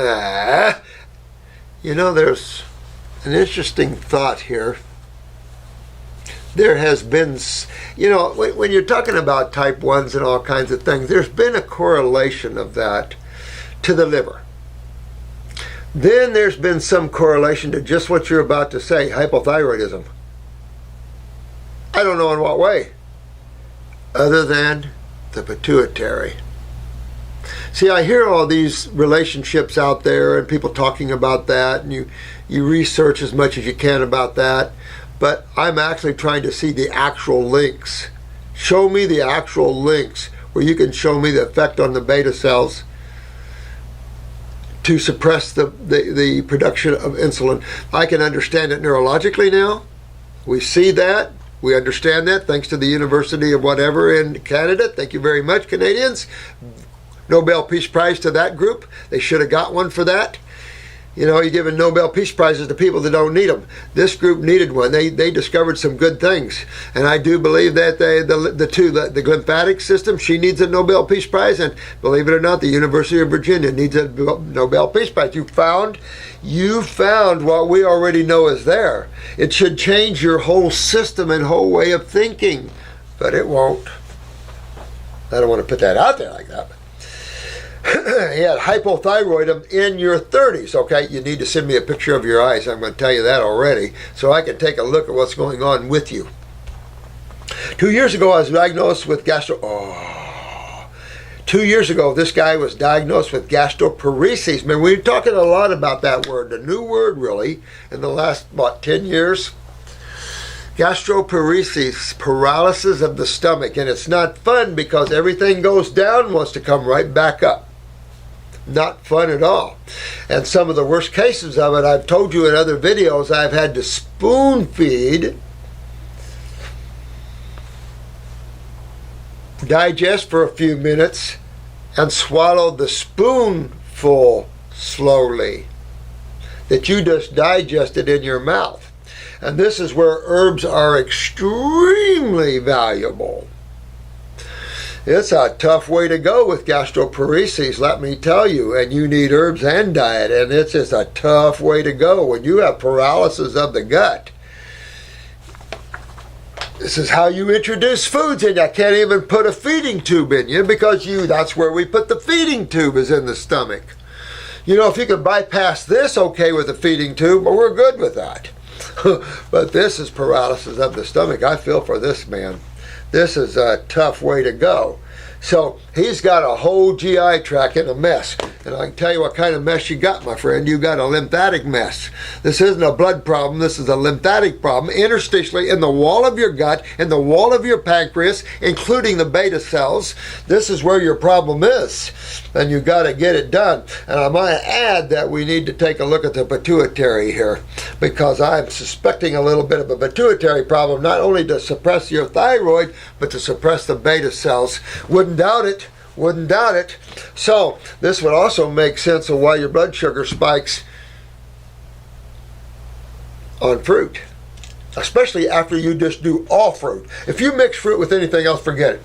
You know, there's an interesting thought here. There has been, you know, when you're talking about type 1s and all kinds of things, there's been a correlation of that to the liver. Then there's been some correlation to just what you're about to say, hypothyroidism. I don't know in what way, other than the pituitary. See, I hear all these relationships out there and people talking about that, and you research as much as you can about that. But I'm actually trying to see the actual links Show me the actual links where you can show me the effect on the beta cells to suppress the production of insulin. I can understand it neurologically now. We see that. We understand that thanks to the University of whatever in Canada. Thank you very much, Canadians. Nobel Peace Prize to that group. They should have got one for that. You know, you're giving Nobel Peace Prizes to people that don't need them. This group needed one. They discovered some good things. And I do believe that the glymphatic system, she needs a Nobel Peace Prize. And believe it or not, the University of Virginia needs a Nobel Peace Prize. You found what we already know is there. It should change your whole system and whole way of thinking. But it won't. I don't want to put that out there like that. He had hypothyroidism in your 30s. Okay, you need to send me a picture of your eyes. I'm going to tell you that already, so I can take a look at what's going on with you. 2 years ago, I was diagnosed with 2 years ago, this guy was diagnosed with gastroparesis. Man, we're talking a lot about that word, the new word really, in the last, 10 years. Gastroparesis, paralysis of the stomach, and it's not fun because everything goes down, wants to come right back up. Not fun at all. And some of the worst cases of it, I've told you in other videos, I've had to spoon feed, digest for a few minutes, and swallow the spoonful slowly that you just digested in your mouth. And this is where herbs are extremely valuable. It's a tough way to go with gastroparesis, let me tell you. And you need herbs and diet. And it's just a tough way to go when you have paralysis of the gut. This is how you introduce foods in. I can't even put a feeding tube in you because that's where we put the feeding tube, is in the stomach. You know, if you could bypass this, okay, with a feeding tube, but we're good with that. But this is paralysis of the stomach. I feel for this man. This is a tough way to go. So he's got a whole GI tract in a mess. And I can tell you what kind of mess you got, my friend. You got a lymphatic mess. This isn't a blood problem. This is a lymphatic problem, interstitially in the wall of your gut, in the wall of your pancreas, including the beta cells. This is where your problem is. And you got to get it done. And I might add that we need to take a look at the pituitary here, because I'm suspecting a little bit of a pituitary problem, not only to suppress your thyroid, but to suppress the beta cells. Wouldn't doubt it. Wouldn't doubt it. So this would also make sense of why your blood sugar spikes on fruit, especially after you just do all fruit. If you mix fruit with anything else, forget it.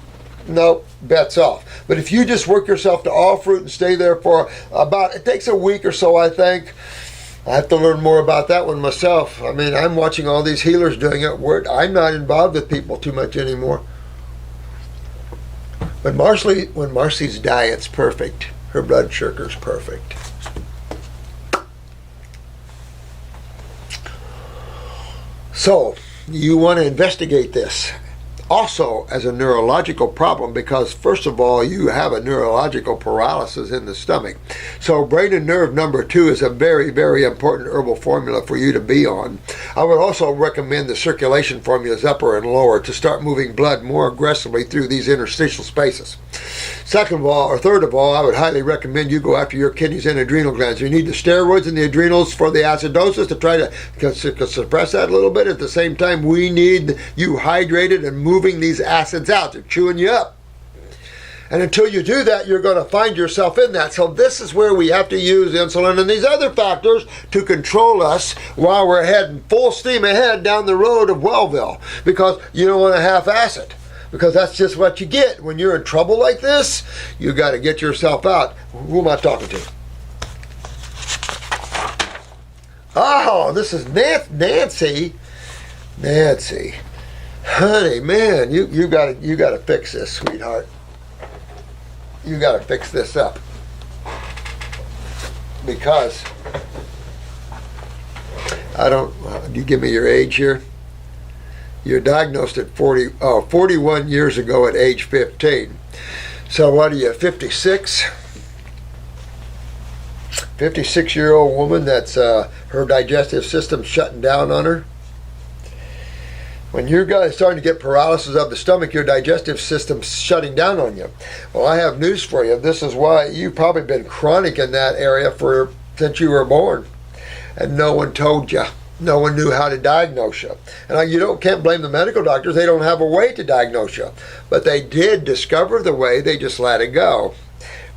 No, bets off. But if you just work yourself to all fruit and stay there for it takes a week or so, I think. I have to learn more about that one myself. I mean, I'm watching all these healers doing it. I'm not involved with people too much anymore. But when Marcy's diet's perfect, her blood sugar's perfect. So, you want to investigate this also as a neurological problem, because first of all, you have a neurological paralysis in the stomach. So brain and nerve number 2 is a very, very important herbal formula for you to be on. I would also recommend the circulation formulas, upper and lower, to start moving blood more aggressively through these interstitial spaces. Second of all, or third of all, I would highly recommend you go after your kidneys and adrenal glands. You need the steroids in the adrenals for the acidosis to try to suppress that a little bit. At the same time, we need you hydrated and moving these acids out. They're chewing you up. And until you do that, you're going to find yourself in that. So this is where we have to use insulin and these other factors to control us while we're heading full steam ahead down the road of Wellville, because you don't want to half-ass it. Because that's just what you get. When you're in trouble like this, you got to get yourself out. Who am I talking to? Oh, this is Nancy. Nancy. Honey, man, you got to fix this, sweetheart. You got to fix this up. Because do you give me your age here? You're diagnosed at 41 years ago at age 15. So what are you, 56? 56-year-old woman that's her digestive system shutting down on her. When you're guys starting to get paralysis of the stomach, your digestive system's shutting down on you. Well, I have news for you. This is why you've probably been chronic in that area since you were born. And no one told you. No one knew how to diagnose you. And you can't blame the medical doctors. They don't have a way to diagnose you. But they did discover the way. They just let it go.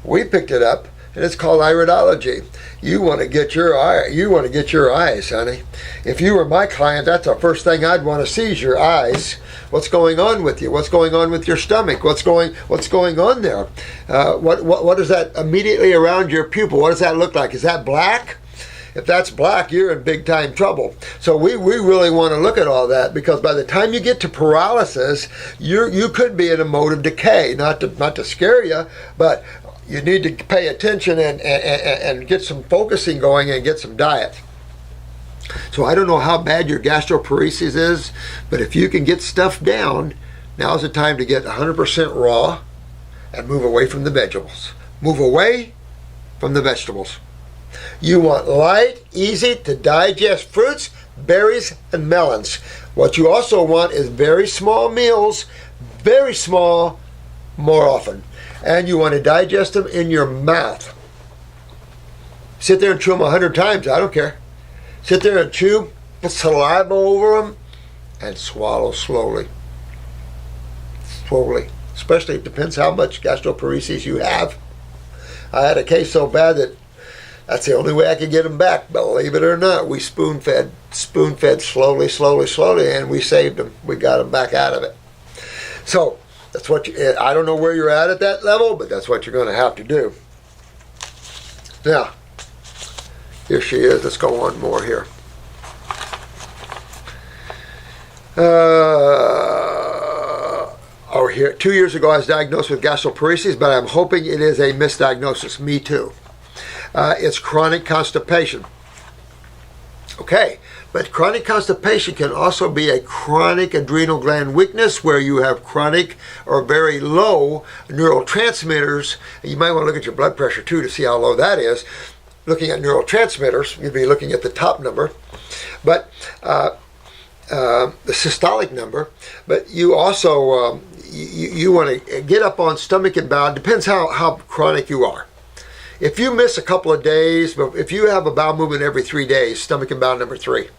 We picked it up, and it's called iridology. You want to get your eyes, honey. If you were my client, that's the first thing I'd want to see is your eyes. What's going on with you? What's going on with your stomach? What's going on there? What is that immediately around your pupil? What does that look like? Is that black? If that's black, you're in big time trouble. So we really want to look at all that, because by the time you get to paralysis, you could be in a mode of decay. Not to scare you, but you need to pay attention and get some focusing going and get some diet. So I don't know how bad your gastroparesis is, but if you can get stuff down, now's the time to get 100% raw and move away from the vegetables. Move away from the vegetables. You want light, easy to digest fruits, berries, and melons. What you also want is very small meals, very small, more often. And you want to digest them in your mouth. Sit there and chew them 100 times, I don't care. Sit there and chew, put saliva over them, and swallow slowly. Slowly. Especially, it depends how much gastroparesis you have. I had a case so bad that that's the only way I could get them back. Believe it or not, we spoon-fed slowly, and we saved them. We got them back out of it. So, that's what I don't know where you're at that level, but that's what you're going to have to do. Now, here she is. Let's go on more here. Here, 2 years ago I was diagnosed with gastroparesis, but I'm hoping it is a misdiagnosis. Me too. It's chronic constipation. Okay, but chronic constipation can also be a chronic adrenal gland weakness where you have chronic or very low neurotransmitters. And you might want to look at your blood pressure too to see how low that is. Looking at neurotransmitters, you'd be looking at the top number, but the systolic number. But you also you want to get up on stomach and bowel. Depends how chronic you are. If you miss a couple of days, but if you have a bowel movement every 3 days, stomach and bowel number 3.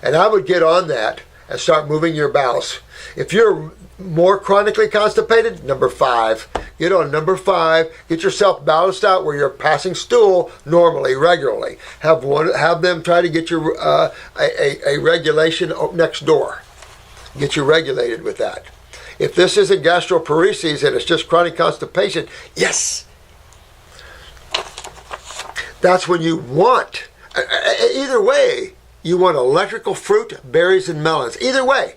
And I would get on that and start moving your bowels. If you're more chronically constipated, number 5. Get on number 5. Get yourself balanced out where you're passing stool normally, regularly. Have them try to get your a regulation next door. Get you regulated with that. If this isn't gastroparesis and it's just chronic constipation, yes. That's when you want, either way, you want electrical fruit, berries, and melons. Either way,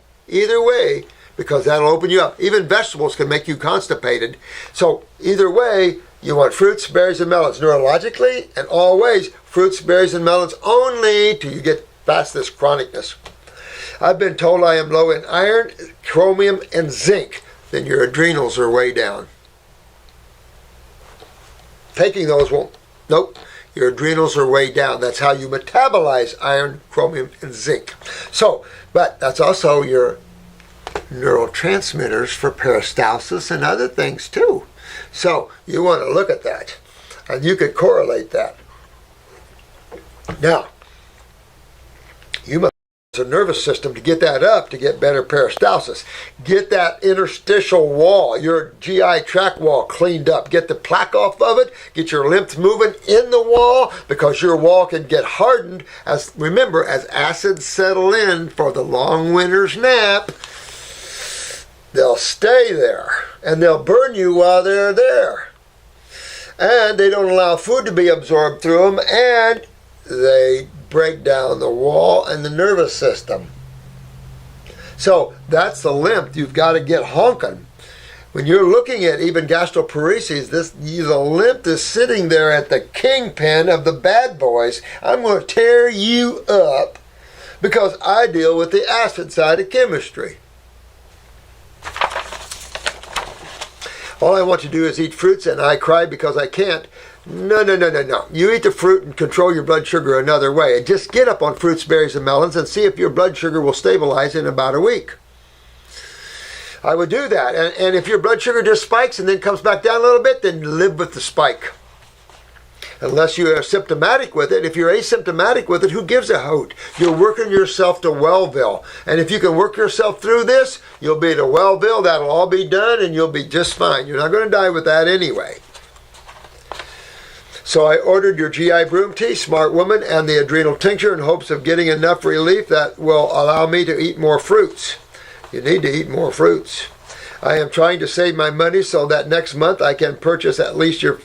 because that'll open you up. Even vegetables can make you constipated. So either way, you want fruits, berries, and melons. Neurologically and always, fruits, berries, and melons only till you get past this chronicness. I've been told I am low in iron, chromium, and zinc. Then your adrenals are way down. Taking those won't, nope. Your adrenals are way down. That's how you metabolize iron, chromium, and zinc. So, but that's also your neurotransmitters for peristalsis and other things too. So, you want to look at that. And you could correlate that. Now, you must use a nervous system to get that up to get better peristalsis. Get that interstitial wall, your GI tract wall cleaned up. Get the plaque off of it. Get your lymph moving in the wall, because your wall can get hardened as acids settle in for the long winter's nap. They'll stay there and they'll burn you while they're there. And they don't allow food to be absorbed through them, and they break down the wall and the nervous system. So that's the lymph. You've got to get honking. When you're looking at even gastroparesis, the lymph is sitting there at the kingpin of the bad boys. I'm going to tear you up because I deal with the acid side of chemistry. All I want to do is eat fruits and I cry because I can't. No, no, no, no, no. You eat the fruit and control your blood sugar another way. And just get up on fruits, berries, and melons and see if your blood sugar will stabilize in about a week. I would do that. And if your blood sugar just spikes and then comes back down a little bit, then live with the spike. Unless you are symptomatic with it. If you're asymptomatic with it, who gives a hoot? You're working yourself to Wellville. And if you can work yourself through this, you'll be to Wellville. That'll all be done and you'll be just fine. You're not going to die with that anyway. So I ordered your GI Broom Tea, Smart Woman, and the Adrenal Tincture in hopes of getting enough relief that will allow me to eat more fruits. You need to eat more fruits. I am trying to save my money so that next month I can purchase at least your...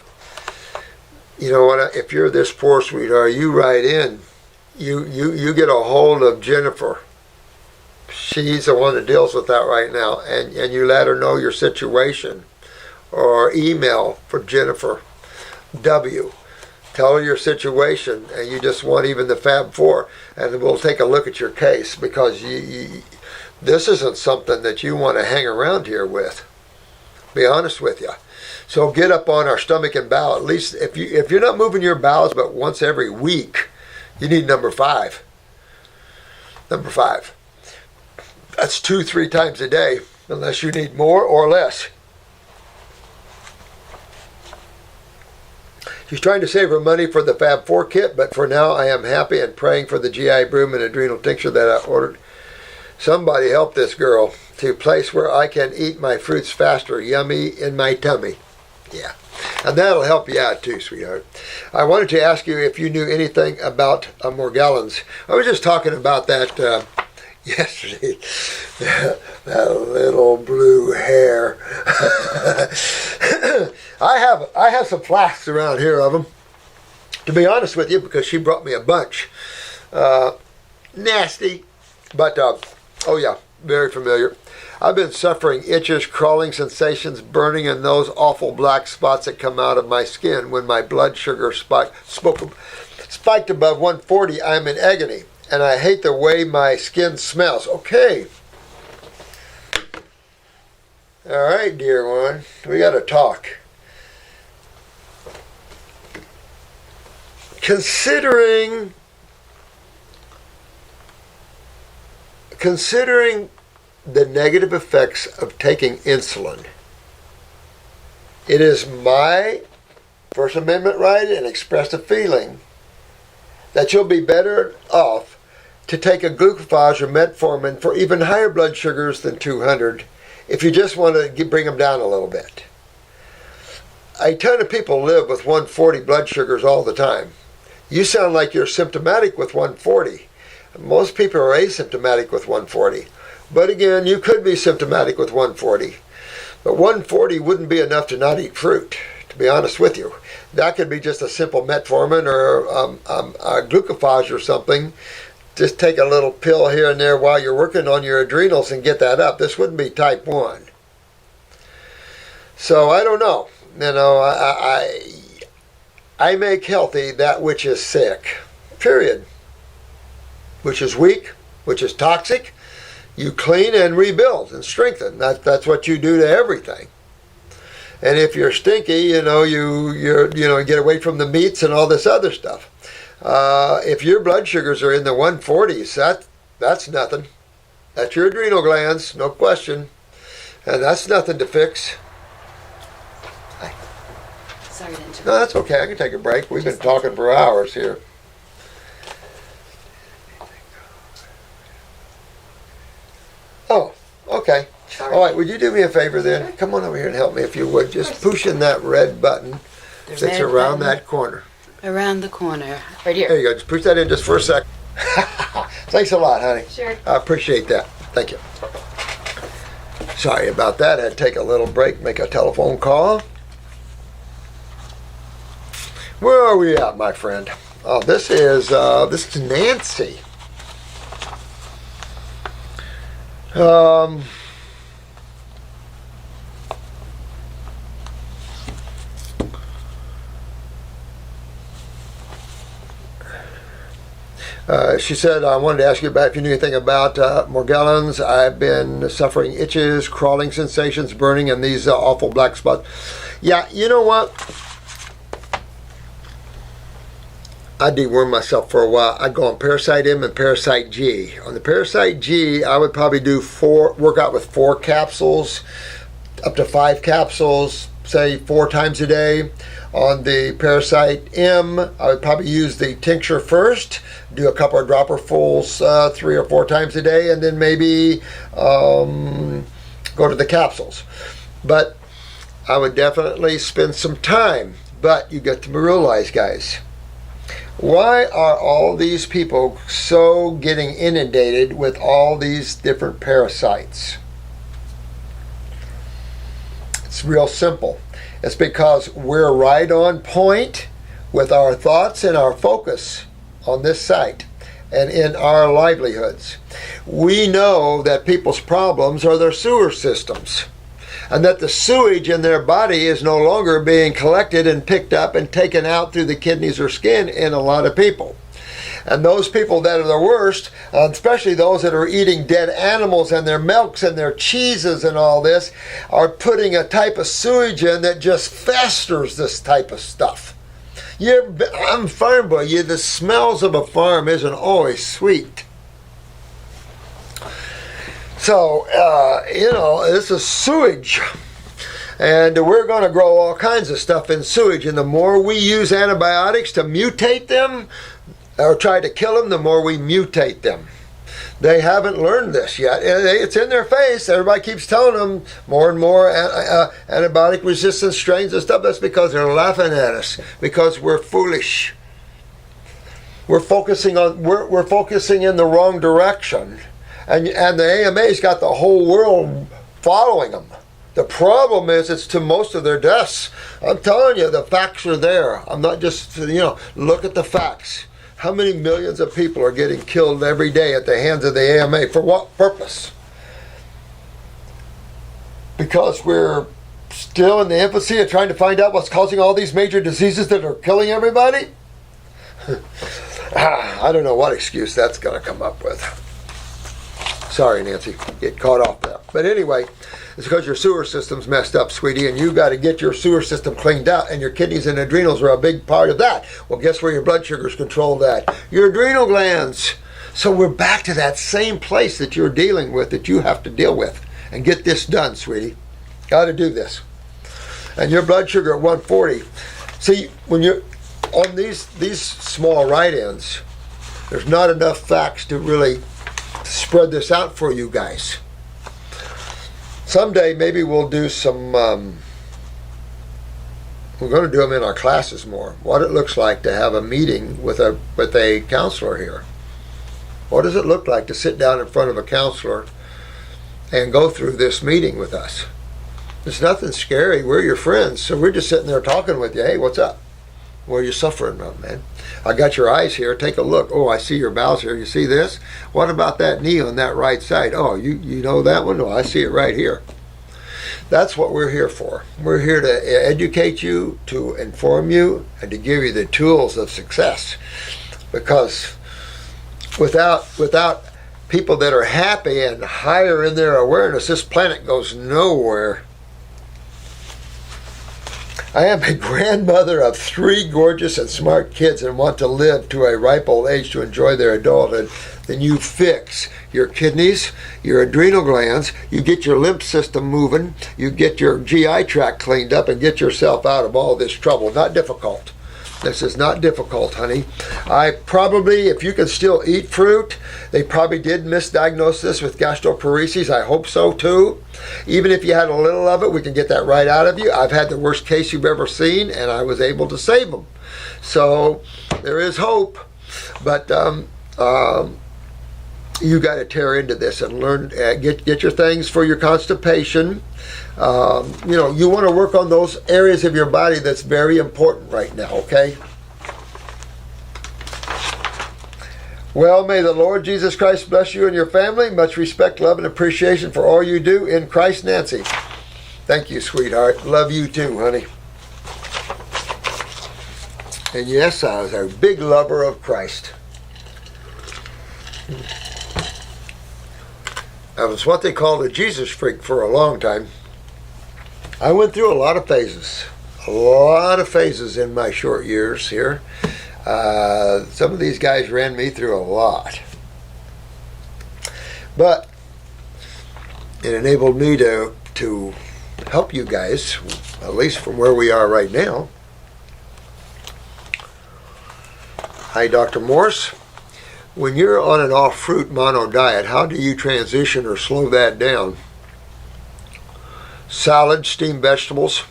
You know what, if you're this poor, sweetheart, you write in. You get a hold of Jennifer. She's the one that deals with that right now. And you let her know your situation. Or email for Jennifer W. Tell her your situation and you just want even the Fab 4. And we'll take a look at your case because this isn't something that you want to hang around here with. Be honest with you. So get up on our stomach and bowel. At least if you're not moving your bowels but once every week, you need number 5. Number 5. That's 2-3 times a day, unless you need more or less. She's trying to save her money for the Fab 4 kit, but for now I am happy and praying for the GI Broom and Adrenal Tincture that I ordered. Somebody help this girl to a place where I can eat my fruits faster, yummy in my tummy. Yeah, and that'll help you out too, sweetheart. I wanted to ask you if you knew anything about Morgellons. I was just talking about that yesterday. That little blue hair. I have some flasks around here of them, to be honest with you, because she brought me a bunch. Nasty, but oh yeah, very familiar. I've been suffering itches, crawling sensations, burning, and those awful black spots that come out of my skin when my blood sugar spiked above 140. I'm in agony, and I hate the way my skin smells. Okay. All right, dear one, we got to talk. Considering the negative effects of taking insulin, it is my First Amendment right and expressed a feeling that you'll be better off to take a glucophage or metformin for even higher blood sugars than 200 if you just want to bring them down a little bit. A ton of people live with 140 blood sugars all the time. You sound like you're symptomatic with 140. Most people are asymptomatic with 140. But again, you could be symptomatic with 140. But 140 wouldn't be enough to not eat fruit, to be honest with you. That could be just a simple metformin or a glucophage or something. Just take a little pill here and there while you're working on your adrenals and get that up. This wouldn't be type 1. So I don't know. You know, I make healthy that which is sick. Period. Which is weak, which is toxic. You clean and rebuild and strengthen. That's what you do to everything. And if you're stinky, you get away from the meats and all this other stuff. If your blood sugars are in the 140s, that's nothing. That's your adrenal glands, no question. And that's nothing to fix. Hi. Sorry to interrupt. No, that's okay. I can take a break. We've been talking for hours here. Oh, okay. Sorry. All right, would you do me a favor then? Come on over here and help me if you would. Just push in that red button that's around that corner. Around the corner. Right here. There you go. Just push that in just for a second. Thanks a lot, honey. Sure. I appreciate that. Thank you. Sorry about that. I had to take a little break, make a telephone call. Where are we at, my friend? Oh, this is Nancy. She said, I wanted to ask you about if you knew anything about Morgellons. I've been suffering itches, crawling sensations, burning, and these awful black spots. Yeah, you know what? I dewormed myself for a while. I'd go on Parasite M and Parasite G. On the Parasite G, I would probably do work out with 4 capsules, up to 5 capsules, say 4 times a day. On the Parasite M, I would probably use the tincture first, do a couple of dropperfuls 3 or 4 times a day, and then maybe go to the capsules. But I would definitely spend some time. But you get to realize, guys, why are all these people so getting inundated with all these different parasites? It's real simple. It's because we're right on point with our thoughts and our focus on this site and in our livelihoods. We know that people's problems are their sewer systems, and that the sewage in their body is no longer being collected and picked up and taken out through the kidneys or skin in a lot of people. And those people that are the worst, especially those that are eating dead animals and their milks and their cheeses and all this, are putting a type of sewage in that just festers this type of stuff. I'm a farm boy. The smells of a farm isn't always sweet. So, this is sewage. And we're going to grow all kinds of stuff in sewage. And the more we use antibiotics to mutate them, or try to kill them, the more we mutate them. They haven't learned this yet. It's in their face. Everybody keeps telling them more and more antibiotic resistant strains and stuff. That's because they're laughing at us, because we're foolish. We're focusing in the wrong direction. And the AMA's got the whole world following them. The problem is it's to most of their deaths. I'm telling you, the facts are there. I'm not just, look at the facts. How many millions of people are getting killed every day at the hands of the AMA? For what purpose? Because we're still in the infancy of trying to find out what's causing all these major diseases that are killing everybody? I don't know what excuse that's going to come up with. Sorry, Nancy, get caught off there. But anyway, it's because your sewer system's messed up, sweetie, and you got to get your sewer system cleaned out, and your kidneys and adrenals are a big part of that. Well, guess where your blood sugars control that? Your adrenal glands. So we're back to that same place that you're dealing with, that you have to deal with. And get this done, sweetie. Got to do this. And your blood sugar at 140. See, when you're on these small write-ins, there's not enough facts to really spread this out for you guys. Someday maybe we'll do some, we're going to do them in our classes more. What it looks like to have a meeting with a counselor here. What does it look like to sit down in front of a counselor and go through this meeting with us? It's nothing scary. We're your friends. So we're just sitting there talking with you. Hey, what's up? What are you suffering from, man? I got your eyes here. Take a look. Oh, I see your bowels here. You see this? What about that knee on that right side? Oh, you know that one? Oh, I see it right here. That's what we're here for. We're here to educate you, to inform you, and to give you the tools of success. Because without people that are happy and higher in their awareness, this planet goes nowhere. I am a grandmother of 3 gorgeous and smart kids and want to live to a ripe old age to enjoy their adulthood. Then you fix your kidneys, your adrenal glands, you get your lymph system moving, you get your GI tract cleaned up, and get yourself out of all this trouble. Not difficult. This is not difficult, honey. If you can still eat fruit, they probably did misdiagnose this with gastroparesis. I hope so too. Even if you had a little of it, we can get that right out of you. I've had the worst case you've ever seen, and I was able to save them. So there is hope, but you got to tear into this and learn. Get your things for your constipation. You want to work on those areas of your body that's very important right now, okay? Well, may the Lord Jesus Christ bless you and your family. Much respect, love, and appreciation for all you do in Christ, Nancy. Thank you, sweetheart. Love you too, honey. And yes, I was a big lover of Christ. I was what they called a Jesus freak for a long time. I went through a lot of phases. A lot of phases in my short years here. Some of these guys ran me through a lot. But it enabled me to help you guys, at least from where we are right now. Hi, Dr. Morse. When you're on an all-fruit mono diet, how do you transition or slow that down? Salad, steamed vegetables,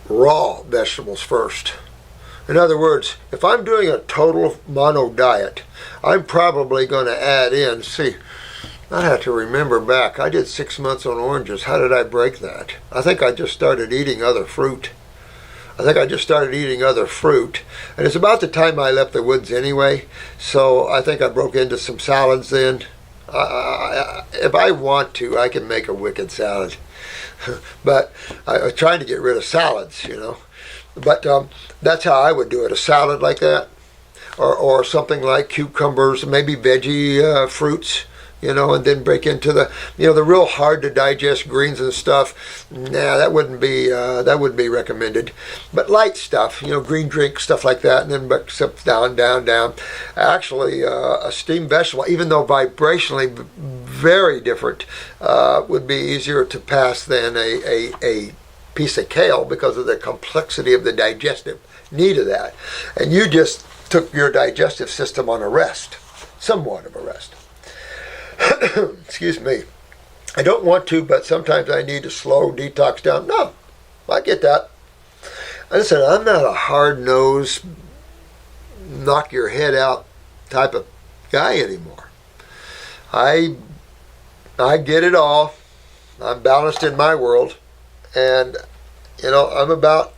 raw vegetables first. In other words, if I'm doing a total mono diet, I'm probably going to add in, I have to remember back, I did 6 months on oranges. How did I break that? I think I just started eating other fruit. And it's about the time I left the woods anyway, so I think I broke into some salads then. If I want to, I can make a wicked salad. But I was trying to get rid of salads, But that's how I would do it, a salad like that. Or something like cucumbers, maybe veggie fruits, and then break into the real hard to digest greens and stuff. Nah, that wouldn't be recommended. But light stuff, green drink, stuff like that, and then sip down. Actually, a steamed vegetable, even though vibrationally very different, would be easier to pass than a piece of kale because of the complexity of the digestive need of that. And you just took your digestive system on a rest, somewhat of a rest. Excuse me. I don't want to, but sometimes I need to slow detox down. No, I get that. Listen, I'm not a hard-nosed, knock your head out type of guy anymore. I get it all. I'm balanced in my world. And, I'm about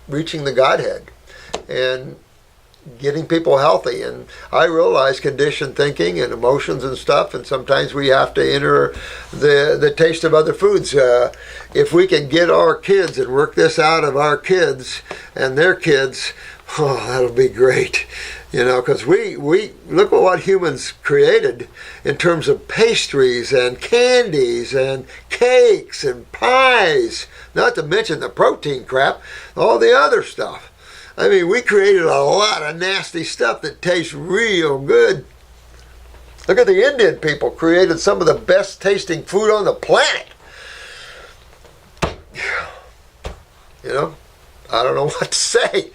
reaching the Godhead and getting people healthy. And I realize conditioned thinking and emotions and stuff, and sometimes we have to enter the taste of other foods. If we can get our kids and work this out of our kids and their kids, that'll be great. Because we look at what humans created in terms of pastries and candies and cakes and pies, not to mention the protein crap, all the other stuff. I mean, we created a lot of nasty stuff that tastes real good. Look at the Indian people, created some of the best tasting food on the planet. I don't know what to say.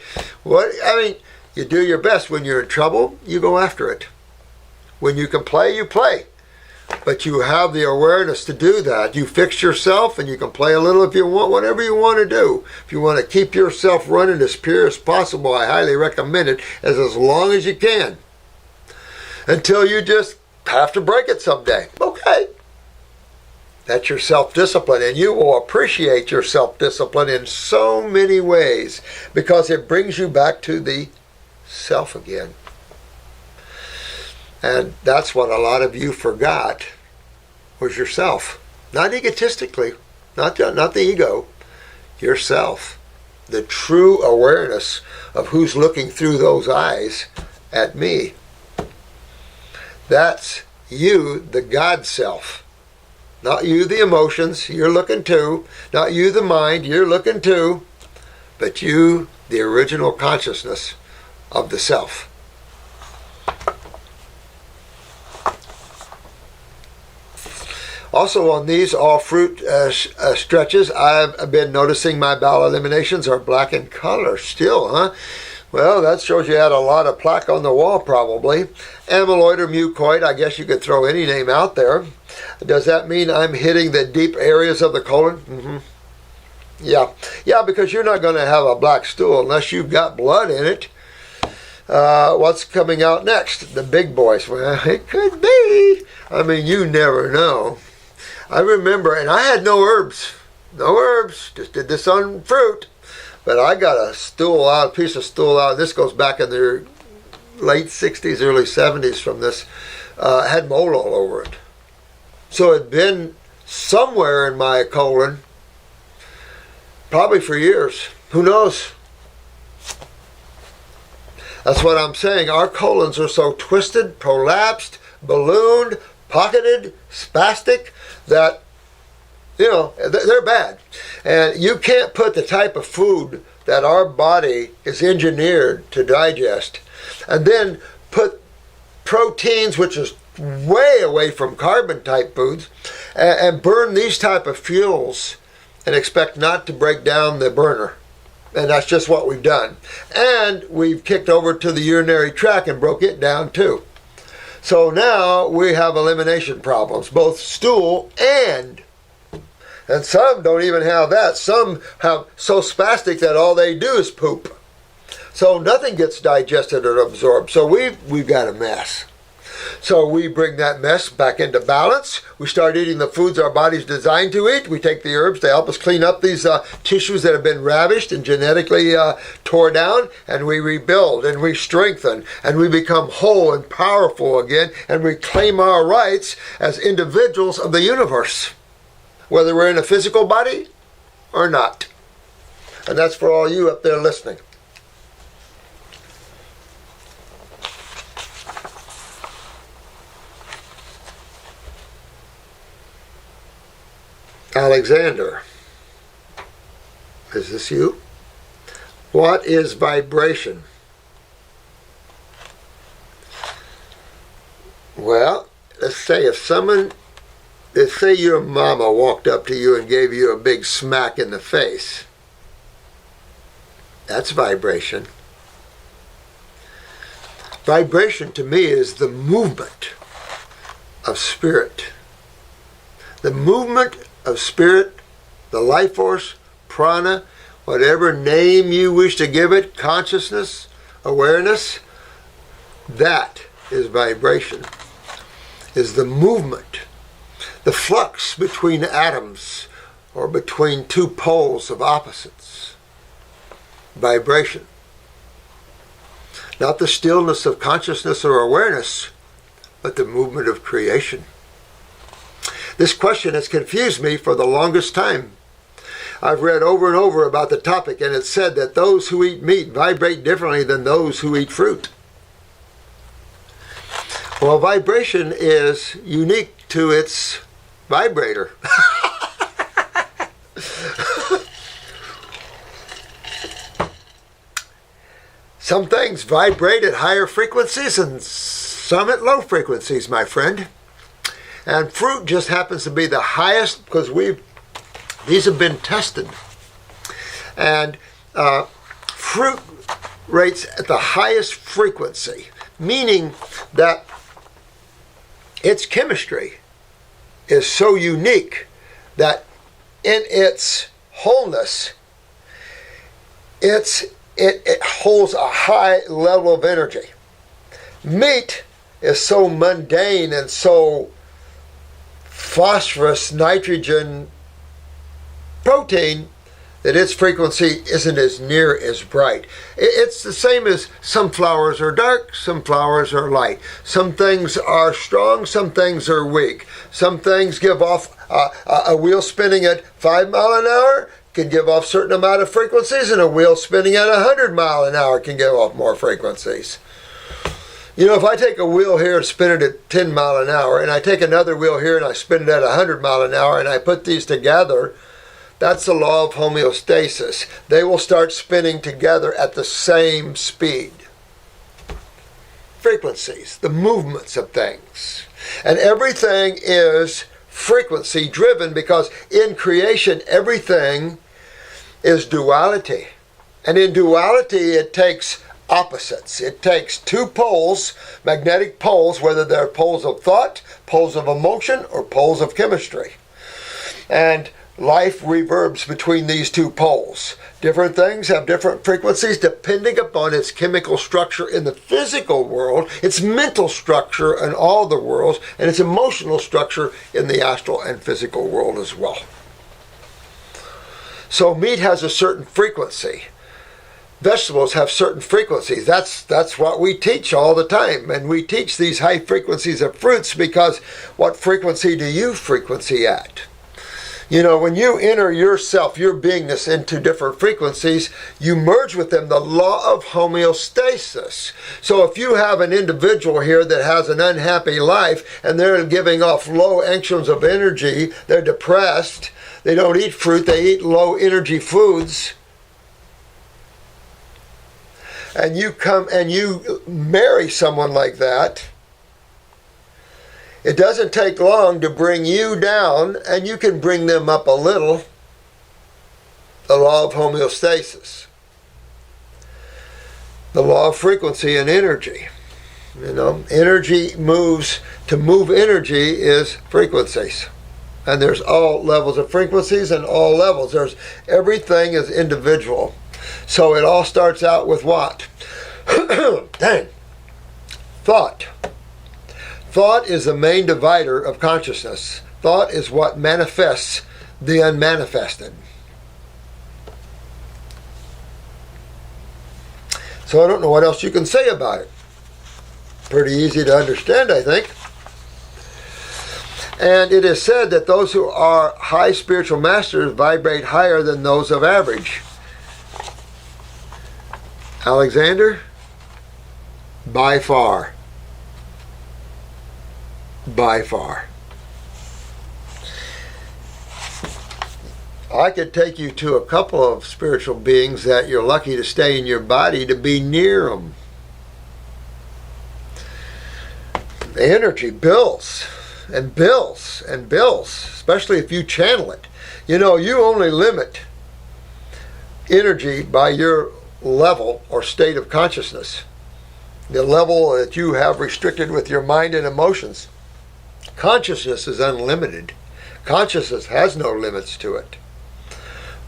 You do your best. When you're in trouble, you go after it. When you can play, you play. But you have the awareness to do that. You fix yourself and you can play a little if you want, whatever you want to do. If you want to keep yourself running as pure as possible, I highly recommend it as long as you can. Until you just have to break it someday. Okay. That's your self-discipline, and you will appreciate your self-discipline in so many ways because it brings you back to the self again. And that's what a lot of you forgot, was yourself. Not egotistically, not the ego, yourself. The true awareness of who's looking through those eyes at me. That's you, the God self. Not you, the emotions, you're looking to. Not you, the mind, you're looking to. But you, the original consciousness of the self. Also on these all fruit stretches, I've been noticing my bowel eliminations are black in color still, huh? Well, that shows you had a lot of plaque on the wall probably. Amyloid or mucoid, I guess you could throw any name out there. Does that mean I'm hitting the deep areas of the colon? Mm-hmm. Yeah, because you're not going to have a black stool unless you've got blood in it. What's coming out next? The big boys. Well, it could be. I mean, you never know. I remember, and I had no herbs, just did this on fruit. But I got a piece of stool out. This goes back in the late 60s, early 70s from this. Had mold all over it. So it'd been somewhere in my colon, probably for years. Who knows? That's what I'm saying. Our colons are so twisted, prolapsed, ballooned, pocketed, spastic, that, they're bad. And you can't put the type of food that our body is engineered to digest and then put proteins, which is way away from carbon type foods, and burn these type of fuels and expect not to break down the burner. And that's just what we've done. And we've kicked over to the urinary tract and broke it down too. So now we have elimination problems, both stool and some don't even have that. Some have so spastic that all they do is poop. So nothing gets digested or absorbed. So we've got a mess. So we bring that mess back into balance. We start eating the foods our body's designed to eat. We take the herbs to help us clean up these tissues that have been ravished and genetically tore down, and we rebuild and we strengthen and we become whole and powerful again and reclaim our rights as individuals of the universe, whether we're in a physical body or not. And that's for all you up there listening. Alexander, is this you? What is vibration? Well, let's say your mama walked up to you and gave you a big smack in the face. That's vibration. Vibration to me is the movement of spirit. The movement of spirit, the life force, prana, whatever name you wish to give it, consciousness, awareness, that is vibration, is the movement, the flux between atoms or between two poles of opposites. Vibration. Not the stillness of consciousness or awareness, but the movement of creation. This question has confused me for the longest time. I've read over and over about the topic, and it's said that those who eat meat vibrate differently than those who eat fruit. Well, vibration is unique to its vibrator. Some things vibrate at higher frequencies and some at low frequencies, my friend. And fruit just happens to be the highest because these have been tested. And fruit rates at the highest frequency, meaning that its chemistry is so unique that in its wholeness, it holds a high level of energy. Meat is so mundane and so phosphorus, nitrogen, protein, that its frequency isn't as near as bright. It's the same as some flowers are dark, some flowers are light. Some things are strong, some things are weak. Some things give off, a wheel spinning at 5 miles an hour can give off certain amount of frequencies, and a wheel spinning at 100 miles an hour can give off more frequencies. If I take a wheel here and spin it at 10 miles an hour, and I take another wheel here and I spin it at 100 miles an hour, and I put these together, that's the law of homeostasis. They will start spinning together at the same speed. Frequencies, the movements of things. And everything is frequency driven because in creation everything is duality. And in duality it takes opposites. It takes two poles, magnetic poles, whether they're poles of thought, poles of emotion, or poles of chemistry. And life reverbs between these two poles. Different things have different frequencies depending upon its chemical structure in the physical world, its mental structure in all the worlds, and its emotional structure in the astral and physical world as well. So meat has a certain frequency. Vegetables have certain frequencies. That's what we teach all the time. And we teach these high frequencies of fruits because what frequency do you frequency at? You know, when you enter yourself, your beingness, into different frequencies, you merge with them, the law of homeostasis. So if you have an individual here that has an unhappy life and they're giving off low angstroms of energy, they're depressed, they don't eat fruit, they eat low energy foods, and you come and you marry someone like that, it doesn't take long to bring you down, and you can bring them up a little. The law of homeostasis. The law of frequency and energy. You know, energy moves. To move energy is frequencies. And there's all levels of frequencies and all levels. Everything is individual. So it all starts out with what? Dang. Thought. Thought is the main divider of consciousness. Thought is what manifests the unmanifested. So I don't know what else you can say about it. Pretty easy to understand, I think. And it is said that those who are high spiritual masters vibrate higher than those of average. Alexander? By far. By far. I could take you to a couple of spiritual beings that you're lucky to stay in your body to be near them. The energy bills and bills and bills, especially if you channel it. You know, you only limit energy by your level or state of consciousness. The level that you have restricted with your mind and emotions. Consciousness is unlimited. Consciousness has no limits to it.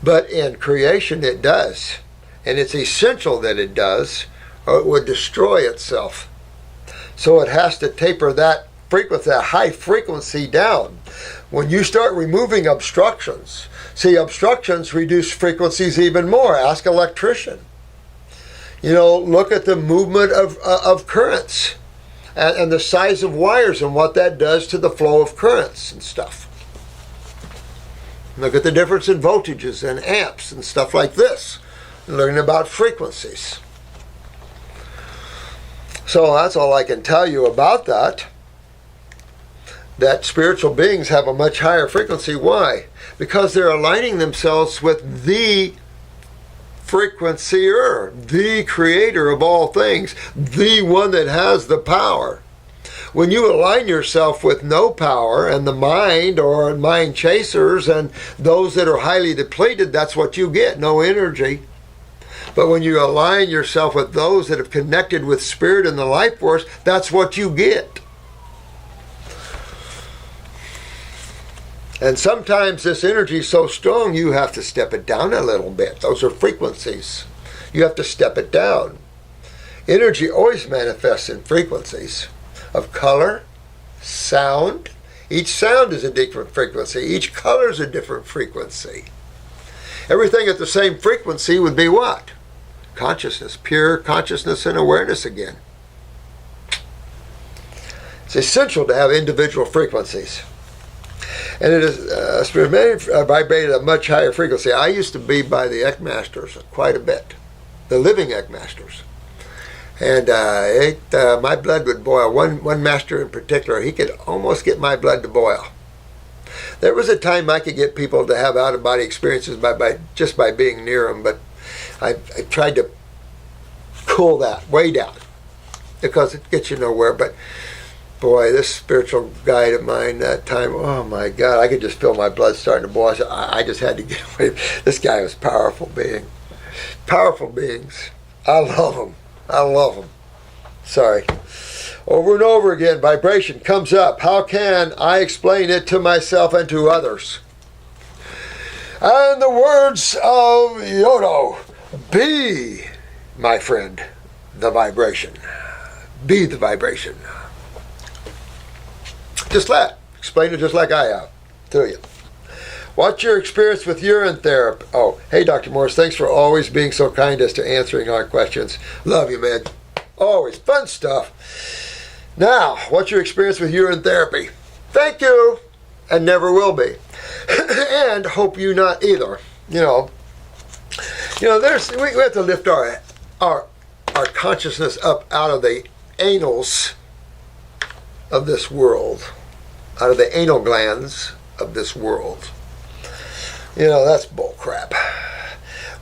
But in creation it does. And it's essential that it does, or it would destroy itself. So it has to taper that frequency, that high frequency down. When you start removing obstructions, see, obstructions reduce frequencies even more. Ask an electrician. You know, look at the movement of currents. And the size of wires and what that does to the flow of currents and stuff. Look at the difference in voltages and amps and stuff like this. Learning about frequencies. So that's all I can tell you about that. That spiritual beings have a much higher frequency. Why? Because they're aligning themselves with the frequencier, the creator of all things, the one that has the power. When you align yourself with no power and the mind or mind chasers and those that are highly depleted, that's what you get, no energy. But when you align yourself with those that have connected with spirit and the life force, that's what you get. And sometimes this energy is so strong you have to step it down a little bit. Those are frequencies. You have to step it down. Energy always manifests in frequencies of color, sound. Each sound is a different frequency. Each color is a different frequency. Everything at the same frequency would be what? Consciousness, pure consciousness and awareness again. It's essential to have individual frequencies. And it is vibrated at a much higher frequency. I used to be by the Ekmasters quite a bit, the living Ekmasters. And my blood would boil. One master in particular, he could almost get my blood to boil. There was a time I could get people to have out-of-body experiences just by being near them, but I tried to cool that way down because it gets you nowhere. But boy, this spiritual guide of mine that time, oh my God, I could just feel my blood starting to boil. I just had to get away. This guy was a powerful being. Powerful beings. I love them. I love them. Sorry. Over and over again, vibration comes up. How can I explain it to myself and to others? And the words of Yodo, be, my friend, the vibration. Be the vibration. Just that. Explain it just like I have to you. What's your experience with urine therapy? Oh, hey, Dr. Morse, thanks for always being so kind as to answering our questions. Love you, man. Always fun stuff. Now, what's your experience with urine therapy? Thank you, and never will be. And hope you not either. We have to lift our consciousness up out of the anals of this world, out of the anal glands of this world. That's bull crap.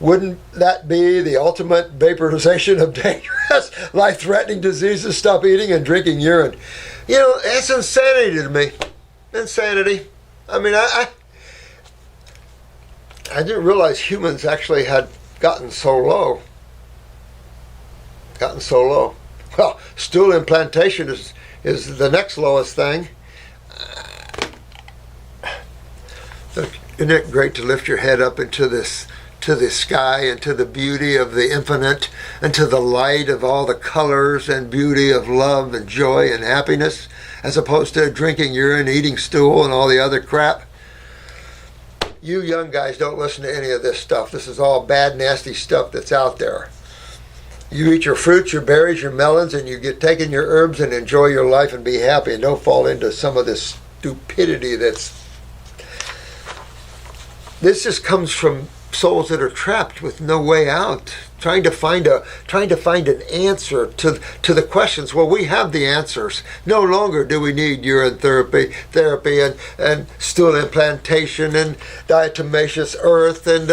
Wouldn't that be the ultimate vaporization of dangerous, life-threatening diseases? Stop eating and drinking urine. It's insanity to me. Insanity. I mean, I didn't realize humans actually had gotten so low. Well, stool implantation is the next lowest thing. Isn't it great to lift your head up into to the sky and to the beauty of the infinite and to the light of all the colors and beauty of love and joy and happiness, as opposed to drinking urine, eating stool, and all the other crap? You young guys don't listen to any of this stuff. This is all bad, nasty stuff that's out there. You eat your fruits, your berries, your melons, and you get taking your herbs and enjoy your life and be happy, and don't fall into some of this stupidity this just comes from souls that are trapped with no way out, trying to find an answer to the questions. Well, we have the answers. No longer do we need urine therapy and stool implantation and diatomaceous earth and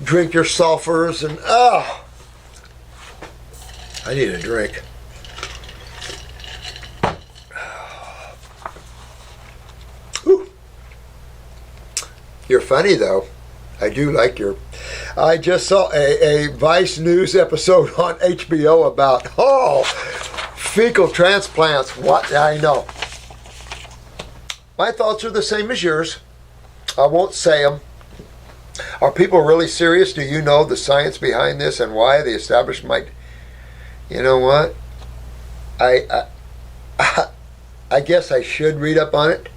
drink your sulfurs and I need a drink. Ooh. You're funny though. I do like I just saw a Vice News episode on HBO about, fecal transplants. What? I know. My thoughts are the same as yours. I won't say them. Are people really serious? Do you know the science behind this and why the establishment might? You know what? I guess I should read up on it.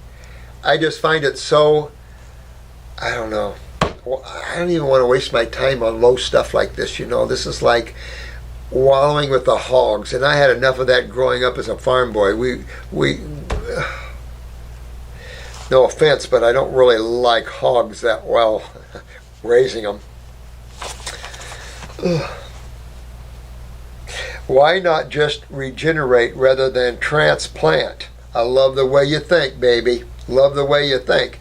I just find it so, I don't know. I don't even want to waste my time on low stuff like this. This is like wallowing with the hogs, and I had enough of that growing up as a farm boy. We no offense, but I don't really like hogs that well, raising them. Why not just regenerate rather than transplant? I love the way you think, baby. Love the way you think.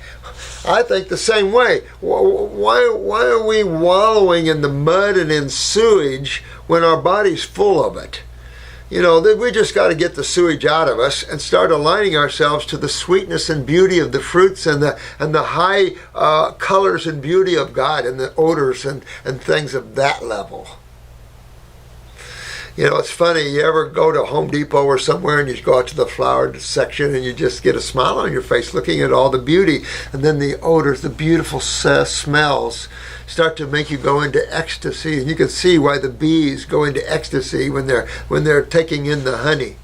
I think the same way. Why are we wallowing in the mud and in sewage when our body's full of it? We just got to get the sewage out of us and start aligning ourselves to the sweetness and beauty of the fruits and the high colors and beauty of God and the odors and things of that level. It's funny, you ever go to Home Depot or somewhere and you go out to the flower section and you just get a smile on your face looking at all the beauty, and then the odors, the beautiful smells start to make you go into ecstasy, and you can see why the bees go into ecstasy when they're taking in the honey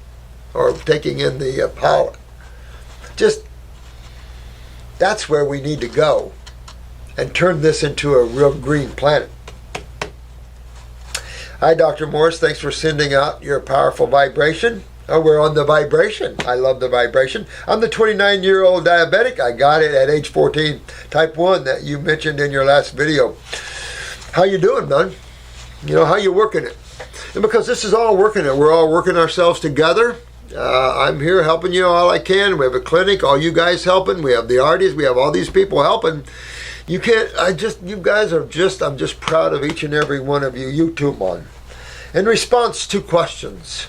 or taking in the pollen. Just, that's where we need to go and turn this into a real green planet. Hi, Dr. Morse. Thanks for sending out your powerful vibration. Oh, we're on the vibration. I love the vibration. I'm the 29-year-old diabetic. I got it at age 14, type 1, that you mentioned in your last video. How you doing, man? How you working it? And because this is all working it, we're all working ourselves together. I'm here helping you all I can. We have a clinic, all you guys helping. We have the artists. We have all these people helping. You guys are I'm just proud of each and every one of you. You too, man. In response to questions,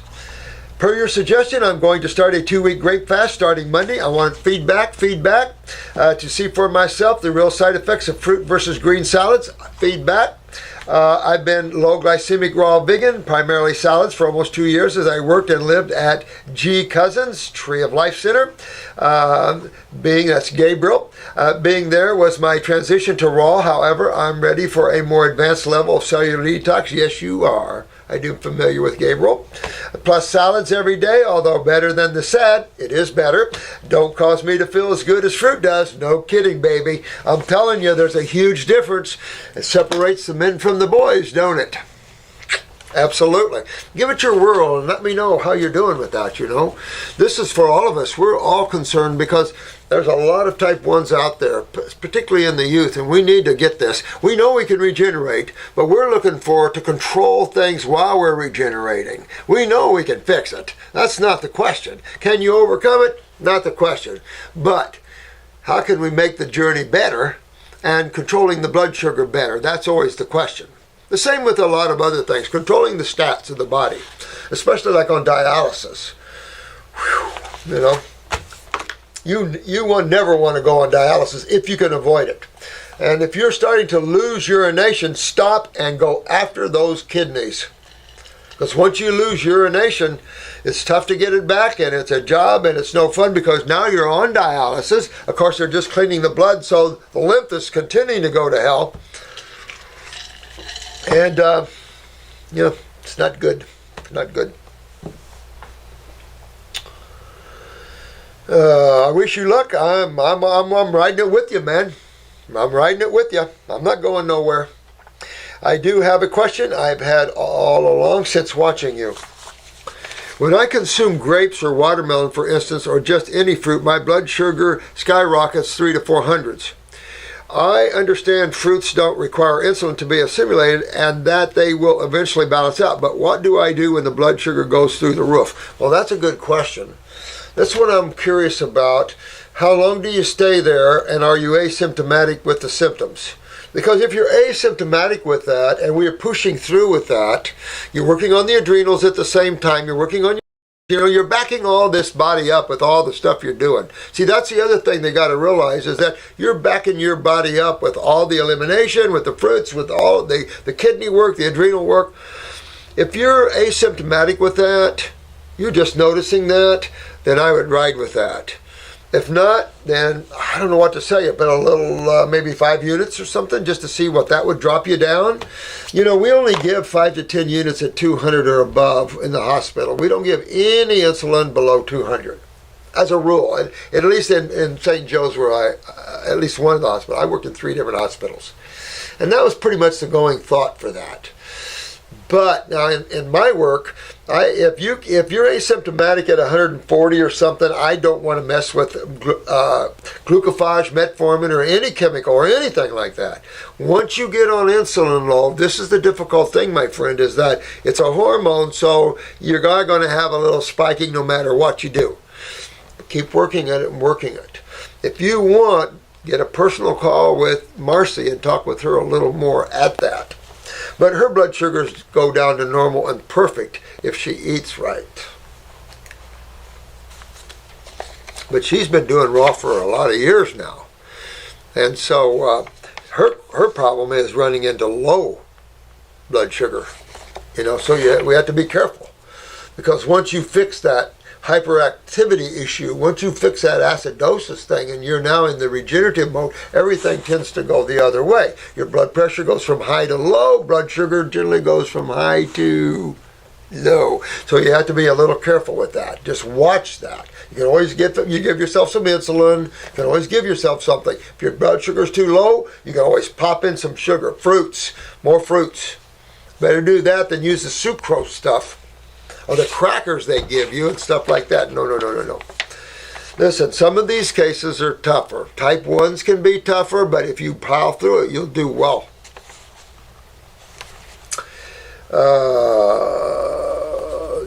per your suggestion, I'm going to start a 2-week grape fast starting Monday. I want feedback to see for myself the real side effects of fruit versus green salads. Feedback. I've been low glycemic raw vegan, primarily salads, for almost 2 years as I worked and lived at G. Cousins Tree of Life Center. That's Gabriel. Being there was my transition to raw. However, I'm ready for a more advanced level of cellular detox. Yes, you are. I do familiar with Gabriel. Plus salads every day, although better than the sad. It is better. Don't cause me to feel as good as fruit does. No kidding, baby. I'm telling you, there's a huge difference. It separates the men from the boys, don't it? Absolutely. Give it your whirl and let me know how you're doing with that, you know. This is for all of us. We're all concerned because there's a lot of type 1s out there, particularly in the youth, and we need to get this. We know we can regenerate, but we're looking to control things while we're regenerating. We know we can fix it. That's not the question. Can you overcome it? Not the question. But how can we make the journey better and controlling the blood sugar better? That's always the question. The same with a lot of other things, controlling the stats of the body, especially like on dialysis. Whew, you know, you never want to go on dialysis if you can avoid it. And if you're starting to lose urination, stop and go after those kidneys. Because once you lose urination, it's tough to get it back, and it's a job, and it's no fun because now you're on dialysis. Of course, they're just cleaning the blood, so the lymph is continuing to go to hell. And, you know, it's not good. Not good. I wish you luck. I'm riding it with you, man. I'm riding it with you. I'm not going nowhere. I do have a question I've had all along since watching you. When I consume grapes or watermelon, for instance, or just any fruit, my blood sugar skyrockets 300 to 400s. I understand fruits don't require insulin to be assimilated and that they will eventually balance out. But what do I do when the blood sugar goes through the roof? Well, that's a good question. That's what I'm curious about. How long do you stay there, and are you asymptomatic with the symptoms? Because if you're asymptomatic with that and we're pushing through with that, you're working on the adrenals at the same time, you're working on you're backing all this body up with all the stuff you're doing. See, that's the other thing they got to realize is that you're backing your body up with all the elimination, with the fruits, with all the kidney work, the adrenal work. If you're asymptomatic with that, you're just noticing that, then I would ride with that. If not, then I don't know what to say, but a little, maybe 5 units or something, just to see what that would drop you down. You know, we only give 5 to 10 units at 200 or above in the hospital. We don't give any insulin below 200, as a rule. And at least in St. Joe's, where at least one of the hospitals, I worked in 3 different hospitals. And that was pretty much the going thought for that. But now in my work, if you're asymptomatic at 140 or something, I don't want to mess with glucophage, metformin, or any chemical or anything like that. Once you get on insulin low, this is the difficult thing, my friend, is that it's a hormone, so you're going to have a little spiking no matter what you do. Keep working at it and working it. If you want, get a personal call with Marcy and talk with her a little more at that. But her blood sugars go down to normal and perfect if she eats right. But she's been doing raw for a lot of years now. And so her problem is running into low blood sugar. You know, so we have to be careful. Because once you fix that hyperactivity issue, once you fix that acidosis thing and you're now in the regenerative mode, everything tends to go the other way. Your blood pressure goes from high to low. Blood sugar generally goes from high to low. So you have to be a little careful with that. Just watch that. You can always give yourself some insulin. You can always give yourself something. If your blood sugar is too low, you can always pop in some sugar. Fruits. More fruits. Better do that than use the sucrose stuff or the crackers they give you and stuff like that. No. Listen, some of these cases are tougher. Type 1s can be tougher, but if you plow through it, you'll do well.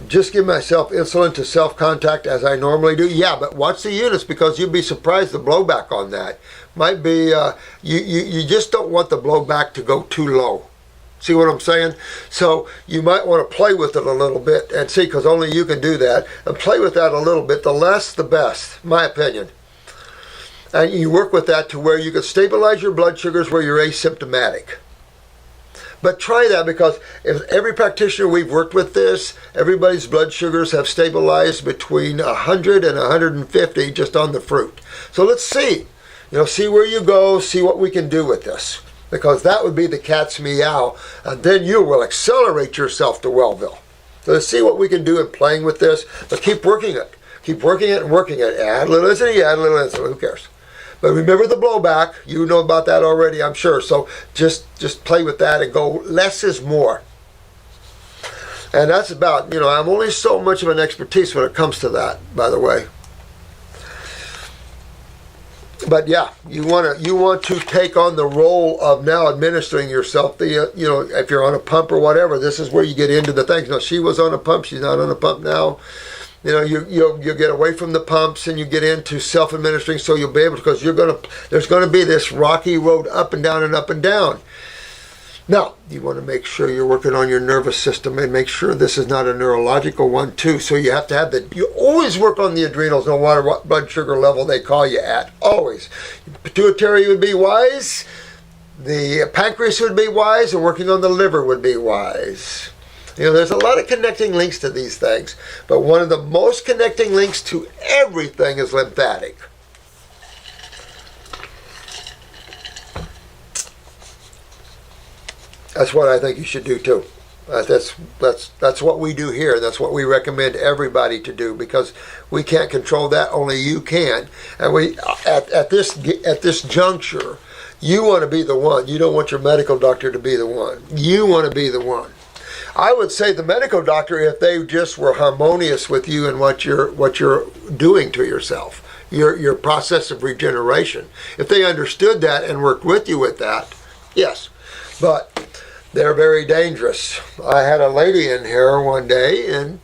Just give myself insulin to self-contact as I normally do. Yeah, but watch the units because you'd be surprised the blowback on that. Might be, you just don't want the blowback to go too low. See what I'm saying? So you might want to play with it a little bit and see, because only you can do that, and play with that a little bit. The less, the best, my opinion. And you work with that to where you can stabilize your blood sugars where you're asymptomatic. But try that, because if every practitioner we've worked with this, everybody's blood sugars have stabilized between 100 and 150 just on the fruit. So let's see. See where you go, see what we can do with this. Because that would be the cat's meow, and then you will accelerate yourself to Wellville. So let's see what we can do in playing with this, but keep working it. Keep working it and working it. Add a little insulin, add a little insulin, who cares? But remember the blowback. You know about that already, I'm sure. So just play with that and go less is more. And that's about, I'm only so much of an expertise when it comes to that, by the way. But yeah, you want to take on the role of now administering yourself. If you're on a pump or whatever, this is where you get into the things. No, she was on a pump. She's not on a pump now. You get away from the pumps and you get into self-administering, so you'll be able to, because there's going to be this rocky road up and down and up and down. Now, you want to make sure you're working on your nervous system and make sure this is not a neurological one too. So you have to have you always work on the adrenals, no matter what blood sugar level they call you at. Always. Pituitary would be wise. The pancreas would be wise, and working on the liver would be wise. There's a lot of connecting links to these things, but one of the most connecting links to everything is lymphatic. That's what I think you should do too. That's what we do here. That's what we recommend everybody to do, because we can't control that. Only you can. And we at this juncture, you want to be the one. You don't want your medical doctor to be the one. You want to be the one. I would say the medical doctor, if they just were harmonious with you and what you're doing to yourself, your process of regeneration, if they understood that and worked with you with that, yes. But they're very dangerous. I had a lady in here one day, and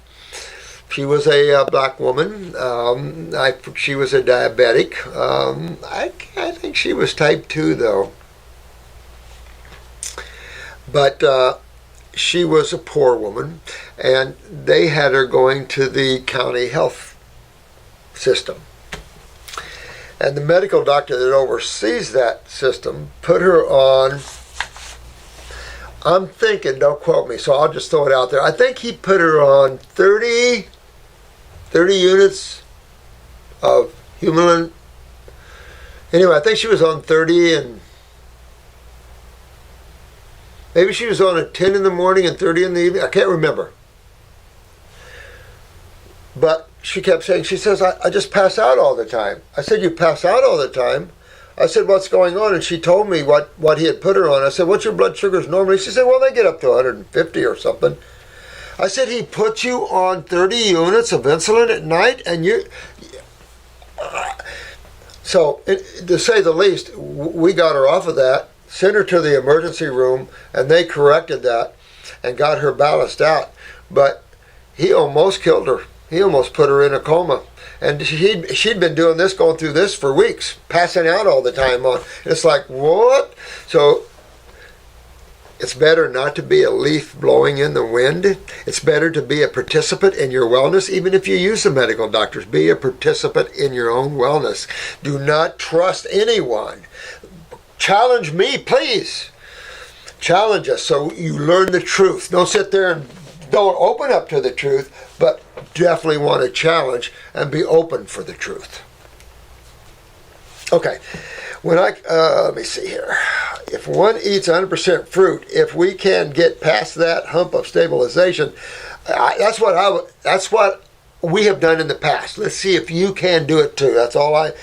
she was a black woman. She was a diabetic. I think she was type 2 though. But she was a poor woman, and they had her going to the county health system. And the medical doctor that oversees that system put her on, I'm thinking, don't quote me, so I'll just throw it out there. I think he put her on 30 units of human. Anyway, I think she was on 30, and maybe she was on at 10 in the morning and 30 in the evening. I can't remember. But she kept saying, she says, I just pass out all the time. I said, you pass out all the time? I said, what's going on? And she told me what he had put her on. I said, what's your blood sugars normally? She said, well, they get up to 150 or something. I said, he put you on 30 units of insulin at night, and you... So, to say the least, we got her off of that, sent her to the emergency room, and they corrected that and got her balanced out. But he almost killed her. He almost put her in a coma. And she'd been doing this, going through this for weeks, passing out all the time on. And it's like, what? So it's better not to be a leaf blowing in the wind. It's better to be a participant in your wellness, even if you use the medical doctors. Be a participant in your own wellness. Do not trust anyone. Challenge me, please. Challenge us so you learn the truth. Don't sit there and don't open up to the truth, but definitely want to challenge and be open for the truth. Okay, let me see here. If one eats 100% fruit, if we can get past that hump of stabilization, that's what we have done in the past. Let's see if you can do it too. That's all I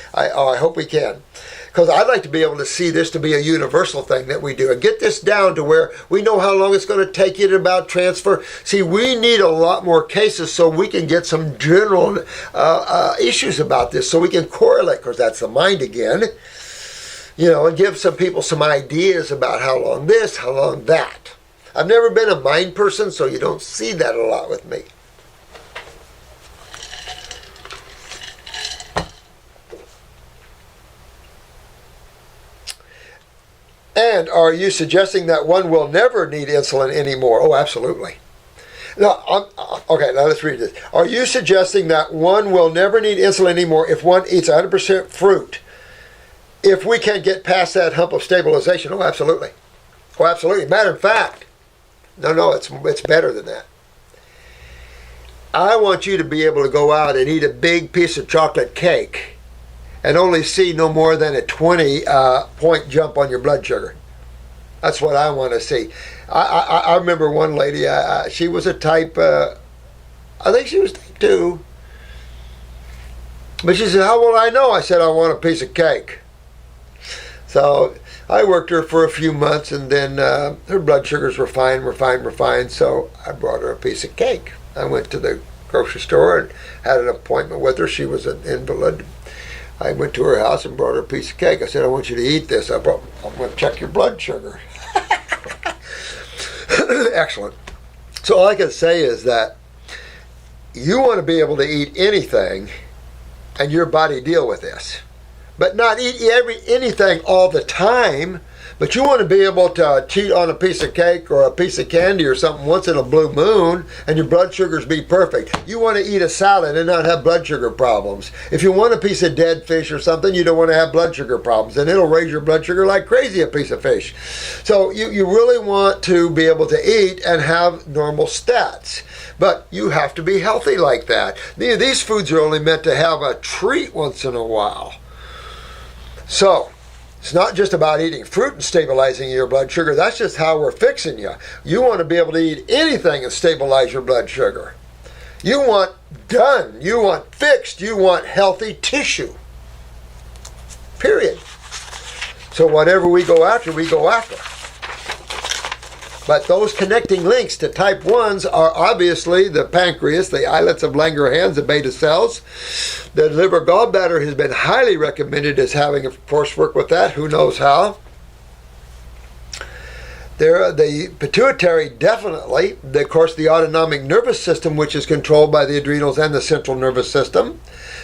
hope we can. Because I'd like to be able to see this to be a universal thing that we do and get this down to where we know how long it's going to take you to about transfer. See, we need a lot more cases so we can get some general issues about this, so we can correlate, because that's the mind again, and give some people some ideas about how long this, how long that. I've never been a mind person, so you don't see that a lot with me. And are you suggesting that one will never need insulin anymore? Oh, absolutely. No, okay, now let's read this. Are you suggesting that one will never need insulin anymore if one eats 100% fruit, if we can get past that hump of stabilization? Oh, absolutely. Oh, absolutely. Matter of fact, no, it's better than that. I want you to be able to go out and eat a big piece of chocolate cake and only see no more than a 20-point jump on your blood sugar. That's what I want to see. I remember one lady, she was a type, I think she was type 2. But she said, how will I know? I said, I want a piece of cake. So I worked her for a few months, and then her blood sugars were fine. So I brought her a piece of cake. I went to the grocery store and had an appointment with her. She was an invalid. I went to her house and brought her a piece of cake. I said, I want you to eat this. I'm going to check your blood sugar. Excellent. So all I can say is that you want to be able to eat anything and your body deal with this. But not eat anything all the time. But you want to be able to cheat on a piece of cake or a piece of candy or something once in a blue moon and your blood sugars be perfect. You want to eat a salad and not have blood sugar problems. If you want a piece of dead fish or something, you don't want to have blood sugar problems. And it'll raise your blood sugar like crazy, a piece of fish. So you really want to be able to eat and have normal stats. But you have to be healthy like that. These foods are only meant to have a treat once in a while. So it's not just about eating fruit and stabilizing your blood sugar. That's just how we're fixing you. You want to be able to eat anything and stabilize your blood sugar. You want done. You want fixed. You want healthy tissue. Period. So whatever we go after, we go after. But those connecting links to type 1s are obviously the pancreas, the islets of Langerhans, the beta cells. The liver gallbladder has been highly recommended as having, of course, work with that. Who knows how? The pituitary, definitely. Of course, the autonomic nervous system, which is controlled by the adrenals and the central nervous system.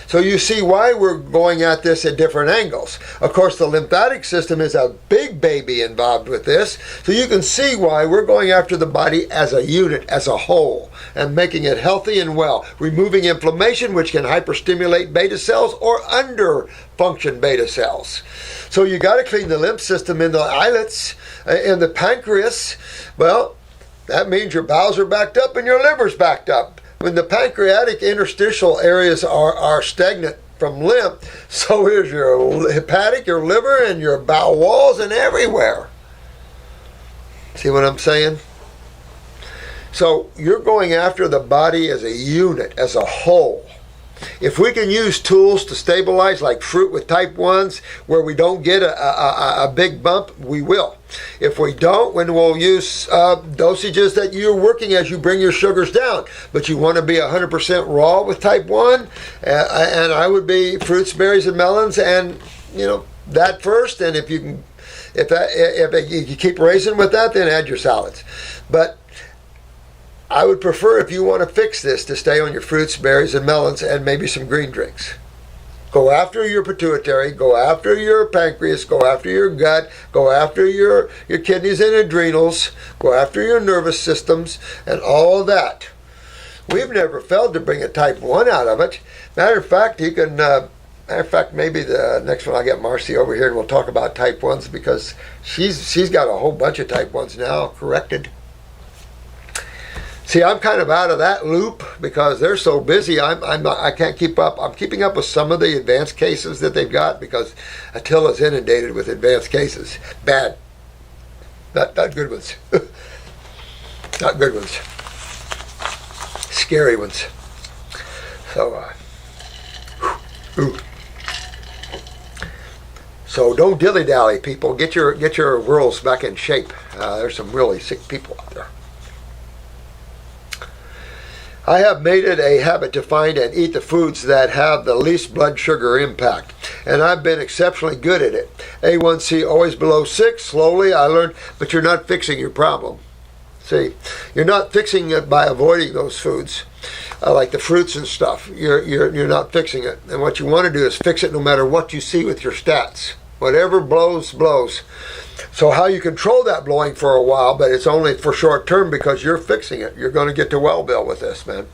So you see why we're going at this at different angles. Of course, the lymphatic system is a big baby involved with this. So you can see why we're going after the body as a unit, as a whole, and making it healthy and well. Removing inflammation, which can hyperstimulate beta cells or underfunction beta cells. So you got to clean the lymph system in the islets, in the pancreas. Well, that means your bowels are backed up and your liver's backed up. When the pancreatic interstitial areas are stagnant from lymph, so is your hepatic, your liver, and your bowel walls and everywhere. See what I'm saying? So you're going after the body as a unit, as a whole. If we can use tools to stabilize, like fruit with type 1s, where we don't get a big bump, we will. If we don't, then we'll use dosages that you're working as you bring your sugars down. But you want to be 100% raw with type 1, and I would be fruits, berries, and melons, and that first. And if you keep racing with that, then add your salads. But I would prefer, if you want to fix this, to stay on your fruits, berries, and melons, and maybe some green drinks. Go after your pituitary, go after your pancreas, go after your gut, go after your kidneys and adrenals, go after your nervous systems, and all that. We've never failed to bring a type 1 out of it. Matter of fact, maybe the next one I'll get Marcy over here and we'll talk about type 1s, because she's got a whole bunch of type 1s now corrected. See, I'm kind of out of that loop because they're so busy. I can't keep up. I'm keeping up with some of the advanced cases that they've got because Attila's inundated with advanced cases. Bad. Not good ones. Not good ones. Scary ones. So don't dilly-dally, people. Get your worlds back in shape. There's some really sick people out there. I have made it a habit to find and eat the foods that have the least blood sugar impact, and I've been exceptionally good at it. A1C always below 6. Slowly I learned, but you're not fixing your problem. See, you're not fixing it by avoiding those foods, like the fruits and stuff. You're not fixing it, and what you want to do is fix it no matter what you see with your stats. Whatever blows, blows. So how you control that blowing for a while, but it's only for short term because you're fixing it. You're going to get to well, Bill, with this, man.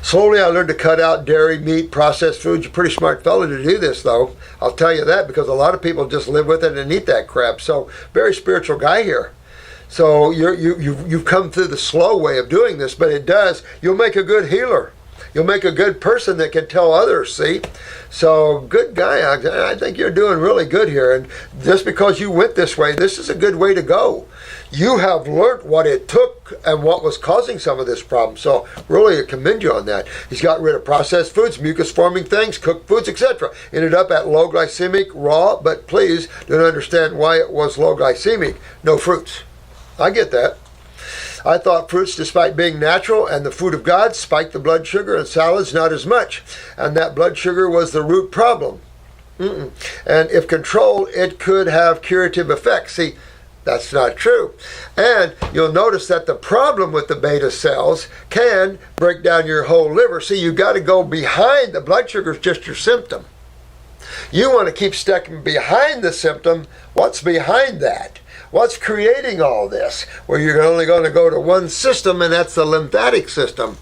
Slowly I learned to cut out dairy, meat, processed foods. You're a pretty smart fella to do this, though. I'll tell you that, because a lot of people just live with it and eat that crap. So very spiritual guy here. So you've come through the slow way of doing this, but it does. You'll make a good healer. You'll make a good person that can tell others, see? So, good guy. I think you're doing really good here. And just because you went this way, this is a good way to go. You have learned what it took and what was causing some of this problem. So, really, I commend you on that. He's got rid of processed foods, mucus-forming things, cooked foods, etc. Ended up at low glycemic, raw, but please don't understand why it was low glycemic. No fruits. I get that. I thought fruits, despite being natural and the food of God, spiked the blood sugar, and salads not as much. And that blood sugar was the root problem. And if controlled, it could have curative effects. See, that's not true. And you'll notice that the problem with the beta cells can break down your whole liver. See, you've got to go behind. The blood sugar is just your symptom. You want to keep stepping behind the symptom. What's behind that? What's creating all this? Well, you're only going to go to one system, and that's the lymphatic system.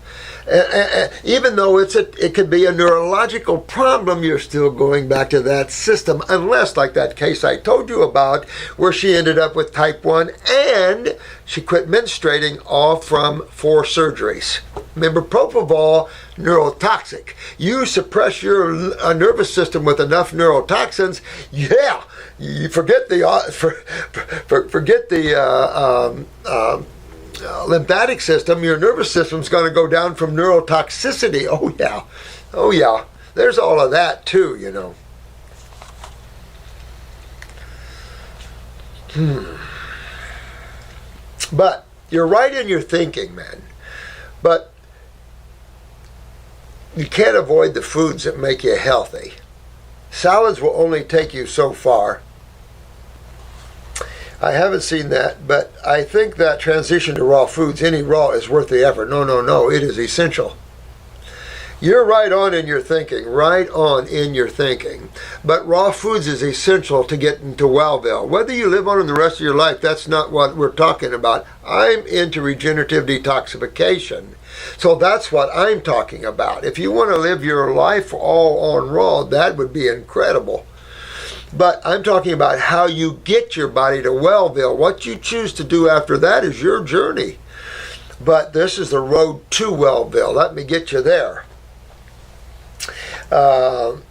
Even though it could be a neurological problem, you're still going back to that system, unless, like that case I told you about, where she ended up with type 1, and she quit menstruating all from 4 surgeries. Remember, propofol, neurotoxic. You suppress your nervous system with enough neurotoxins, yeah, you forget the lymphatic system. Your nervous system's going to go down from neurotoxicity. Oh yeah. There's all of that too, you know. But you're right in your thinking, man. But you can't avoid the foods that make you healthy. Salads will only take you so far. I haven't seen that, but I think that transition to raw foods, any raw, is worth the effort. No, it is essential. You're right on in your thinking, But raw foods is essential to get into Wellville. Whether you live on them the rest of your life, that's not what we're talking about. I'm into regenerative detoxification. So that's what I'm talking about. If you want to live your life all on raw, that would be incredible. But I'm talking about how you get your body to Wellville. What you choose to do after that is your journey. But this is the road to Wellville. Let me get you there. But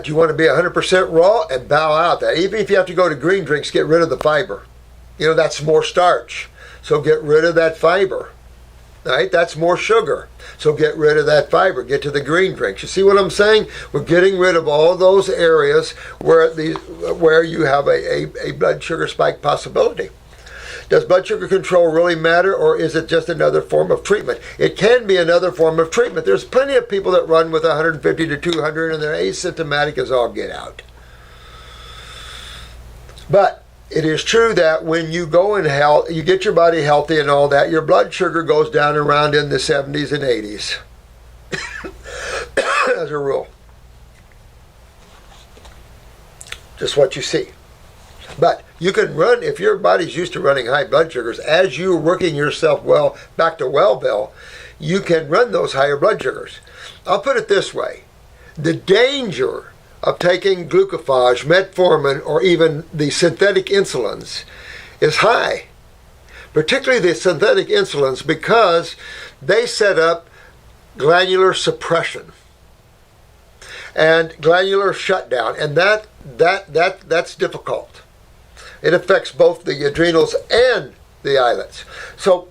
you want to be 100% raw and bow out that. Even if you have to go to green drinks, get rid of the fiber. You know, that's more starch. So get rid of that fiber. Right? That's more sugar. So get rid of that fiber. Get to the green drinks. You see what I'm saying? We're getting rid of all those areas where you have a blood sugar spike possibility. Does blood sugar control really matter, or is it just another form of treatment? It can be another form of treatment. There's plenty of people that run with 150 to 200 and they're asymptomatic as all get out. But it is true that when you go in health, you get your body healthy and all that, your blood sugar goes down around in the 70s and 80s. As a rule. Just what you see. But you can run, if your body's used to running high blood sugars, as you're working yourself well back to Wellville, you can run those higher blood sugars. I'll put it this way. The danger of taking glucophage, metformin, or even the synthetic insulins is high. Particularly the synthetic insulins, because they set up glandular suppression and glandular shutdown, and that's difficult. It affects both the adrenals and the islets. So,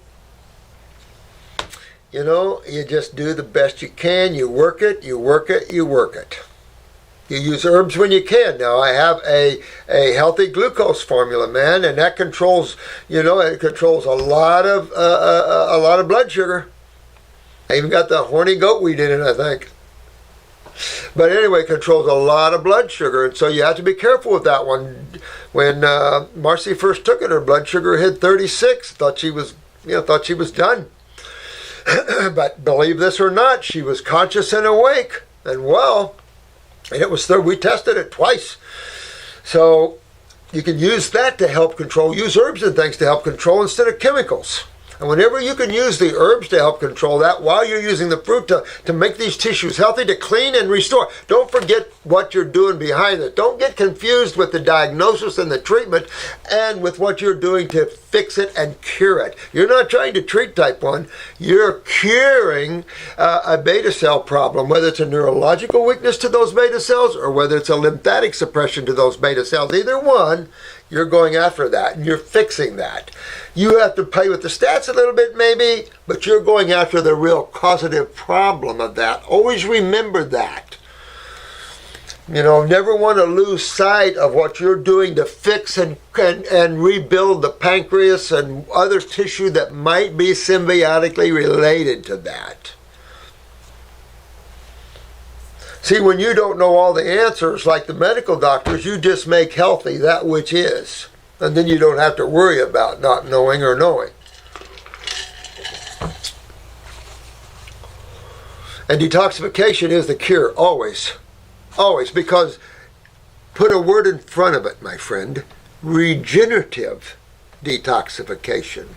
you know, you just do the best you can. You work it. You use herbs when you can. Now, I have a healthy glucose formula, man, and that controls, it controls a lot of blood sugar. I even got the horny goatweed in it, I think. But anyway, it controls a lot of blood sugar, and so you have to be careful with that one. When Marcy first took it, her blood sugar hit 36. Thought she was done. But believe this or not, she was conscious and awake and well. And it was we tested it twice. So you can use that to help control. Use herbs and things to help control instead of chemicals. And whenever you can use the herbs to help control that while you're using the fruit to make these tissues healthy, to clean and restore. Don't forget what you're doing behind it. Don't get confused with the diagnosis and the treatment and with what you're doing to fix it and cure it. You're not trying to treat type 1. You're curing a beta cell problem, whether it's a neurological weakness to those beta cells or whether it's a lymphatic suppression to those beta cells. Either one, you're going after that and you're fixing that. You have to play with the stats a little bit maybe, but you're going after the real causative problem of that. Always remember that. Never want to lose sight of what you're doing to fix and rebuild the pancreas and other tissue that might be symbiotically related to that. See, when you don't know all the answers, like the medical doctors, you just make healthy that which is. And then you don't have to worry about not knowing or knowing. And detoxification is the cure, always. Always, because put a word in front of it, my friend, regenerative detoxification.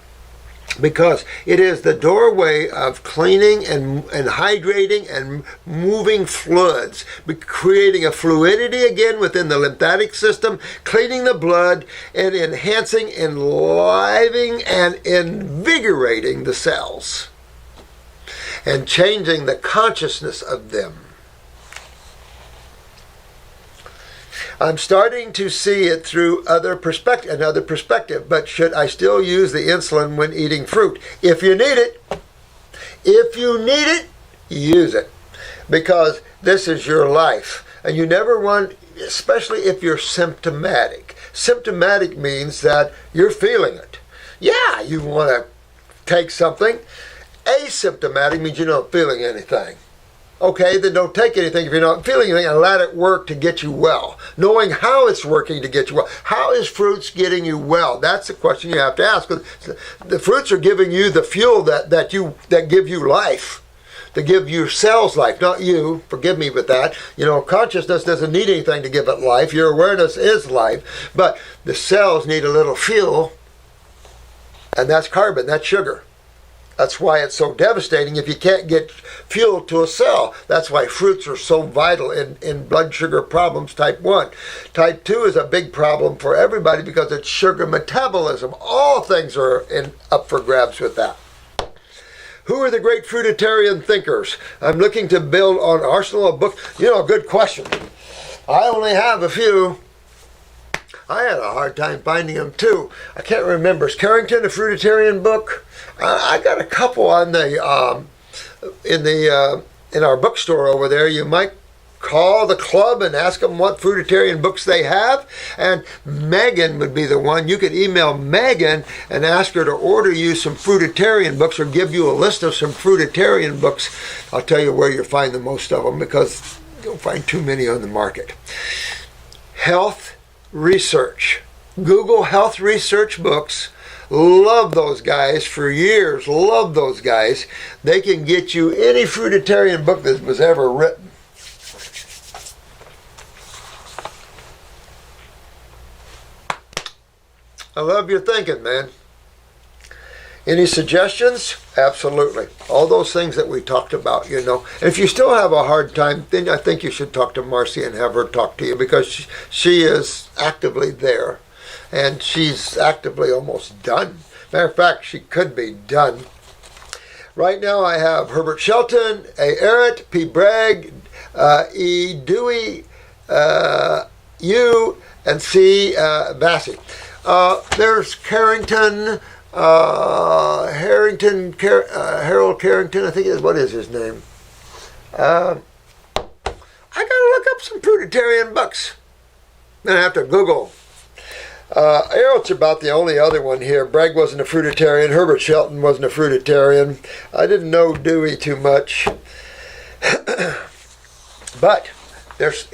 Because it is the doorway of cleaning and hydrating and moving fluids, creating a fluidity again within the lymphatic system, cleaning the blood, and enhancing, enlivening, and invigorating the cells, and changing the consciousness of them. I'm starting to see it through another perspective, but should I still use the insulin when eating fruit? If you need it, use it. Because this is your life. And you never want, especially if you're symptomatic. Symptomatic means that you're feeling it. Yeah, you want to take something. Asymptomatic means you're not feeling anything. Okay, then don't take anything if you're not feeling anything and let it work to get you well. Knowing how it's working to get you well. How is fruits getting you well? That's the question you have to ask. The fruits are giving you the fuel that give you life. To give your cells life, not you. Forgive me with that. Consciousness doesn't need anything to give it life. Your awareness is life. But the cells need a little fuel, and that's carbon, that's sugar. That's why it's so devastating if you can't get fuel to a cell. That's why fruits are so vital in blood sugar problems, type 1. Type 2 is a big problem for everybody because it's sugar metabolism. All things are up for grabs with that. Who are the great fruitarian thinkers? I'm looking to build on an arsenal of books. Good question. I only have a few. I had a hard time finding them too. I can't remember. Is Carrington a fruitarian book? I got a couple on in our bookstore over there. You might call the club and ask them what fruitarian books they have. And Megan would be the one. You could email Megan and ask her to order you some fruitarian books or give you a list of some fruitarian books. I'll tell you where you'll find the most of them because you'll find too many on the market. Health research. Google health research books. Love those guys for years. Love those guys. They can get you any fruitarian book that was ever written. I love your thinking, man. Any suggestions? Absolutely. All those things that we talked about, And if you still have a hard time, then I think you should talk to Marcy and have her talk to you because she is actively there. And she's actively almost done. Matter of fact, she could be done. Right now I have Herbert Shelton, A. Errett, P. Bragg, E. Dewey, U, and C. Vassy. There's Carrington, Harold Carrington, I think what is his name? I gotta look up some fruitarian books. Then I have to Google. Errol's about the only other one here. Bragg wasn't a fruitarian. Herbert Shelton wasn't a fruitarian. I didn't know Dewey too much. But there's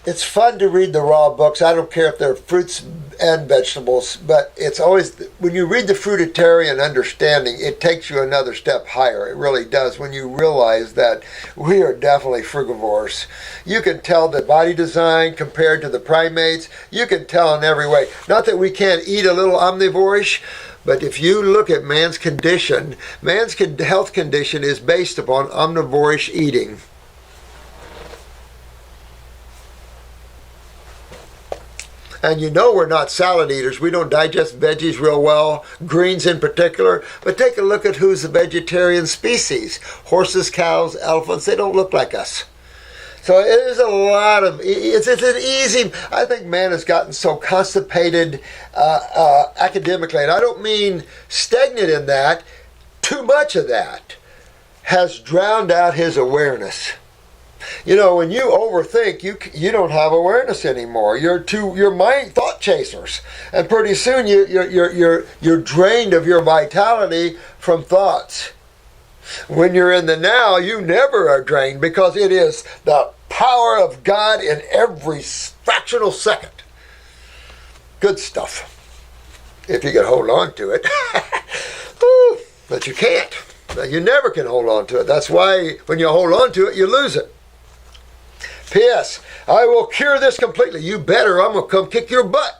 it's fun to read the raw books. I don't care if they're fruits and vegetables, but it's always, when you read the fruitarian understanding, it takes you another step higher. It really does when you realize that we are definitely frugivores. You can tell the body design compared to the primates. You can tell in every way. Not that we can't eat a little omnivorish, But if you look at man's condition, health condition is based upon omnivorish eating. And you know we're not salad eaters. We don't digest veggies real well, greens in particular. But take a look at who's the vegetarian species. Horses, cows, elephants, they don't look like us. So it is a lot of, it's an easy, I think man has gotten so constipated academically, and I don't mean stagnant in that, too much of that has drowned out his awareness. You know, when you overthink, you don't have awareness anymore. You're mind thought chasers, and pretty soon you're drained of your vitality from thoughts. When you're in the now, you never are drained because it is the power of God in every fractional second. Good stuff. If you can hold on to it. But you can't. You never can hold on to it. That's why when you hold on to it, you lose it. P.S. I will cure this completely. You better. I'm going to come kick your butt.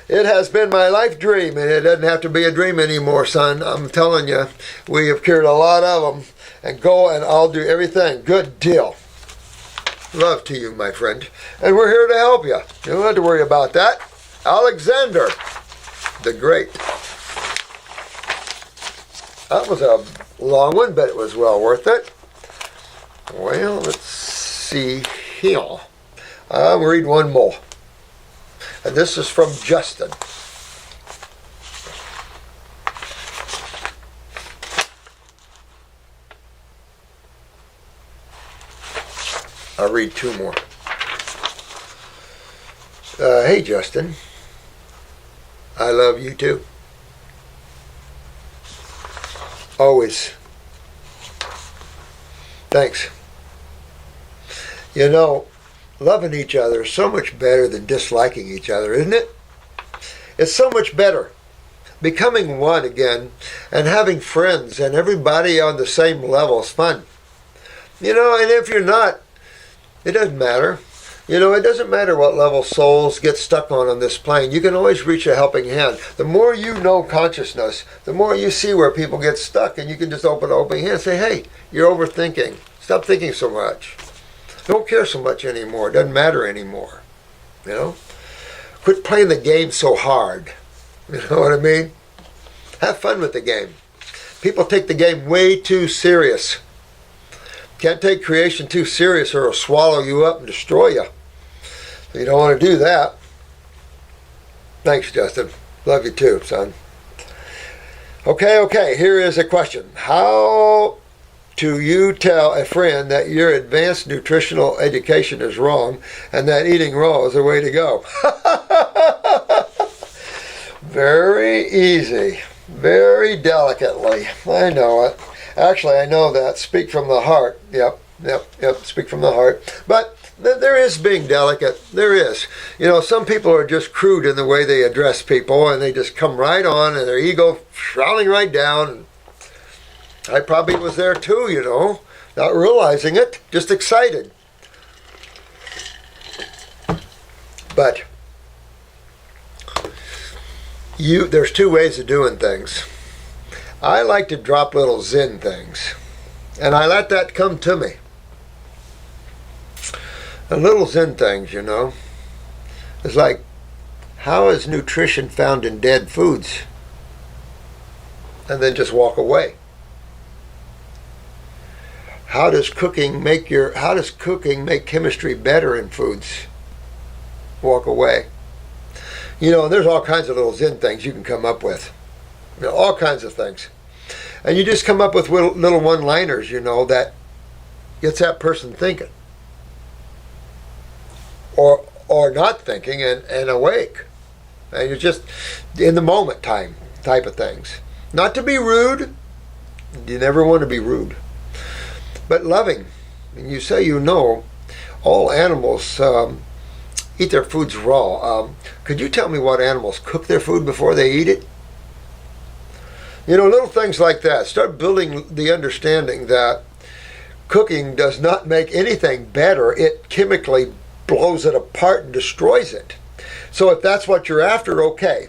It has been my life dream, and it doesn't have to be a dream anymore, son. I'm telling you, we have cured a lot of them. And go, and I'll do everything. Good deal. Love to you, my friend. And we're here to help you. You don't have to worry about that. Alexander the Great. That was a long one, but it was well worth it. Well, let's see here. I'll read one more. And this is from Justin. I'll read two more. Hey, Justin. I love you too. Always. Thanks. You know, loving each other is so much better than disliking each other, isn't it? It's so much better. Becoming one again and having friends and everybody on the same level is fun. You know, and if you're not, it doesn't matter. You know, it doesn't matter what level souls get stuck on this plane. You can always reach a helping hand. The more you know consciousness, the more you see where people get stuck, and you can just open an open hand and say, hey, you're overthinking. Stop thinking so much. Don't care so much anymore. It doesn't matter anymore. You know? Quit playing the game so hard. You know what I mean? Have fun with the game. People take the game way too serious. Can't take creation too serious or it'll swallow you up and destroy you. So you don't want to do that. Thanks, Justin. Love you too, son. Okay. Here is a question. How do you tell a friend that your advanced nutritional education is wrong and that eating raw is the way to go? Very easy. Very delicately. I know it. Actually, I know that. Speak from the heart. Yep. Speak from the heart. But there is being delicate. There is. You know, some people are just crude in the way they address people, and they just come right on, and their ego shrouding right down. I probably was there too, you know, not realizing it, just excited. But there's two ways of doing things. I like to drop little Zen things, and I let that come to me. And little Zen things, you know, it's like, how is nutrition found in dead foods? And then just walk away. How does cooking make chemistry better in foods? Walk away. You know, there's all kinds of little Zen things you can come up with. You know, all kinds of things. And you just come up with little one-liners, you know, that gets that person thinking. Or not thinking and awake. And you're just in the moment type of things. Not to be rude. You never want to be rude. But loving. And you say you know all animals eat their foods raw. Could you tell me what animals cook their food before they eat it? You know, little things like that. Start building the understanding that cooking does not make anything better. It chemically blows it apart and destroys it. So if that's what you're after, okay.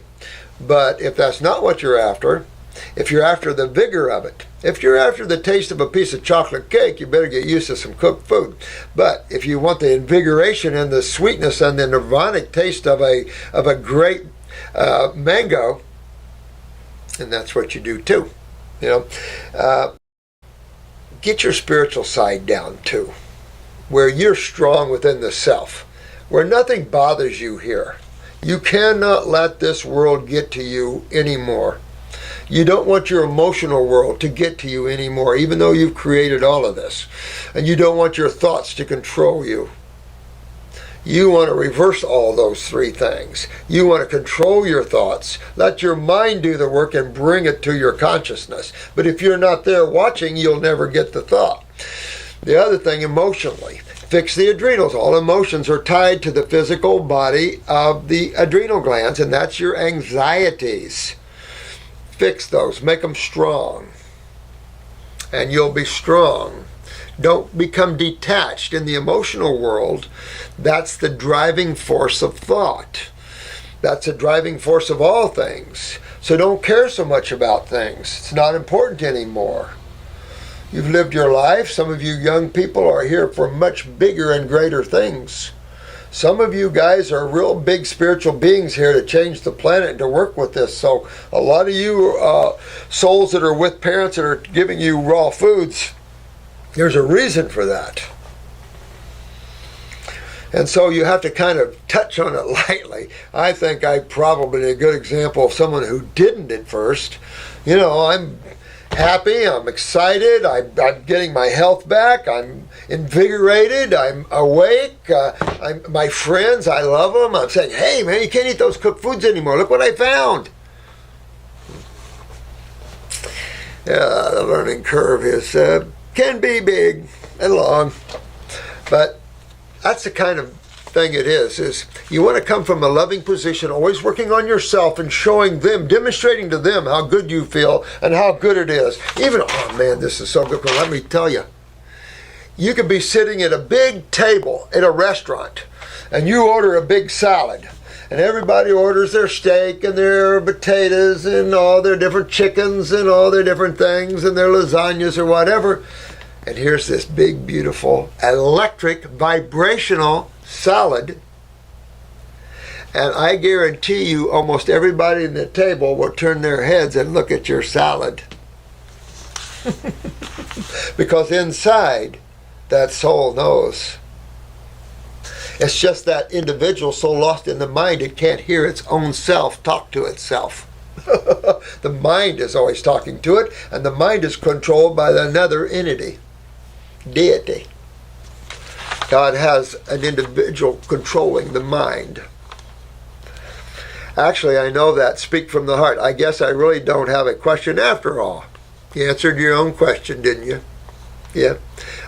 But if that's not what you're after, if you're after the vigor of it, if you're after the taste of a piece of chocolate cake, you better get used to some cooked food. But if you want the invigoration and the sweetness and the nirvanic taste of a great mango, and that's what you do too. Get your spiritual side down too, where you're strong within the self, where nothing bothers you here. You cannot let this world get to you anymore. You don't want your emotional world to get to you anymore, even though you've created all of this. And you don't want your thoughts to control you. You want to reverse all those three things. You want to control your thoughts, let your mind do the work and bring it to your consciousness. But if you're not there watching, you'll never get the thought. The other thing, emotionally, fix the adrenals. All emotions are tied to the physical body of the adrenal glands, and that's your anxieties. Fix those, make them strong, and you'll be strong. Don't become detached in the emotional world. That's the driving force of thought. That's the driving force of all things. So don't care so much about things. It's not important anymore. You've lived your life. Some of you young people are here for much bigger and greater things. Some of you guys are real big spiritual beings here to change the planet and to work with this. So a lot of you souls that are with parents that are giving you raw foods, there's a reason for that. And so you have to kind of touch on it lightly. I think I'm probably a good example of someone who didn't at first. I'm happy, I'm excited, I'm getting my health back, I'm invigorated, I'm awake, my friends, I love them. I'm saying, hey man, you can't eat those cooked foods anymore. Look what I found. Yeah, the learning curve can be big and long, but that's the kind of thing it is you want to come from a loving position, always working on yourself and showing them, demonstrating to them how good you feel and how good it is. Even, oh man, this is so good. Well, let me tell you, you could be sitting at a big table at a restaurant and you order a big salad and everybody orders their steak and their potatoes and all their different chickens and all their different things and their lasagnas or whatever. And here's this big, beautiful, electric, vibrational salad. And I guarantee you almost everybody in the table will turn their heads and look at your salad. Because inside, that soul knows. It's just that individual so lost in the mind it can't hear its own self talk to itself. The mind is always talking to it, and the mind is controlled by another entity. Deity. God has an individual controlling the mind. Actually, I know that. Speak from the heart. I guess I really don't have a question after all. You answered your own question, didn't you? Yeah.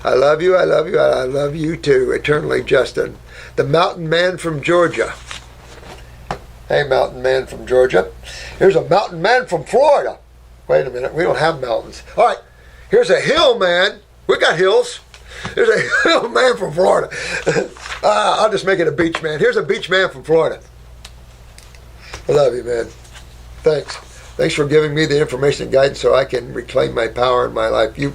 I love you, I love you, I love you too. Eternally, Justin. The mountain man from Georgia. Hey, mountain man from Georgia. Here's a mountain man from Florida. Wait a minute, we don't have mountains. All right, here's a hill man. We got hills. There's a hill man from Florida. I'll just make it a beach man. Here's a beach man from Florida. I love you, man. Thanks. Thanks for giving me the information and guidance so I can reclaim my power in my life. You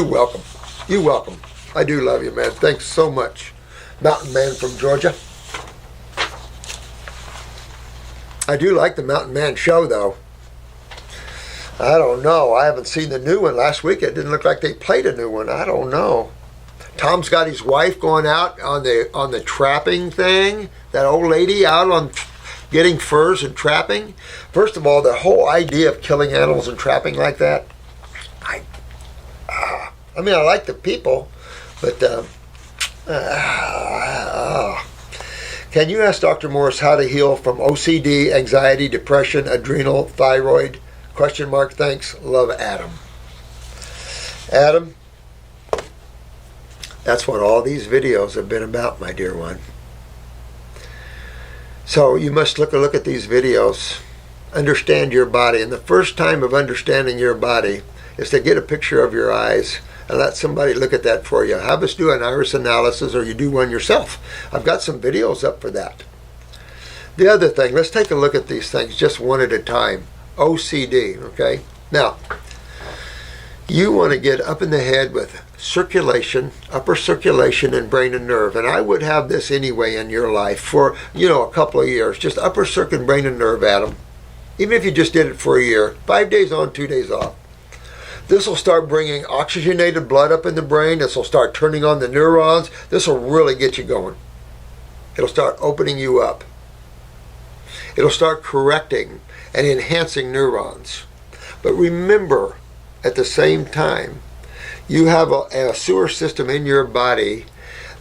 welcome. You welcome. I do love you, man. Thanks so much. Mountain man from Georgia. I do like the Mountain Man show, though. I don't know. I haven't seen the new one. Last week it didn't look like they played a new one. I don't know. Tom's got his wife going out on the trapping thing. That old lady out on getting furs and trapping. First of all, the whole idea of killing animals and trapping like that, I like the people, but can you ask Dr. Morse how to heal from OCD, anxiety, depression, adrenal, thyroid? Question mark. Thanks. Love, Adam. Adam, that's what all these videos have been about, my dear one. So you must look at these videos, understand your body, and the first time of understanding your body is to get a picture of your eyes and let somebody look at that for you. Have us do an iris analysis, or you do one yourself. I've got some videos up for that. The other thing, let's take a look at these things just one at a time. OCD, okay? Now, you want to get up in the head with circulation, upper circulation, and brain and nerve. And I would have this anyway in your life for, a couple of years. Just upper circuit, brain and nerve, Adam. Even if you just did it for a year, 5 days on, 2 days off. This will start bringing oxygenated blood up in the brain. This will start turning on the neurons. This will really get you going. It'll start opening you up. It'll start correcting and enhancing neurons. But remember, at the same time, you have a sewer system in your body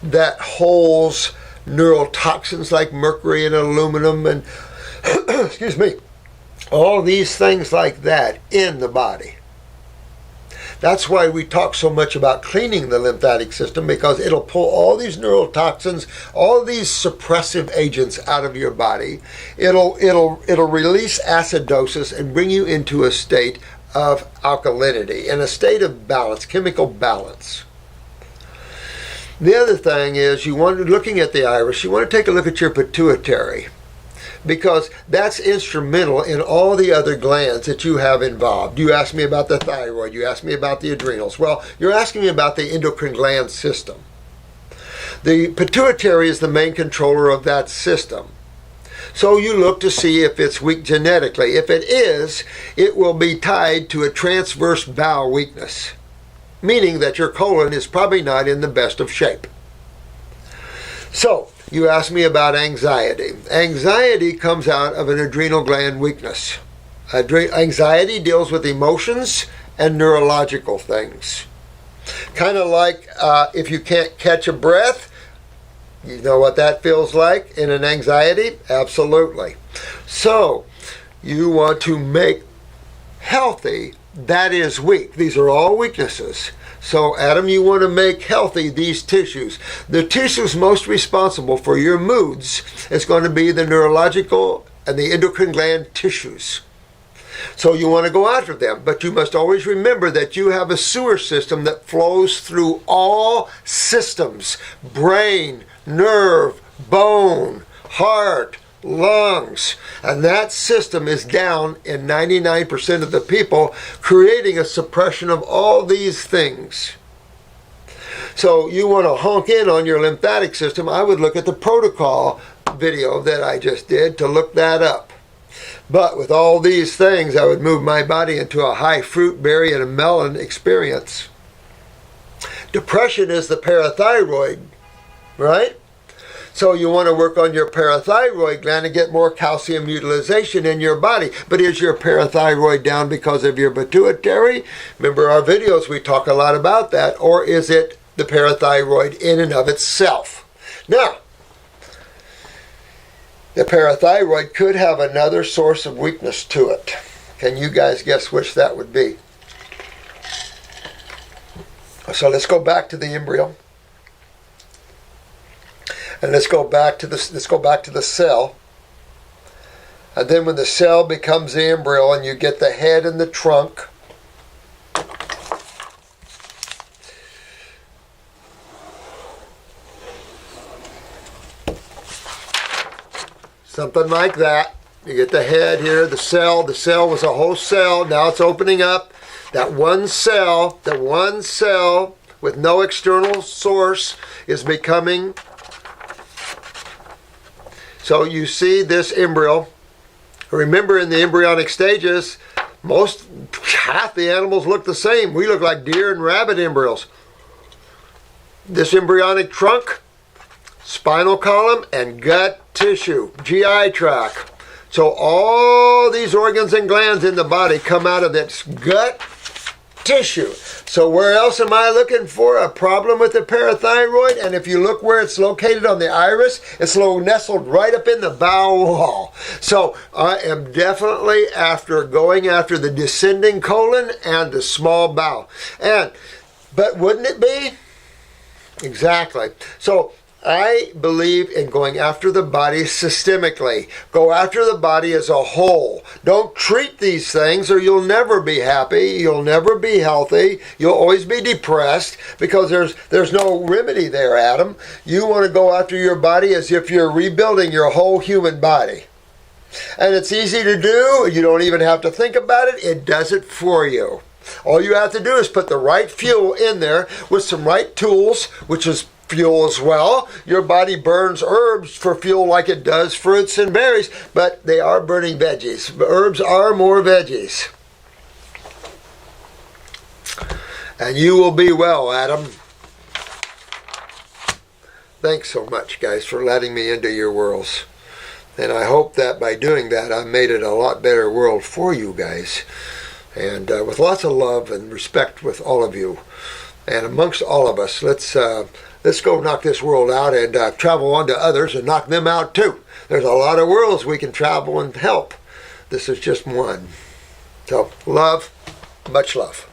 that holds neurotoxins like mercury and aluminum and, excuse me, all these things like that in the body. That's why we talk so much about cleaning the lymphatic system, because it'll pull all these neurotoxins, all these suppressive agents out of your body. It'll release acidosis and bring you into a state of alkalinity, in a state of balance, chemical balance. The other thing is, looking at the iris, you want to take a look at your pituitary, because that's instrumental in all the other glands that you have involved. You asked me about the thyroid, you asked me about the adrenals. Well, you're asking me about the endocrine gland system. The pituitary is the main controller of that system. So you look to see if it's weak genetically. If it is, it will be tied to a transverse bowel weakness, meaning that your colon is probably not in the best of shape. So, you asked me about anxiety. Anxiety comes out of an adrenal gland weakness. Anxiety deals with emotions and neurological things. Kind of like if you can't catch a breath, you know what that feels like in an anxiety? Absolutely. So, you want to make healthy that is weak. These are all weaknesses. So, Adam, you want to make healthy these tissues. The tissues most responsible for your moods is going to be the neurological and the endocrine gland tissues. So you want to go after them, but you must always remember that you have a sewer system that flows through all systems: brain, nerve, bone, heart, lungs. And that system is down in 99% of the people, creating a suppression of all these things. So you want to honk in on your lymphatic system. I would look at the protocol video that I just did to look that up. But with all these things, I would move my body into a high fruit, berry, and a melon experience. Depression is the parathyroid, right? So you want to work on your parathyroid gland and get more calcium utilization in your body. But is your parathyroid down because of your pituitary? Remember our videos, we talk a lot about that. Or is it the parathyroid in and of itself? Now, the parathyroid could have another source of weakness to it. Can you guys guess which that would be? So let's go back to the embryo. And let's go back to the cell. And then when the cell becomes the embryo and you get the head and the trunk, something like that. You get the head here, the cell. The cell was a whole cell. Now it's opening up. That one cell with no external source is becoming. So you see this embryo. Remember, in the embryonic stages, half the animals look the same. We look like deer and rabbit embryos. This embryonic trunk, spinal column, and gut tissue, GI tract. So all these organs and glands in the body come out of this gut tissue. So where else am I looking for a problem with the parathyroid? And if you look where it's located on the iris, it's nestled right up in the bowel wall. So I am definitely going after the descending colon and the small bowel. But wouldn't it be? Exactly. So I believe in going after the body systemically. Go after the body as a whole. Don't treat these things or you'll never be happy. You'll never be healthy. You'll always be depressed because there's no remedy there, Adam. You want to go after your body as if you're rebuilding your whole human body. And it's easy to do. You don't even have to think about it. It does it for you. All you have to do is put the right fuel in there with some right tools, which is fuel as well. Your body burns herbs for fuel like it does fruits and berries, but they are burning veggies. Herbs are more veggies. And you will be well, Adam. Thanks so much, guys, for letting me into your worlds. And I hope that by doing that, I've made it a lot better world for you guys. And with lots of love and respect with all of you. And amongst all of us, let's go knock this world out and travel on to others and knock them out too. There's a lot of worlds we can travel and help. This is just one. So, love, much love.